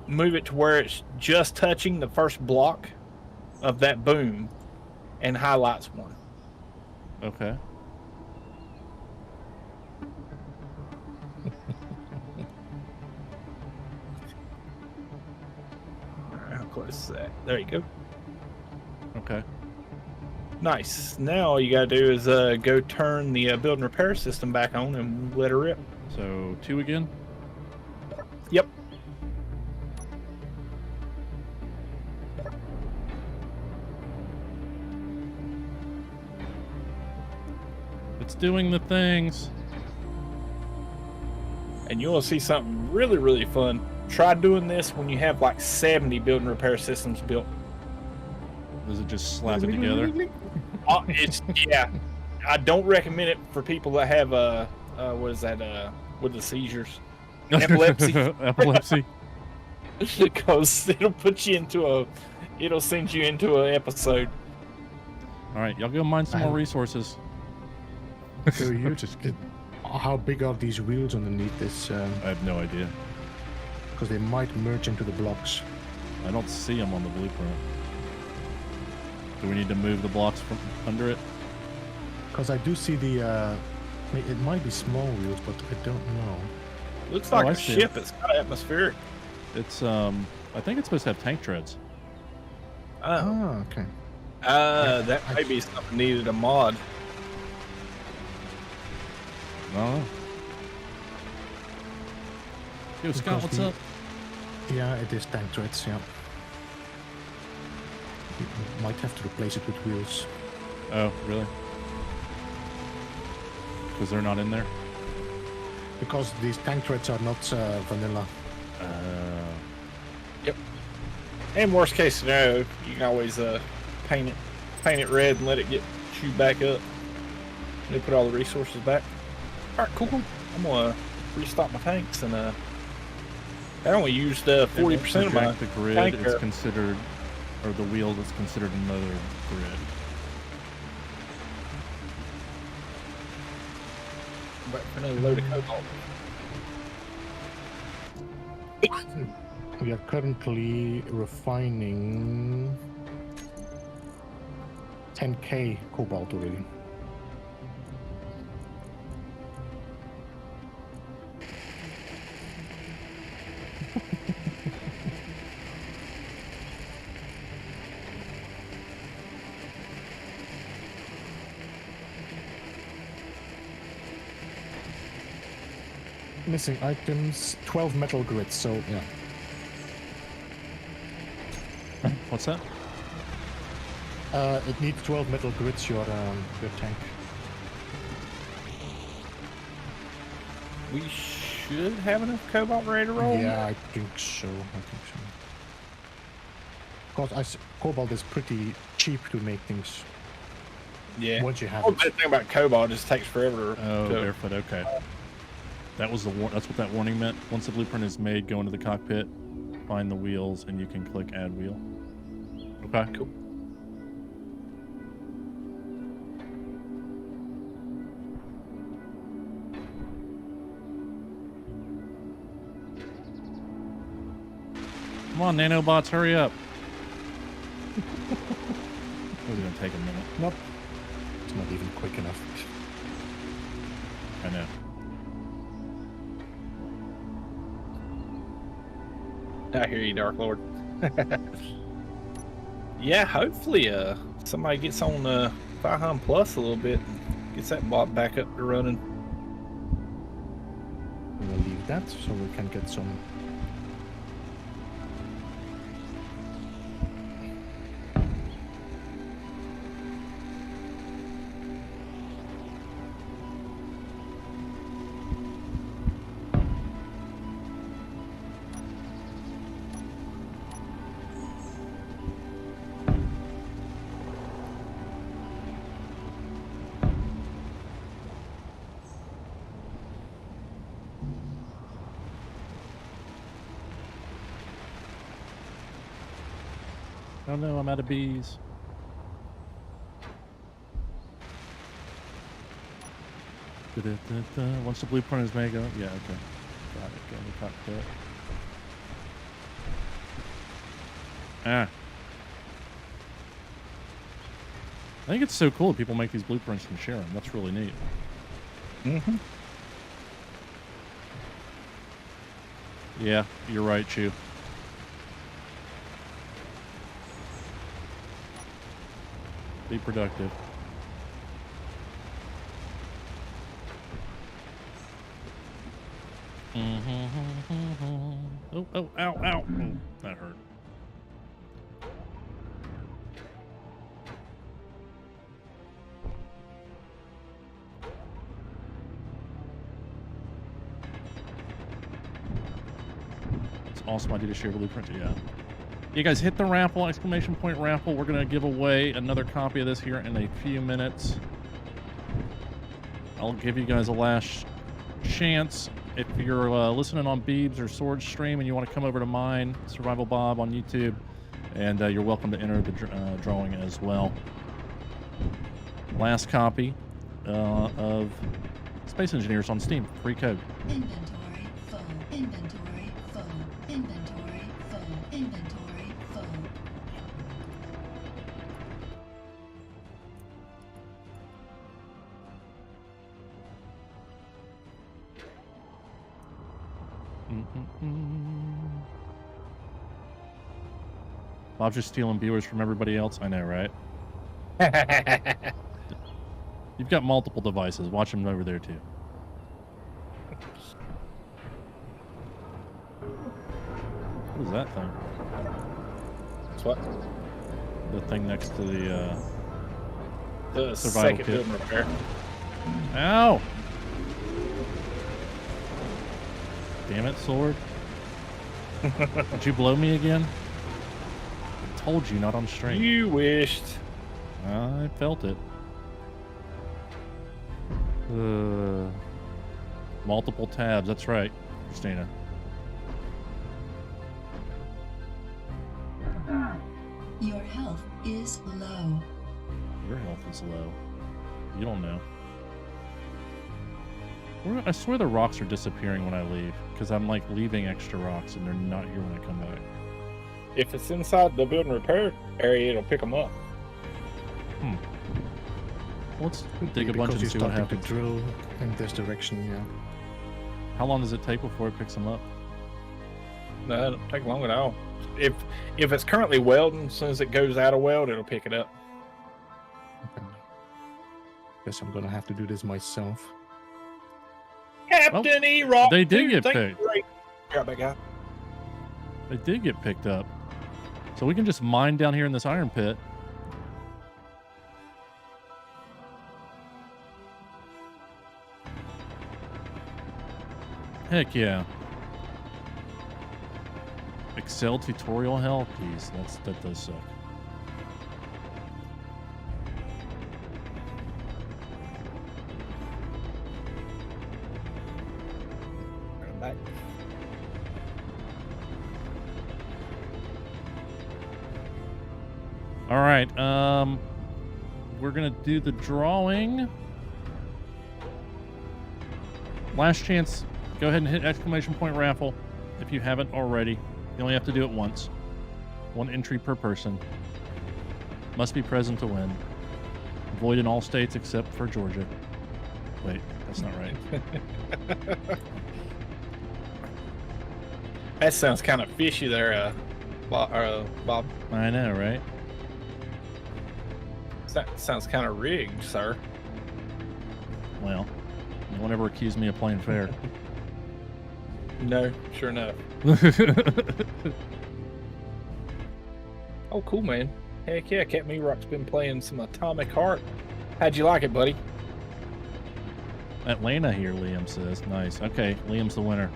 [SPEAKER 2] move it to where it's just touching the first block of that boom and highlights one.
[SPEAKER 1] Okay.
[SPEAKER 2] How close is that? There you go.
[SPEAKER 1] Okay.
[SPEAKER 2] Nice. Now all you gotta do is go turn the build and repair system back on and let her rip.
[SPEAKER 1] So 2 again?
[SPEAKER 2] Yep.
[SPEAKER 1] It's doing the things.
[SPEAKER 2] And you'll see something really, really fun. Try doing this when you have like 70 build and repair systems built.
[SPEAKER 1] Does it just slap it together?
[SPEAKER 2] It's yeah. I don't recommend it for people that have what is that with the seizures, epilepsy.
[SPEAKER 1] Epilepsy.
[SPEAKER 2] Because it'll send you into an episode.
[SPEAKER 1] All right, y'all go mine some more resources.
[SPEAKER 3] So you just how big are these wheels underneath this?
[SPEAKER 1] I have no idea.
[SPEAKER 3] Because they might merge into the blocks.
[SPEAKER 1] I don't see them on the blueprint. Do we need to move the blocks from under it?
[SPEAKER 3] Because I do see the. It might be small wheels, but I don't know.
[SPEAKER 2] Looks like
[SPEAKER 1] I
[SPEAKER 2] a
[SPEAKER 1] see
[SPEAKER 2] ship. It's kind of atmospheric.
[SPEAKER 1] It's I think it's supposed to have tank treads.
[SPEAKER 3] Oh, okay.
[SPEAKER 2] That may be something needed a mod.
[SPEAKER 1] I don't know. Yo, Scott, what's up?
[SPEAKER 3] Yeah, it is tank treads, yeah. You might have to replace it with wheels.
[SPEAKER 1] Oh, really? Because they're not in there?
[SPEAKER 3] Because these tank treads are not vanilla.
[SPEAKER 2] Yep. And worst case scenario, you can always paint it red and let it get chewed back up. And they put all the resources back. All right, cool. I'm gonna restock my tanks, and I only used 40% of my
[SPEAKER 1] the grid.
[SPEAKER 2] tank
[SPEAKER 1] It's
[SPEAKER 2] there.
[SPEAKER 1] considered, or the wheel is considered another grid.
[SPEAKER 2] Back for another load of cobalt.
[SPEAKER 3] We are currently refining 10k cobalt already. Missing items, 12 metal grids, so yeah.
[SPEAKER 1] What's that?
[SPEAKER 3] It needs 12 metal grids, your tank.
[SPEAKER 2] We should have enough cobalt ready to roll.
[SPEAKER 3] Yeah, I think so. Because Cobalt is pretty cheap to make things.
[SPEAKER 2] Yeah.
[SPEAKER 3] Once you have
[SPEAKER 2] Oh,
[SPEAKER 3] it.
[SPEAKER 2] the thing about Cobalt, it just takes forever.
[SPEAKER 1] Oh,
[SPEAKER 2] to,
[SPEAKER 1] barefoot. Okay. That was that's what that warning meant. Once the blueprint is made, go into the cockpit, find the wheels, and you can click add wheel. Okay.
[SPEAKER 2] Cool.
[SPEAKER 1] Come on, nanobots, hurry up. It's gonna take a minute.
[SPEAKER 3] Nope. It's not even quick enough.
[SPEAKER 1] I know.
[SPEAKER 2] I hear you, Dark Lord. Yeah, hopefully somebody gets on Firehand Plus a little bit and gets that bot back up to running.
[SPEAKER 3] We'll leave that so we can get some.
[SPEAKER 1] Oh no, I'm out of bees. Once the blueprint is made, go. Yeah, okay. Got it. Go in the cockpit. Ah. I think it's so cool that people make these blueprints and share them. That's really neat.
[SPEAKER 2] Mm-hmm.
[SPEAKER 1] Yeah, you're right, Chew. Be productive. Oh, oh, ow, ow. Oh, that hurt. It's awesome idea to share blueprint. Yeah. You guys hit the raffle, exclamation point raffle. We're going to give away another copy of this here in a few minutes. I'll give you guys a last chance. If you're listening on Beebs or Sword Stream and you want to come over to mine, SurvivalBob on YouTube, and you're welcome to enter the drawing as well. Last copy of Space Engineers on Steam. Free code.
[SPEAKER 4] Inventory full. Inventory full. Inventory full. Inventory full.
[SPEAKER 1] Bob's just stealing viewers from everybody else. I know, right? You've got multiple devices. Watch them over there, too. What is that thing?
[SPEAKER 2] That's what?
[SPEAKER 1] The thing next to
[SPEAKER 2] The
[SPEAKER 1] survival
[SPEAKER 2] second
[SPEAKER 1] kit.
[SPEAKER 2] building repair.
[SPEAKER 1] Ow! Damn it, sword. Did you blow me again? I told you, not on stream.
[SPEAKER 2] You wished.
[SPEAKER 1] I felt it. Multiple tabs, that's right, Christina.
[SPEAKER 4] Your health is low.
[SPEAKER 1] Your health is low. You don't know. I swear the rocks are disappearing when I leave, because I'm like leaving extra rocks and they're not here when I come back.
[SPEAKER 2] If it's inside the building repair area, it'll pick them up.
[SPEAKER 1] Let's dig a bunch and
[SPEAKER 3] you
[SPEAKER 1] see what
[SPEAKER 3] started to
[SPEAKER 1] happens.
[SPEAKER 3] drill in this direction, yeah.
[SPEAKER 1] How long does it take before it picks them up?
[SPEAKER 2] No, it don't take long at all. If it's currently welding, as soon as it goes out of weld, it'll pick it up.
[SPEAKER 3] Okay. Guess I'm gonna have to do this myself.
[SPEAKER 2] Captain E-Rock.
[SPEAKER 1] they did get
[SPEAKER 2] thank you,
[SPEAKER 1] picked.
[SPEAKER 2] great. Grab that guy.
[SPEAKER 1] They did get picked up. So we can just mine down here in this iron pit. Heck yeah. Excel tutorial help? Jeez, that does suck.
[SPEAKER 2] Back.
[SPEAKER 1] All right, we're gonna do the drawing. Last chance. Go ahead and hit exclamation point raffle if you haven't already. You only have to do it once. 1 entry per person. Must be present to win. Void in all states except for Georgia. Wait, that's not right.
[SPEAKER 2] That sounds kind of fishy there, Bob.
[SPEAKER 1] I know, right?
[SPEAKER 2] That sounds kind of rigged, sir.
[SPEAKER 1] Well, no one ever accused me of playing fair.
[SPEAKER 2] No, sure enough. Oh, cool, man. Heck yeah, Cat Me Rock's been playing some Atomic Heart. How'd you like it, buddy?
[SPEAKER 1] Atlanta here, Liam says. Nice. Okay, Liam's the winner.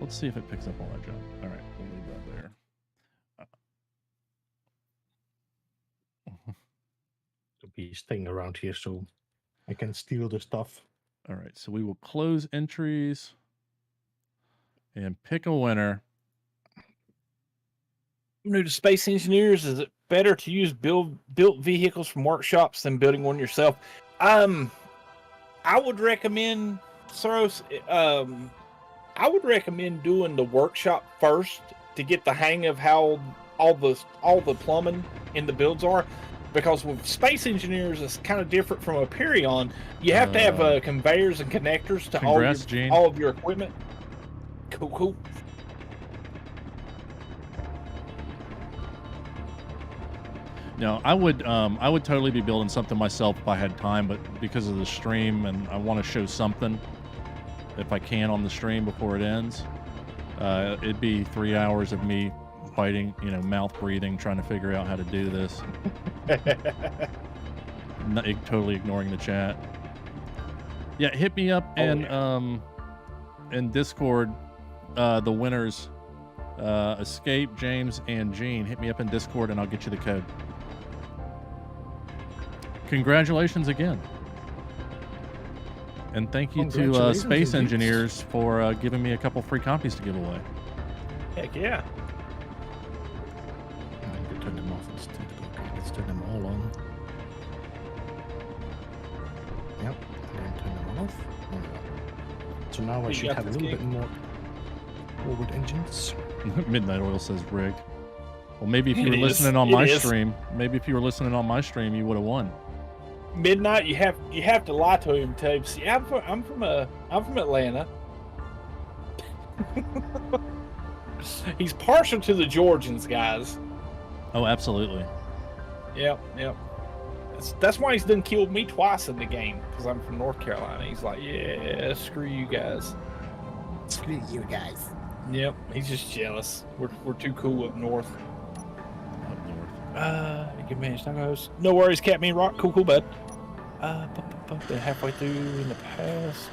[SPEAKER 1] Let's see if it picks up all that junk. All right, we'll leave that there.
[SPEAKER 3] To be staying around here so I can steal the stuff.
[SPEAKER 1] All right, so we will close entries and pick a winner.
[SPEAKER 2] New to space engineers, is it better to use built vehicles from workshops than building one yourself? I would recommend, Soros, I would recommend doing the workshop first to get the hang of how all the plumbing in the builds are. Because with space engineers, it's kind of different from a Perion. You have to have conveyors and connectors to all of your equipment. Cool.
[SPEAKER 1] No, I would totally be building something myself if I had time, but because of the stream and I want to show something, if I can on the stream before it ends, it'd be 3 hours of me fighting, mouth breathing, trying to figure out how to do this. Totally ignoring the chat. Yeah, hit me up in Discord. The winners, Escape, James, and Gene. Hit me up in Discord, and I'll get you the code. Congratulations again. And thank you to Space Engineers for giving me a couple free copies to give away.
[SPEAKER 2] Heck yeah.
[SPEAKER 3] I can turn them off instead. Okay, let's turn them all on. Yep, and then turn them all off. So now I should have a little bit more forward engines.
[SPEAKER 1] Midnight Oil says rigged. Well, maybe if you were listening on my stream, you would have won.
[SPEAKER 2] Midnight, you have to lie to him, too. See, I'm from Atlanta. He's partial to the Georgians, guys.
[SPEAKER 1] Oh, absolutely.
[SPEAKER 2] Yep. That's why he's done killed me twice in the game, because I'm from North Carolina. He's like, yeah, screw you guys.
[SPEAKER 3] Screw you guys.
[SPEAKER 2] Yep, he's just jealous. We're too cool up north. Good man, no worries, Cat Me Rock. Cool, bud. Been halfway through in the past.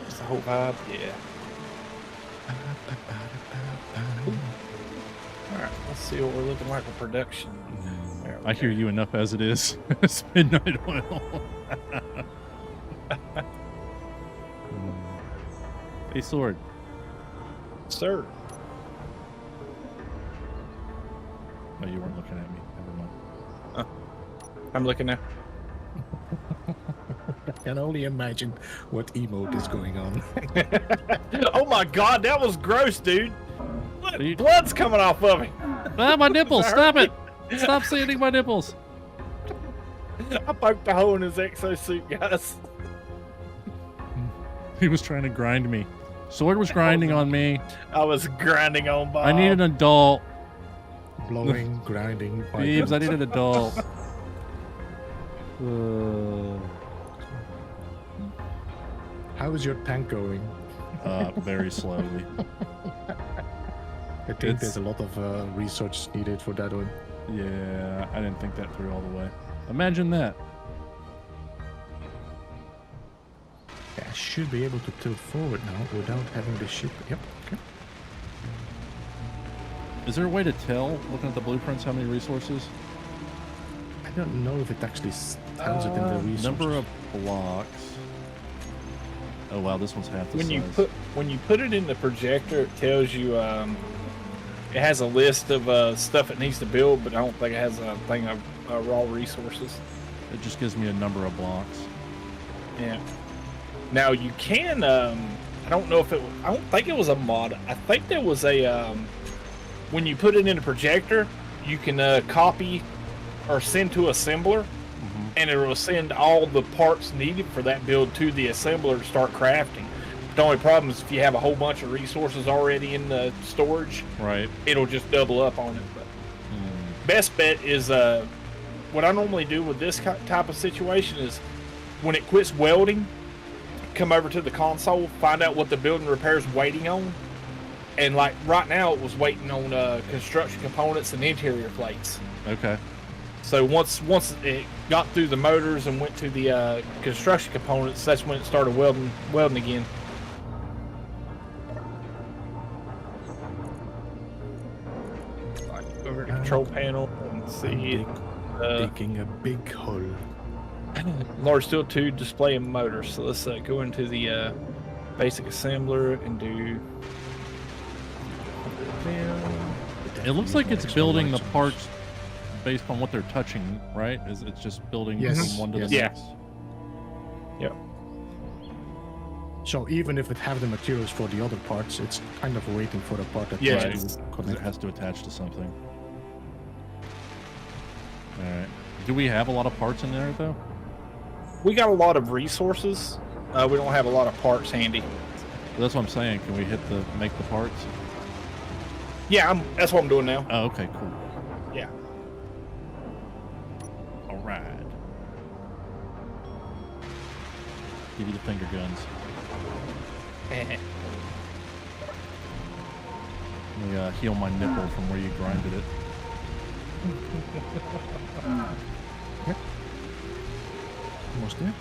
[SPEAKER 2] That's the whole vibe. Yeah. Alright, let's see what we're looking like with production.
[SPEAKER 1] I hear you enough as it is. It's Midnight Oil. Hey, Sword.
[SPEAKER 2] Sir.
[SPEAKER 1] Oh, you weren't looking at me. Never mind.
[SPEAKER 2] I'm looking now.
[SPEAKER 3] I can only imagine what emote is going on.
[SPEAKER 2] Oh my god, that was gross, dude. Blood's coming off of me.
[SPEAKER 1] Ah, my nipples! Stop it! Stop sanding my nipples!
[SPEAKER 2] I poked a hole in his exosuit, guys.
[SPEAKER 1] He was trying to grind me. Sword was grinding on me.
[SPEAKER 2] I was grinding on Bob.
[SPEAKER 1] I need an adult.
[SPEAKER 3] Blowing, grinding.
[SPEAKER 1] Beebs, I need an adult.
[SPEAKER 3] How is your tank going?
[SPEAKER 1] Very slowly.
[SPEAKER 3] I think there's a lot of research needed for that one.
[SPEAKER 1] Yeah, I didn't think that through all the way. Imagine that.
[SPEAKER 3] Yeah, I should be able to tilt forward now without having the ship. Yep. Okay.
[SPEAKER 1] Is there a way to tell, looking at the blueprints, how many resources?
[SPEAKER 3] I don't know if it actually tells it in the resources.
[SPEAKER 1] Number of blocks. Oh wow, this one's half the size.
[SPEAKER 2] When you put it in the projector, it tells you it has a list of stuff it needs to build, but I don't think it has a thing of raw resources.
[SPEAKER 1] It just gives me a number of blocks.
[SPEAKER 2] Yeah. Now you can I don't know if I don't think it was a mod. I think there was a when you put it in a projector, you can copy or send to assembler, and it will send all the parts needed for that build to the assembler to start crafting. The only problem is if you have a whole bunch of resources already in the storage,
[SPEAKER 1] right,
[SPEAKER 2] it'll just double up on it. But best bet is what I normally do with this type of situation is when it quits welding, come over to the console, find out what the building repair is waiting on, and like right now it was waiting on construction components and interior plates.
[SPEAKER 1] Okay.
[SPEAKER 2] So once it got through the motors and went to the construction components, that's when it started welding again. Like over the control panel and see
[SPEAKER 3] digging a big hole.
[SPEAKER 2] Large steel 2 display and motors. So let's go into the basic assembler and do.
[SPEAKER 1] It looks like it's building the parts based on what they're touching, right? It's just building from one to the next?
[SPEAKER 2] Yep.
[SPEAKER 3] So even if it have the materials for the other parts, it's kind of waiting for the part that
[SPEAKER 1] Because it has to attach to something. Alright. Do we have a lot of parts in there, though?
[SPEAKER 2] We got a lot of resources. We don't have a lot of parts handy.
[SPEAKER 1] That's what I'm saying. Can we hit make the parts?
[SPEAKER 2] Yeah, that's what I'm doing now.
[SPEAKER 1] Oh, okay, cool.
[SPEAKER 2] Yeah.
[SPEAKER 1] All right. Give you the finger guns. Let me heal my nipple from where you grinded it.
[SPEAKER 3] Yep. Almost there.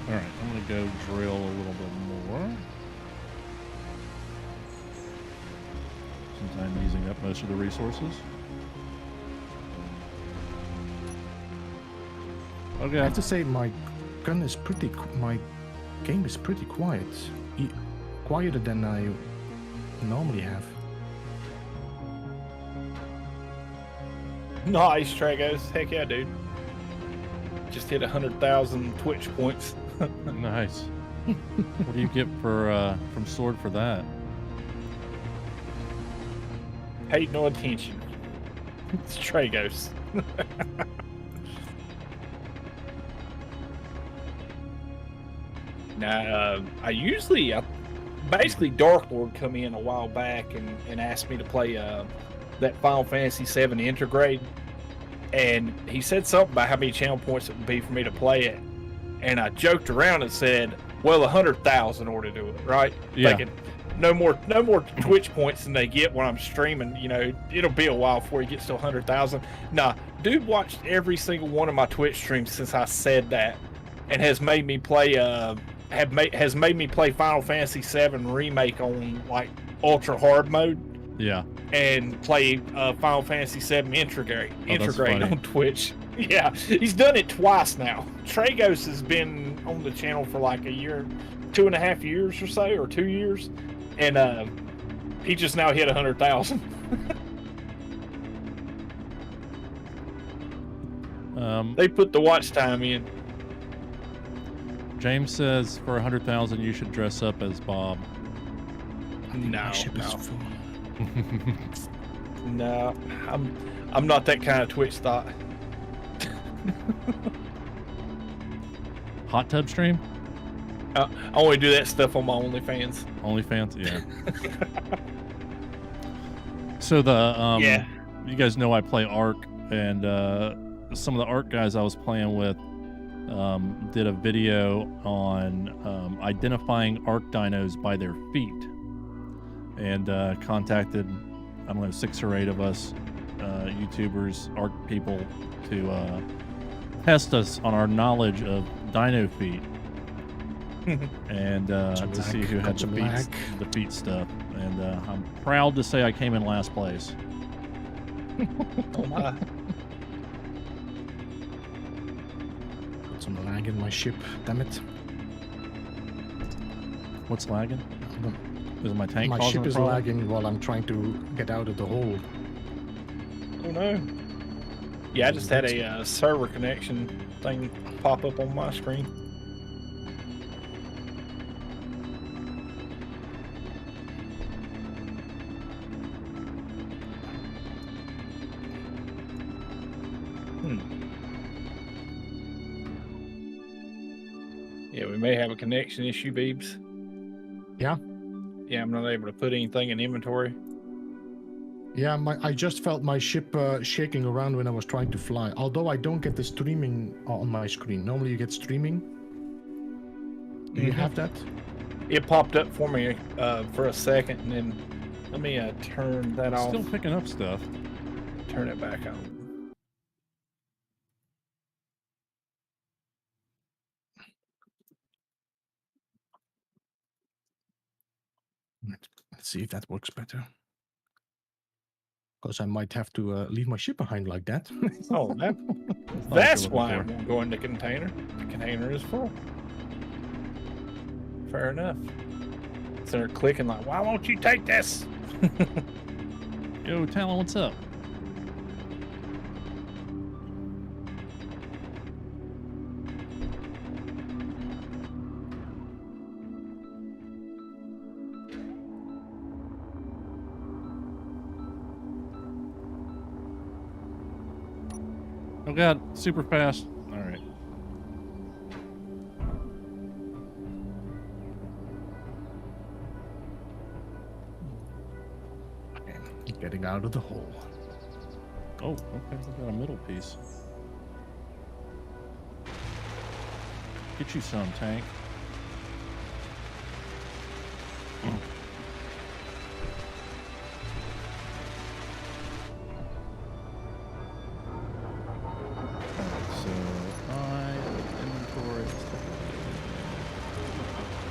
[SPEAKER 1] All right, I'm gonna go drill a little bit more. Since I'm using up most of the resources. Okay.
[SPEAKER 3] I have to say my game is pretty quiet. Quieter than I normally have.
[SPEAKER 2] Nice, Tragos. Heck yeah, dude. Just hit 100,000 Twitch points.
[SPEAKER 1] Nice. What do you get for from Sword for that?
[SPEAKER 2] Paid no attention. It's Tragos. Now, basically Dark Lord come in a while back and asked me to play that Final Fantasy VII Intergrade, and he said something about how many channel points it would be for me to play it, and I joked around and said, well, 100,000 ought to do it, right?
[SPEAKER 1] Yeah.
[SPEAKER 2] Thinking, no more Twitch points than they get when I'm streaming. You know, it'll be a while before he gets to 100,000. Nah, dude watched every single one of my Twitch streams since I said that, and has made me play has made me play Final Fantasy VII Remake on like ultra hard mode.
[SPEAKER 1] Yeah.
[SPEAKER 2] And play Final Fantasy VII Intergrade on Twitch. Yeah, he's done it twice now. Tragos has been on the channel for like a year, 2.5 years or so, or 2 years, and he just now hit 100,000. They put the watch time in.
[SPEAKER 1] James says for 100,000 you should dress up as Bob.
[SPEAKER 3] My ship is full.
[SPEAKER 2] No, I'm not that kind of Twitch thought.
[SPEAKER 1] Hot tub stream?
[SPEAKER 2] I only do that stuff on my OnlyFans.
[SPEAKER 1] OnlyFans, yeah. So the you guys know I play Ark, and some of the Ark guys I was playing with did a video on identifying Ark dinos by their feet. and contacted, I don't know, 6 or 8 of us YouTubers, art people, to test us on our knowledge of dino feet. And to see who had the feet stuff. And I'm proud to say I came in last place.
[SPEAKER 2] Oh my.
[SPEAKER 3] Got some lag in my ship, damn it.
[SPEAKER 1] What's lagging? Is my tank
[SPEAKER 3] My
[SPEAKER 1] causing
[SPEAKER 3] ship
[SPEAKER 1] a
[SPEAKER 3] is
[SPEAKER 1] problem?
[SPEAKER 3] lagging while I'm trying to get out of the hole.
[SPEAKER 2] Oh no. Yeah, I just had a server connection thing pop up on my screen. Yeah, we may have a connection issue, Beebs.
[SPEAKER 3] Yeah?
[SPEAKER 2] Yeah, I'm not able to put anything in inventory.
[SPEAKER 3] Yeah, I just felt my ship shaking around when I was trying to fly. Although I don't get the streaming on my screen. Normally you get streaming. Do you have that?
[SPEAKER 2] It popped up for me for a second, and then let me turn that off.
[SPEAKER 1] Still picking up stuff.
[SPEAKER 2] Turn it back on.
[SPEAKER 3] Let's see if that works better. Because I might have to leave my ship behind like that.
[SPEAKER 2] Oh, that's why it won't go in the container. The container is full. Fair enough. So they're clicking like, why won't you take this?
[SPEAKER 1] Yo, Talon, what's up? Oh god, super fast. All right.
[SPEAKER 3] Getting out of the hole.
[SPEAKER 1] Oh, okay. We got a middle piece. Get you some, tank.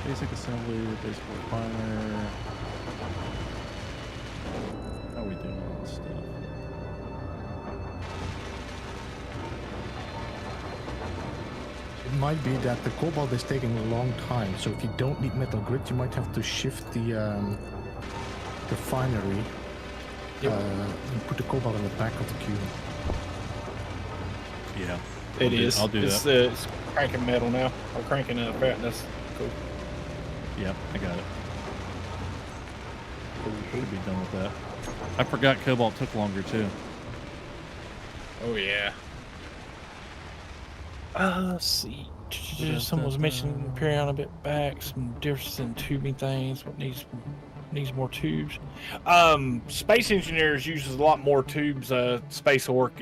[SPEAKER 1] Basic assembly, basic refiner. How are we doing all this stuff?
[SPEAKER 3] It might be that the Cobalt is taking a long time, so if you don't need metal grit, you might have to shift the refinery.
[SPEAKER 2] Yep.
[SPEAKER 3] And put the Cobalt in the back of the queue.
[SPEAKER 1] Yeah.
[SPEAKER 2] It is.
[SPEAKER 1] I'll do that.
[SPEAKER 2] It's cranking metal now. Or cranking fatness. Cool.
[SPEAKER 1] Yep, I got it. Should be done with that. I forgot Cobalt took longer too.
[SPEAKER 2] Oh yeah. Let's see. Someone was mentioning Perion a bit back. Some difference in tubing things. What needs more tubes? Space engineers uses a lot more tubes. Space work.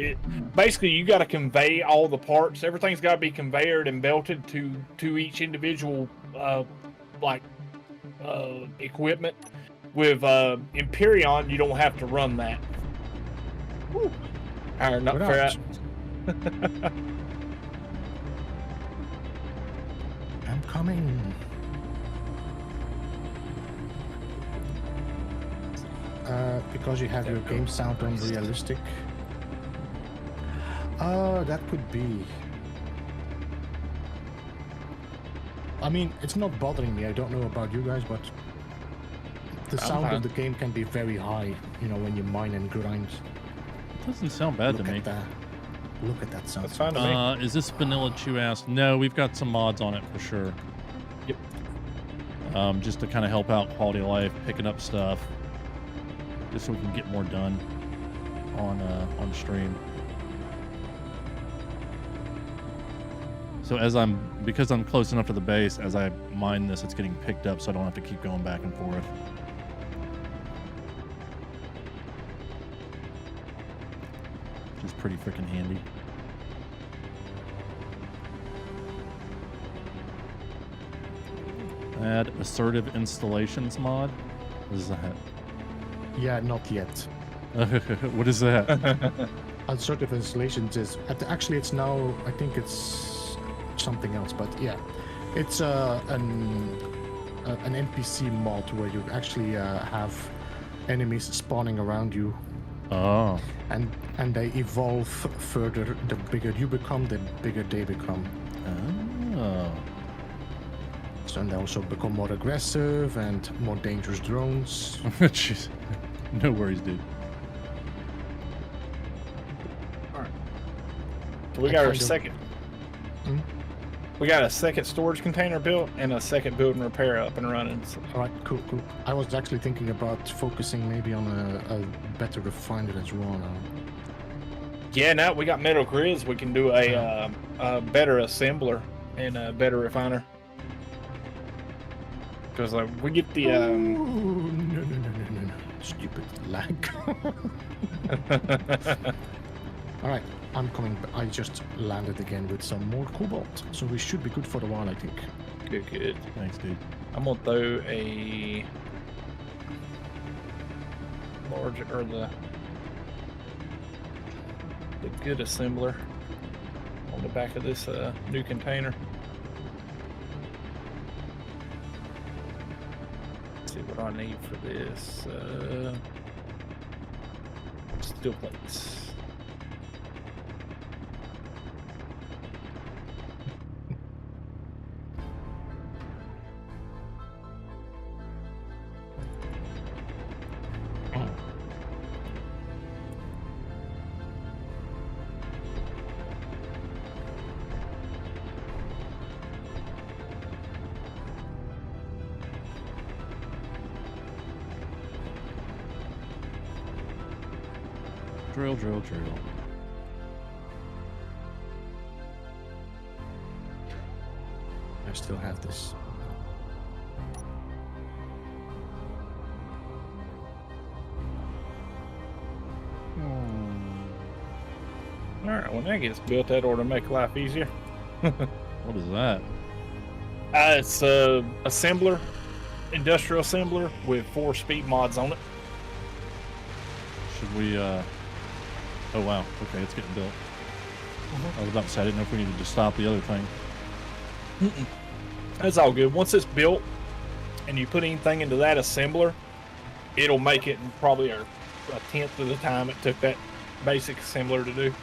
[SPEAKER 2] Basically you got to convey all the parts. Everything's got to be conveyed and belted to each individual equipment. With Empyreon, you don't have to run that. Woo. Iron not fair.
[SPEAKER 3] I'm coming. Because you have your game sound on realistic. That could be. I mean, it's not bothering me. I don't know about you guys, but the sound of the game can be very high, you know, when you mine and grind.
[SPEAKER 1] Doesn't sound bad to me.
[SPEAKER 3] Look at that sound.
[SPEAKER 2] That's fine to me.
[SPEAKER 1] Is this Vanilla Chew asked? No, we've got some mods on it for sure.
[SPEAKER 2] Yep.
[SPEAKER 1] Just to kind of help out quality of life, picking up stuff, just so we can get more done on stream. So because I'm close enough to the base, as I mine this, it's getting picked up, so I don't have to keep going back and forth. Which is pretty freaking handy. Add assertive installations mod. What is that?
[SPEAKER 3] Yeah, not yet.
[SPEAKER 1] What is that?
[SPEAKER 3] Assertive installations is actually it's now I think it's something else, but yeah, it's an NPC mod where you actually have enemies spawning around you.
[SPEAKER 1] Oh.
[SPEAKER 3] And they evolve further. The bigger you become, the bigger they become.
[SPEAKER 1] Oh.
[SPEAKER 3] So and they also become more aggressive and more dangerous drones.
[SPEAKER 1] Jeez. No worries, dude.
[SPEAKER 2] Alright. So we got our second. We got a second storage container built and a second build and repair up and running. So.
[SPEAKER 3] All right, cool. I was actually thinking about focusing maybe on a better refiner as well now.
[SPEAKER 2] Yeah, now we got metal grids. We can do a better assembler and a better refiner. Because we get the.
[SPEAKER 3] No. Stupid lag. All right, I'm coming. I just landed again with some more cobalt, so we should be good for a while, I think.
[SPEAKER 2] Good.
[SPEAKER 1] Thanks, dude.
[SPEAKER 2] I'm gonna throw a large or the good assembler on the back of this new container. Let's see what I need for this. Steel plates.
[SPEAKER 1] Drill.
[SPEAKER 3] I still have this.
[SPEAKER 2] Alright, when that gets built, that ought to make life easier.
[SPEAKER 1] What is that?
[SPEAKER 2] It's a assembler, industrial assembler with 4 speed mods on it.
[SPEAKER 1] Should we, Oh, wow. Okay, it's getting built. I was about to say, I didn't know if we needed to stop the other thing.
[SPEAKER 2] That's all good. Once it's built and you put anything into that assembler, it'll make it in probably a 10th of the time it took that basic assembler to do.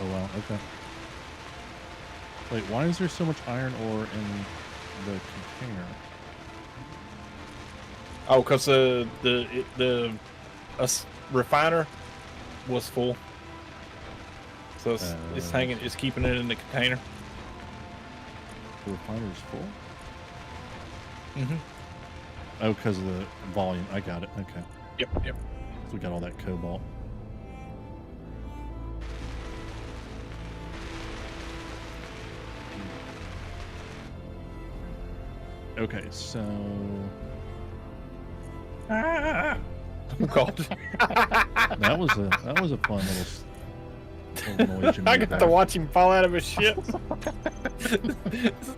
[SPEAKER 1] Oh, wow. Okay. Wait, why is there so much iron ore in the container?
[SPEAKER 2] Oh, because the refiner was full, so it's hanging. It's keeping it in the container.
[SPEAKER 1] The refiner's full?
[SPEAKER 2] Mm-hmm.
[SPEAKER 1] Oh, because of the volume. I got it. Okay.
[SPEAKER 2] Yep.
[SPEAKER 1] So we got all that cobalt. Okay, so
[SPEAKER 2] Oh God!
[SPEAKER 1] that was a fun little noise you
[SPEAKER 2] I
[SPEAKER 1] made
[SPEAKER 2] got
[SPEAKER 1] there.
[SPEAKER 2] to watch him fall out of his ship.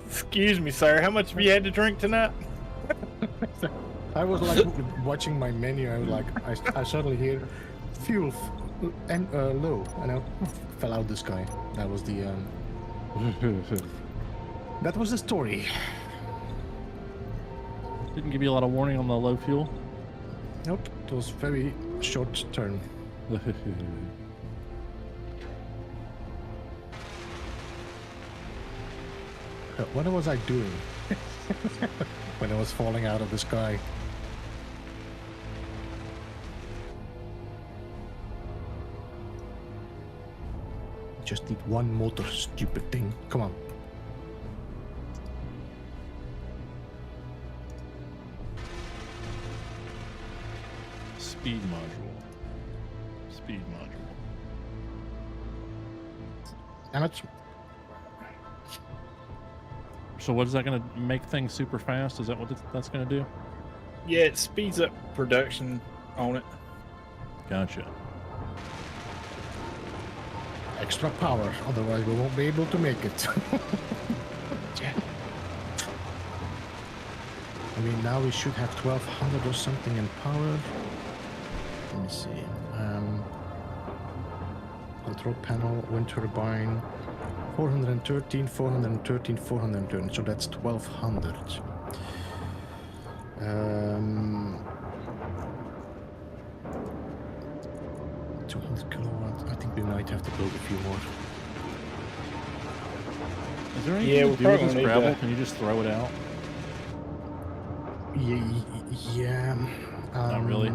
[SPEAKER 2] Excuse me, sir. How much have you had to drink tonight?
[SPEAKER 3] I was like watching my menu. I was like, I suddenly hear fuel and low, and I fell out the sky. That was the that was the story.
[SPEAKER 1] Didn't give you a lot of warning on the low fuel.
[SPEAKER 3] Nope, it was very short term. What was I doing when I was falling out of the sky? Just need one motor, stupid thing. Come on.
[SPEAKER 1] Speed module.
[SPEAKER 3] Damn it.
[SPEAKER 1] So what is that going to make things super fast? Is that what that's going to do?
[SPEAKER 2] Yeah, it speeds up production on it.
[SPEAKER 1] Gotcha.
[SPEAKER 3] Extra power, otherwise we won't be able to make it. mean, now we should have 1200 or something in power. Let me see. Control panel, wind turbine, 413, 413, 413. So that's 1200. 200 kilowatts. I think we might have to build a few more.
[SPEAKER 1] Is there anything to do with this gravel? Can you just throw it out?
[SPEAKER 3] Yeah.
[SPEAKER 1] Not really.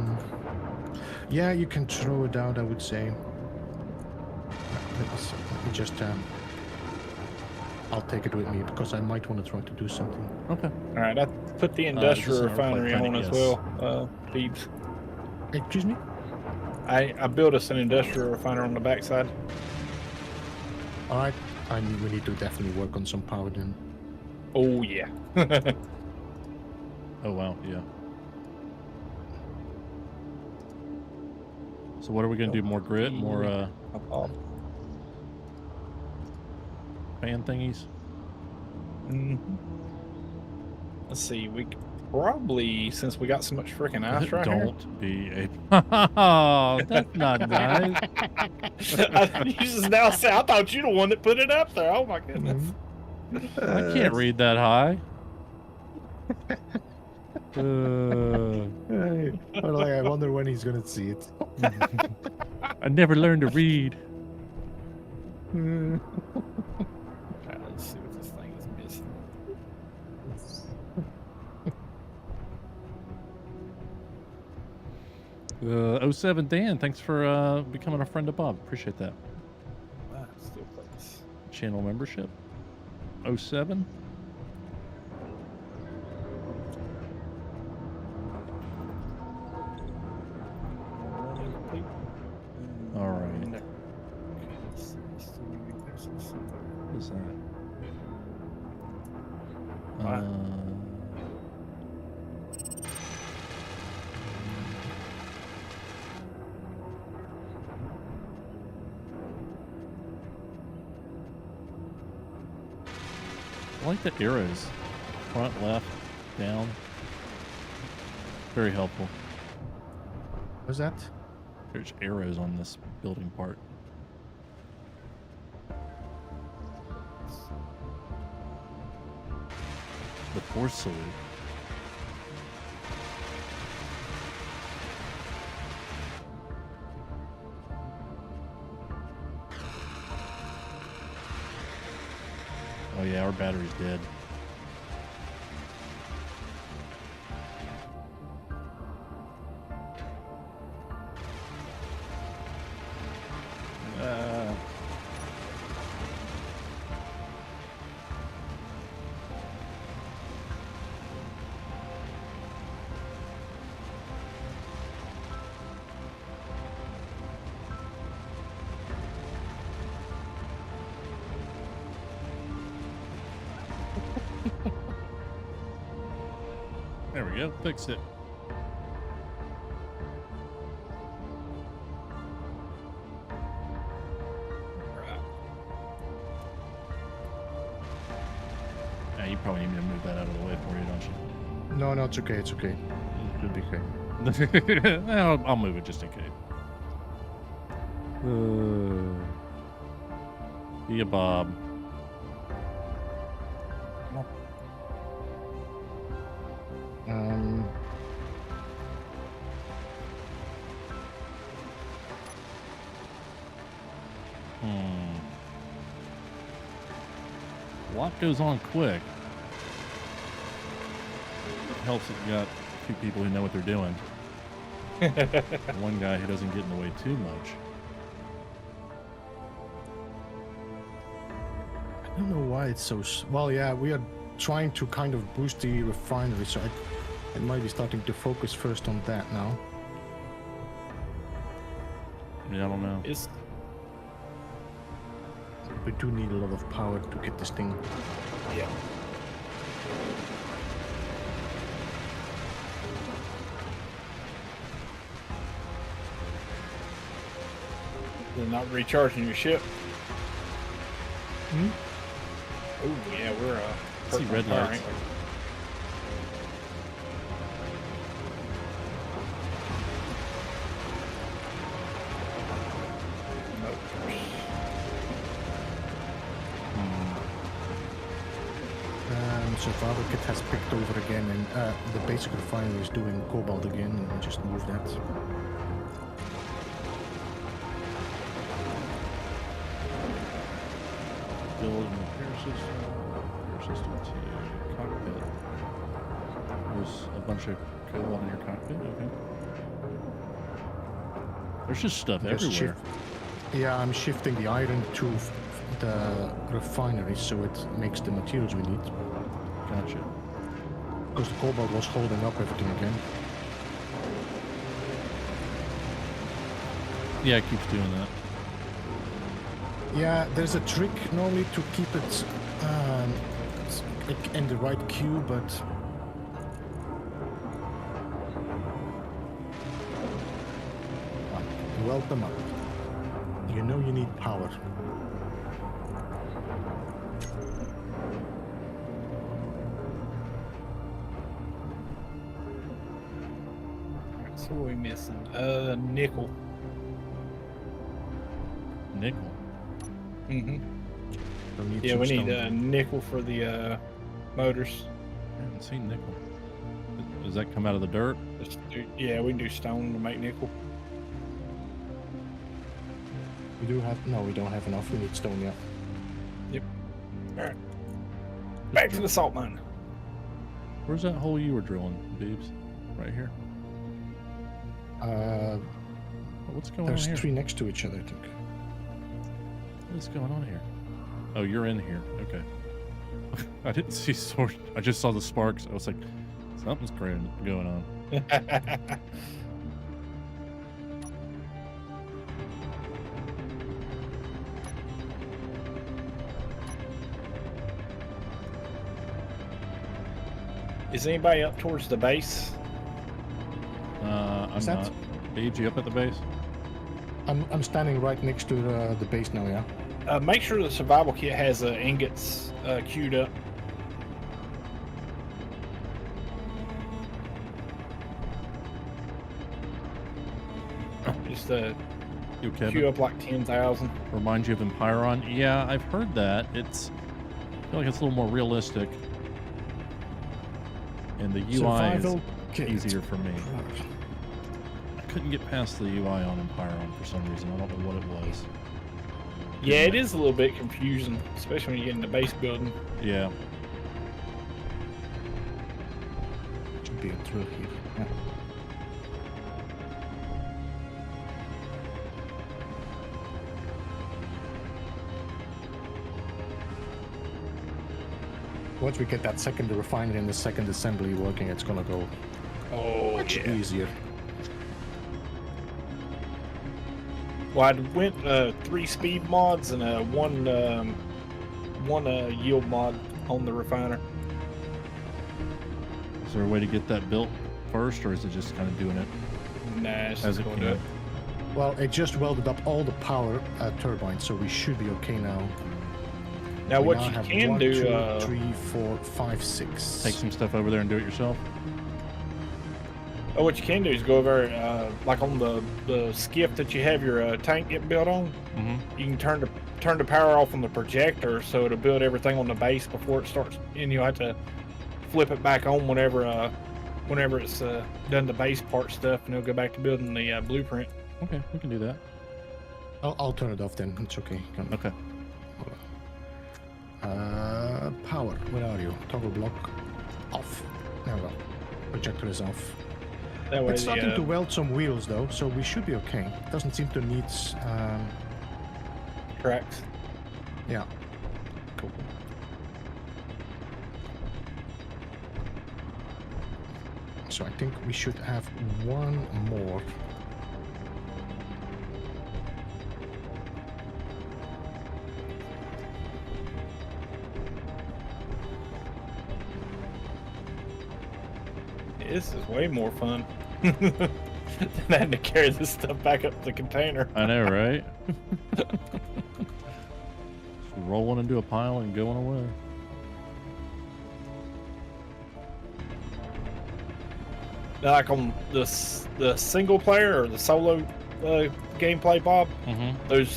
[SPEAKER 3] Yeah, you can throw it out, I would say. Let me just. I'll take it with me because I might want to try to do something.
[SPEAKER 1] Okay.
[SPEAKER 2] All right, I put the industrial refinery on as well, Beebs.
[SPEAKER 3] Excuse me?
[SPEAKER 2] I built us an industrial refinery on the backside.
[SPEAKER 3] All right. I mean, we need to definitely work on some power then.
[SPEAKER 2] Oh, yeah.
[SPEAKER 1] Oh, wow, yeah. So what are we going to do? More grit? More fan thingies?
[SPEAKER 2] Let's see, we could probably, since we got so much freaking ice right here.
[SPEAKER 1] Don't be a... Oh, that's not nice.
[SPEAKER 2] You just now say, I thought you the one that put it up there. Oh my goodness.
[SPEAKER 1] I can't read that high.
[SPEAKER 3] Well, I wonder when he's gonna see it.
[SPEAKER 1] I never learned to read.
[SPEAKER 2] Alright, let's see what this thing is missing.
[SPEAKER 1] 07 Dan, thanks for becoming a friend of Bob. Appreciate that.
[SPEAKER 2] Wow, still place.
[SPEAKER 1] Channel membership. 07. All right. What is that? I like the arrows. Front, left, down. Very helpful.
[SPEAKER 3] What's that?
[SPEAKER 1] There's arrows on this building part. The force salute. Oh yeah, our battery's dead. There we go. Fix it. Yeah, you probably need me to move that out of the way for you, don't you?
[SPEAKER 3] No, it's okay. It's okay. It'll be okay.
[SPEAKER 1] I'll move it just in case. See ya, Bob. A lot goes on quick. It helps if you got a few people who know what they're doing. One guy who doesn't get in the way too much.
[SPEAKER 3] I don't know why it's so... Well, yeah, we are trying to kind of boost the refinery, so I might be starting to focus first on that now.
[SPEAKER 1] Yeah, I don't know.
[SPEAKER 3] We do need a lot of power to get this thing.
[SPEAKER 2] Yeah. You're not recharging your ship. Oh yeah, we're
[SPEAKER 1] see red lights.
[SPEAKER 3] the survival kit has picked over again, and the basic refinery is doing Cobalt again, and we just move that.
[SPEAKER 1] Build and repair system to cockpit. There's a bunch of Cobalt in your cockpit. Okay. There's just stuff everywhere.
[SPEAKER 3] Yeah, I'm shifting the iron to the refinery so it makes the materials we need.
[SPEAKER 1] Gotcha.
[SPEAKER 3] Because the Cobalt was holding up everything again.
[SPEAKER 1] Yeah, it keeps doing that.
[SPEAKER 3] Yeah, there's a trick normally to keep it in the right queue, but weld them up. You know you need power.
[SPEAKER 2] So what are we missing? Nickel.
[SPEAKER 1] Nickel.
[SPEAKER 2] Mm-hmm.
[SPEAKER 3] Don't
[SPEAKER 2] Yeah,
[SPEAKER 3] some
[SPEAKER 2] we need
[SPEAKER 3] stone.
[SPEAKER 2] nickel for the motors.
[SPEAKER 1] I haven't seen nickel. Does that come out of the dirt?
[SPEAKER 2] Yeah, we can do stone to make nickel.
[SPEAKER 3] We do have no, we don't have enough. We need stone, yeah.
[SPEAKER 2] Yep. All right. Back to the salt mine.
[SPEAKER 1] Where's that hole you were drilling, Beebs? Right here. What's going on
[SPEAKER 3] There's
[SPEAKER 1] here?
[SPEAKER 3] 3 next to each other, I think.
[SPEAKER 1] What's going on here? Oh, you're in here. Okay. I didn't see sword. I just saw the sparks. I was like, something's going on.
[SPEAKER 2] Is anybody up towards the base?
[SPEAKER 1] I'm
[SPEAKER 3] Is that-
[SPEAKER 1] not. Beebs, you up at the base?
[SPEAKER 3] I'm standing right next to the base now, yeah.
[SPEAKER 2] Make sure the survival kit has ingots queued up. Just
[SPEAKER 1] You, Kevin?
[SPEAKER 2] queue up like 10,000.
[SPEAKER 1] Reminds you of Empiron? Yeah, I've heard that. I feel like it's a little more realistic. And the UI
[SPEAKER 3] Survival
[SPEAKER 1] is
[SPEAKER 3] kit.
[SPEAKER 1] easier for me. I couldn't get past the UI on Empiron for some reason. I don't know what it was.
[SPEAKER 2] Yeah, it is a little bit confusing, especially when you get into base building.
[SPEAKER 1] Yeah.
[SPEAKER 3] Should be a drill here. Yeah. Once we get that second refinery and the second assembly working, it's gonna go
[SPEAKER 2] Oh,
[SPEAKER 3] much
[SPEAKER 2] yeah.
[SPEAKER 3] easier.
[SPEAKER 2] Well, I went 3 speed mods and one yield mod on the refiner.
[SPEAKER 1] Is there a way to get that built first, or is it just kind of doing it
[SPEAKER 2] Nah, it's
[SPEAKER 1] as
[SPEAKER 2] just
[SPEAKER 1] it
[SPEAKER 2] going
[SPEAKER 1] can?
[SPEAKER 2] to.
[SPEAKER 3] Well, it just welded up all the power turbines, so we should be okay now.
[SPEAKER 2] Now,
[SPEAKER 3] We
[SPEAKER 2] what
[SPEAKER 3] now
[SPEAKER 2] you
[SPEAKER 3] have
[SPEAKER 2] can
[SPEAKER 3] 1,
[SPEAKER 2] do,
[SPEAKER 3] 2, 3, 4, 5, 6.
[SPEAKER 1] Take some stuff over there and do it yourself?
[SPEAKER 2] what you can do is go over, like on the skiff that you have your tank get built on.
[SPEAKER 1] Mm-hmm.
[SPEAKER 2] You can turn the power off on the projector, so it'll build everything on the base before it starts, and you have to flip it back on whenever it's done the base part stuff, and it'll go back to building the blueprint.
[SPEAKER 1] Okay, we can do that.
[SPEAKER 3] I'll turn it off then. It's okay. Come.
[SPEAKER 1] Okay.
[SPEAKER 3] Power. Where are you? Toggle block off. There we go. Projector is off.
[SPEAKER 2] That way,
[SPEAKER 3] It's starting to weld some wheels though, so we should be okay. Doesn't seem to need.
[SPEAKER 2] tracks.
[SPEAKER 3] Yeah. Cool. So I think we should have one more.
[SPEAKER 2] This is way more fun than having to carry this stuff back up the container.
[SPEAKER 1] I know, right? Just rolling into a pile and going away.
[SPEAKER 2] Like on the single player or the solo gameplay, Bob,
[SPEAKER 1] Mm-hmm.
[SPEAKER 2] those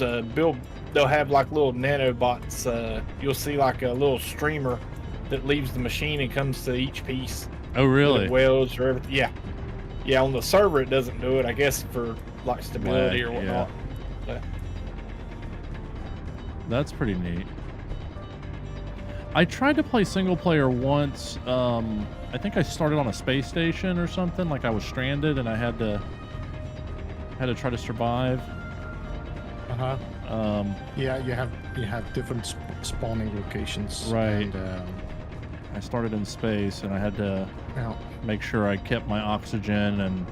[SPEAKER 2] they'll have like little nanobots. You'll see like a little streamer that leaves the machine and comes to each piece.
[SPEAKER 1] Oh, really?
[SPEAKER 2] It welds or everything. Yeah. Yeah, on the server it doesn't do it, I guess for like stability or whatnot. Yeah.
[SPEAKER 1] That's pretty neat. I tried to play single player once. I think I started on a space station or something. Like I was stranded and I had to try to survive.
[SPEAKER 3] Yeah, you have different spawning locations.
[SPEAKER 1] Right.
[SPEAKER 3] And,
[SPEAKER 1] I started in space and I had to make sure I kept my oxygen, and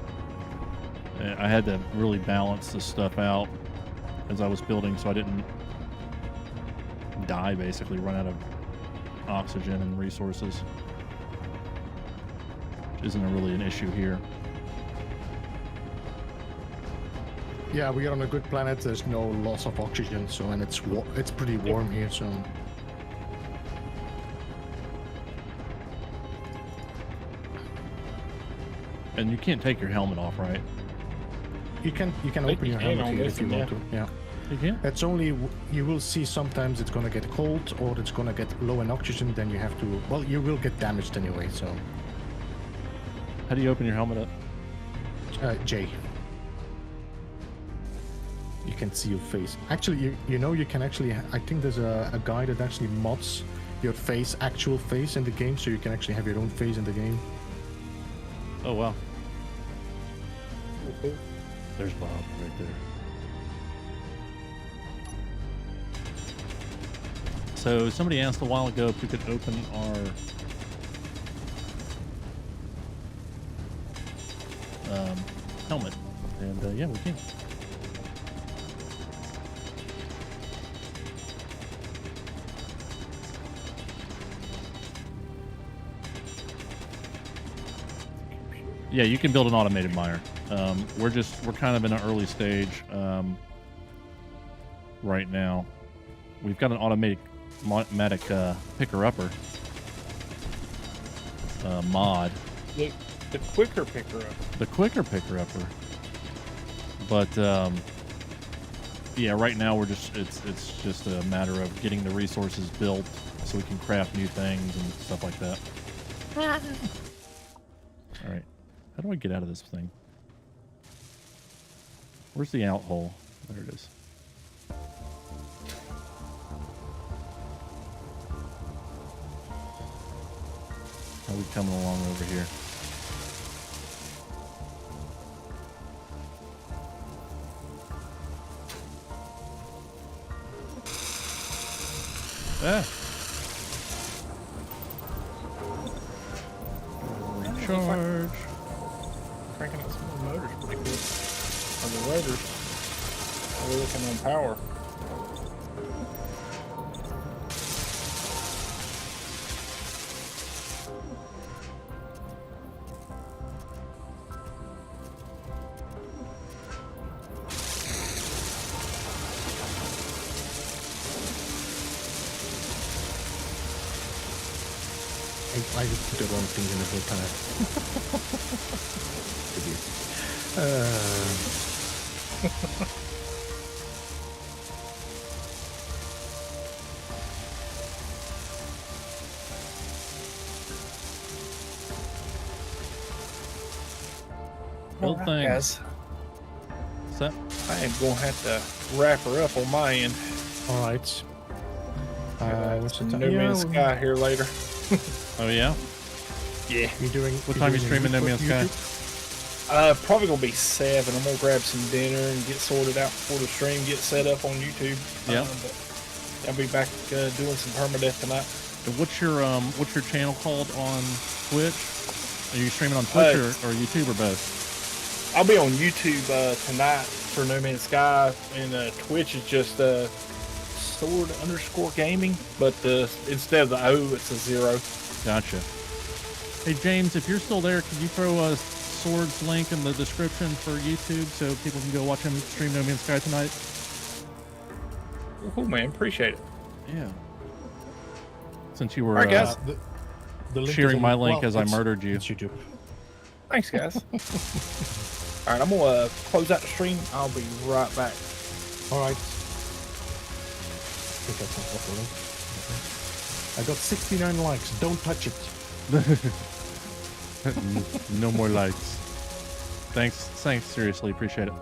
[SPEAKER 1] I had to really balance this stuff out as I was building so I didn't die, basically run out of oxygen and resources, which isn't really an issue here.
[SPEAKER 3] yeah, we are on a good planet. There's no loss of oxygen, so and it's pretty warm here, so.
[SPEAKER 1] And you can't take your helmet off, right?
[SPEAKER 3] You can open your helmet here if you want to. Yeah.
[SPEAKER 1] You can?
[SPEAKER 3] It's only, you will see sometimes it's gonna get cold or it's gonna get low in oxygen, then you have to, well, you will get damaged anyway, so.
[SPEAKER 1] How do you open your helmet up?
[SPEAKER 3] J. You can see your face. Actually, you know, you can actually, I think there's a guy that actually mods your face, actual face in the game, so you can actually have your own face in the game.
[SPEAKER 1] Oh, wow. There's Bob right there. So somebody asked a while ago if we could open our helmet, and yeah, we can. Yeah, you can build an automated miner. We're kind of in an early stage right now. We've got an automatic picker-upper mod.
[SPEAKER 2] The quicker picker-upper.
[SPEAKER 1] The quicker picker-upper. But yeah, right now we're just it's just a matter of getting the resources built so we can craft new things and stuff like that. All right. How do I get out of this thing? Where's the out hole? There it is. How are we coming along over here? Ah! Recharge.
[SPEAKER 2] Cranking out some more motors pretty quick. On the rotors. We're looking on power.
[SPEAKER 3] I put the wrong thing in the whole
[SPEAKER 1] Build thing.
[SPEAKER 2] Guys,
[SPEAKER 1] What's that?
[SPEAKER 2] I am going to have to wrap her up on my end.
[SPEAKER 3] All right. What's the time?
[SPEAKER 2] No Man's Sky here later.
[SPEAKER 1] Oh yeah.
[SPEAKER 2] Yeah.
[SPEAKER 3] You doing?
[SPEAKER 1] What time you streaming No Man's Sky?
[SPEAKER 2] Probably gonna be 7. I'm gonna grab some dinner and get sorted out before the stream gets set up on YouTube.
[SPEAKER 1] Yeah.
[SPEAKER 2] But I'll be back doing some permadeath tonight.
[SPEAKER 1] And what's your channel called on Twitch? Are you streaming on Twitch or YouTube or both?
[SPEAKER 2] I'll be on YouTube tonight for No Man's Sky, and Twitch is just sword_gaming, but instead of the O, it's a 0.
[SPEAKER 1] Gotcha. Hey James, if you're still there, can you throw a Sword's link in the description for YouTube so people can go watch him stream No Man's Sky tonight?
[SPEAKER 2] Cool, man. Appreciate it.
[SPEAKER 1] Yeah. Since you were
[SPEAKER 2] All right, guys.
[SPEAKER 3] The link
[SPEAKER 1] sharing
[SPEAKER 3] is
[SPEAKER 1] my link as I
[SPEAKER 3] it's-
[SPEAKER 1] murdered you.
[SPEAKER 3] It's YouTube.
[SPEAKER 2] Thanks, guys. All right, I'm gonna close out the stream. I'll be right back.
[SPEAKER 3] All right. I think that's not the link. I got 69 likes. Don't touch it.
[SPEAKER 1] No more likes. Thanks. Seriously, appreciate it.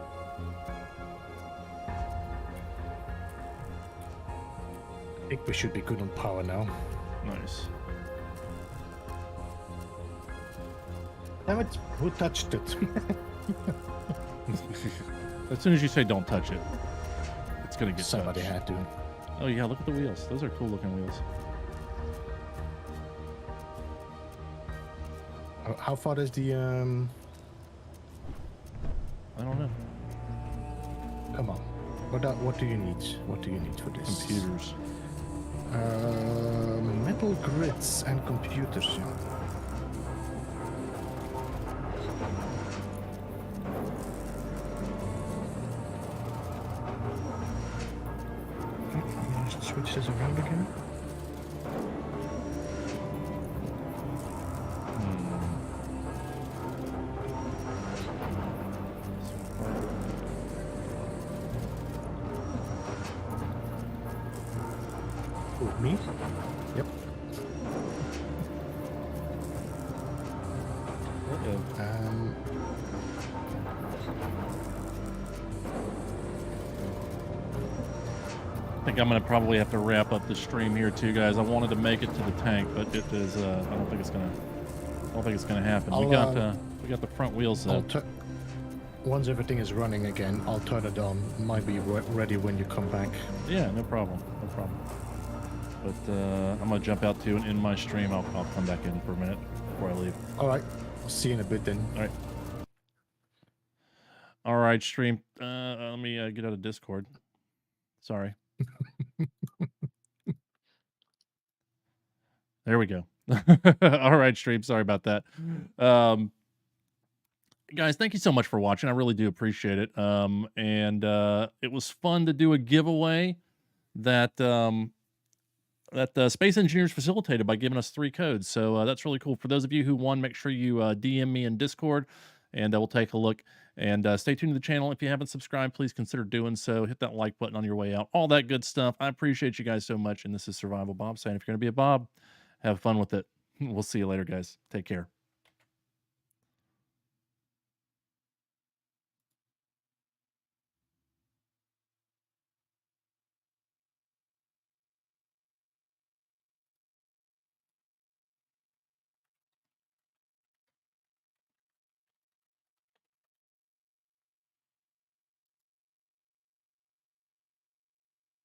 [SPEAKER 3] I think we should be good on power now.
[SPEAKER 1] Nice.
[SPEAKER 3] Damn it! Who touched it?
[SPEAKER 1] As soon as you say don't touch it, it's gonna get
[SPEAKER 3] Somebody
[SPEAKER 1] touched.
[SPEAKER 3] had to.
[SPEAKER 1] Oh yeah, look at the wheels. Those are cool looking wheels.
[SPEAKER 3] How far is the
[SPEAKER 1] I don't know.
[SPEAKER 3] Come on. What do you need? What do you need for this?
[SPEAKER 1] Computers.
[SPEAKER 3] Metal grids and computers. Yeah. Just switch this around again. Oh, me? Yep.
[SPEAKER 1] I think I'm gonna probably have to wrap up the stream here too, guys. I wanted to make it to the tank, but it is. I don't think it's gonna happen. We got the front wheels though.
[SPEAKER 3] Once everything is running again, I'll turn it on. Might be ready when you come back.
[SPEAKER 1] Yeah, no problem. No problem. But I'm gonna jump out too and end my stream. I'll come back in for a minute before I leave.
[SPEAKER 3] All right. I'll see you in a bit then.
[SPEAKER 1] All right. All right, stream. Let me get out of Discord. Sorry. There we go. All right, stream. Sorry about that. Guys, thank you so much for watching. I really do appreciate it. It was fun to do a giveaway that Space Engineers facilitated by giving us 3 codes. So that's really cool. For those of you who won, make sure you DM me in Discord, and we'll take a look. And stay tuned to the channel. If you haven't subscribed, please consider doing so. Hit that like button on your way out. All that good stuff. I appreciate you guys so much. And this is Survival Bob saying, if you're going to be a Bob, have fun with it. We'll see you later, guys. Take care.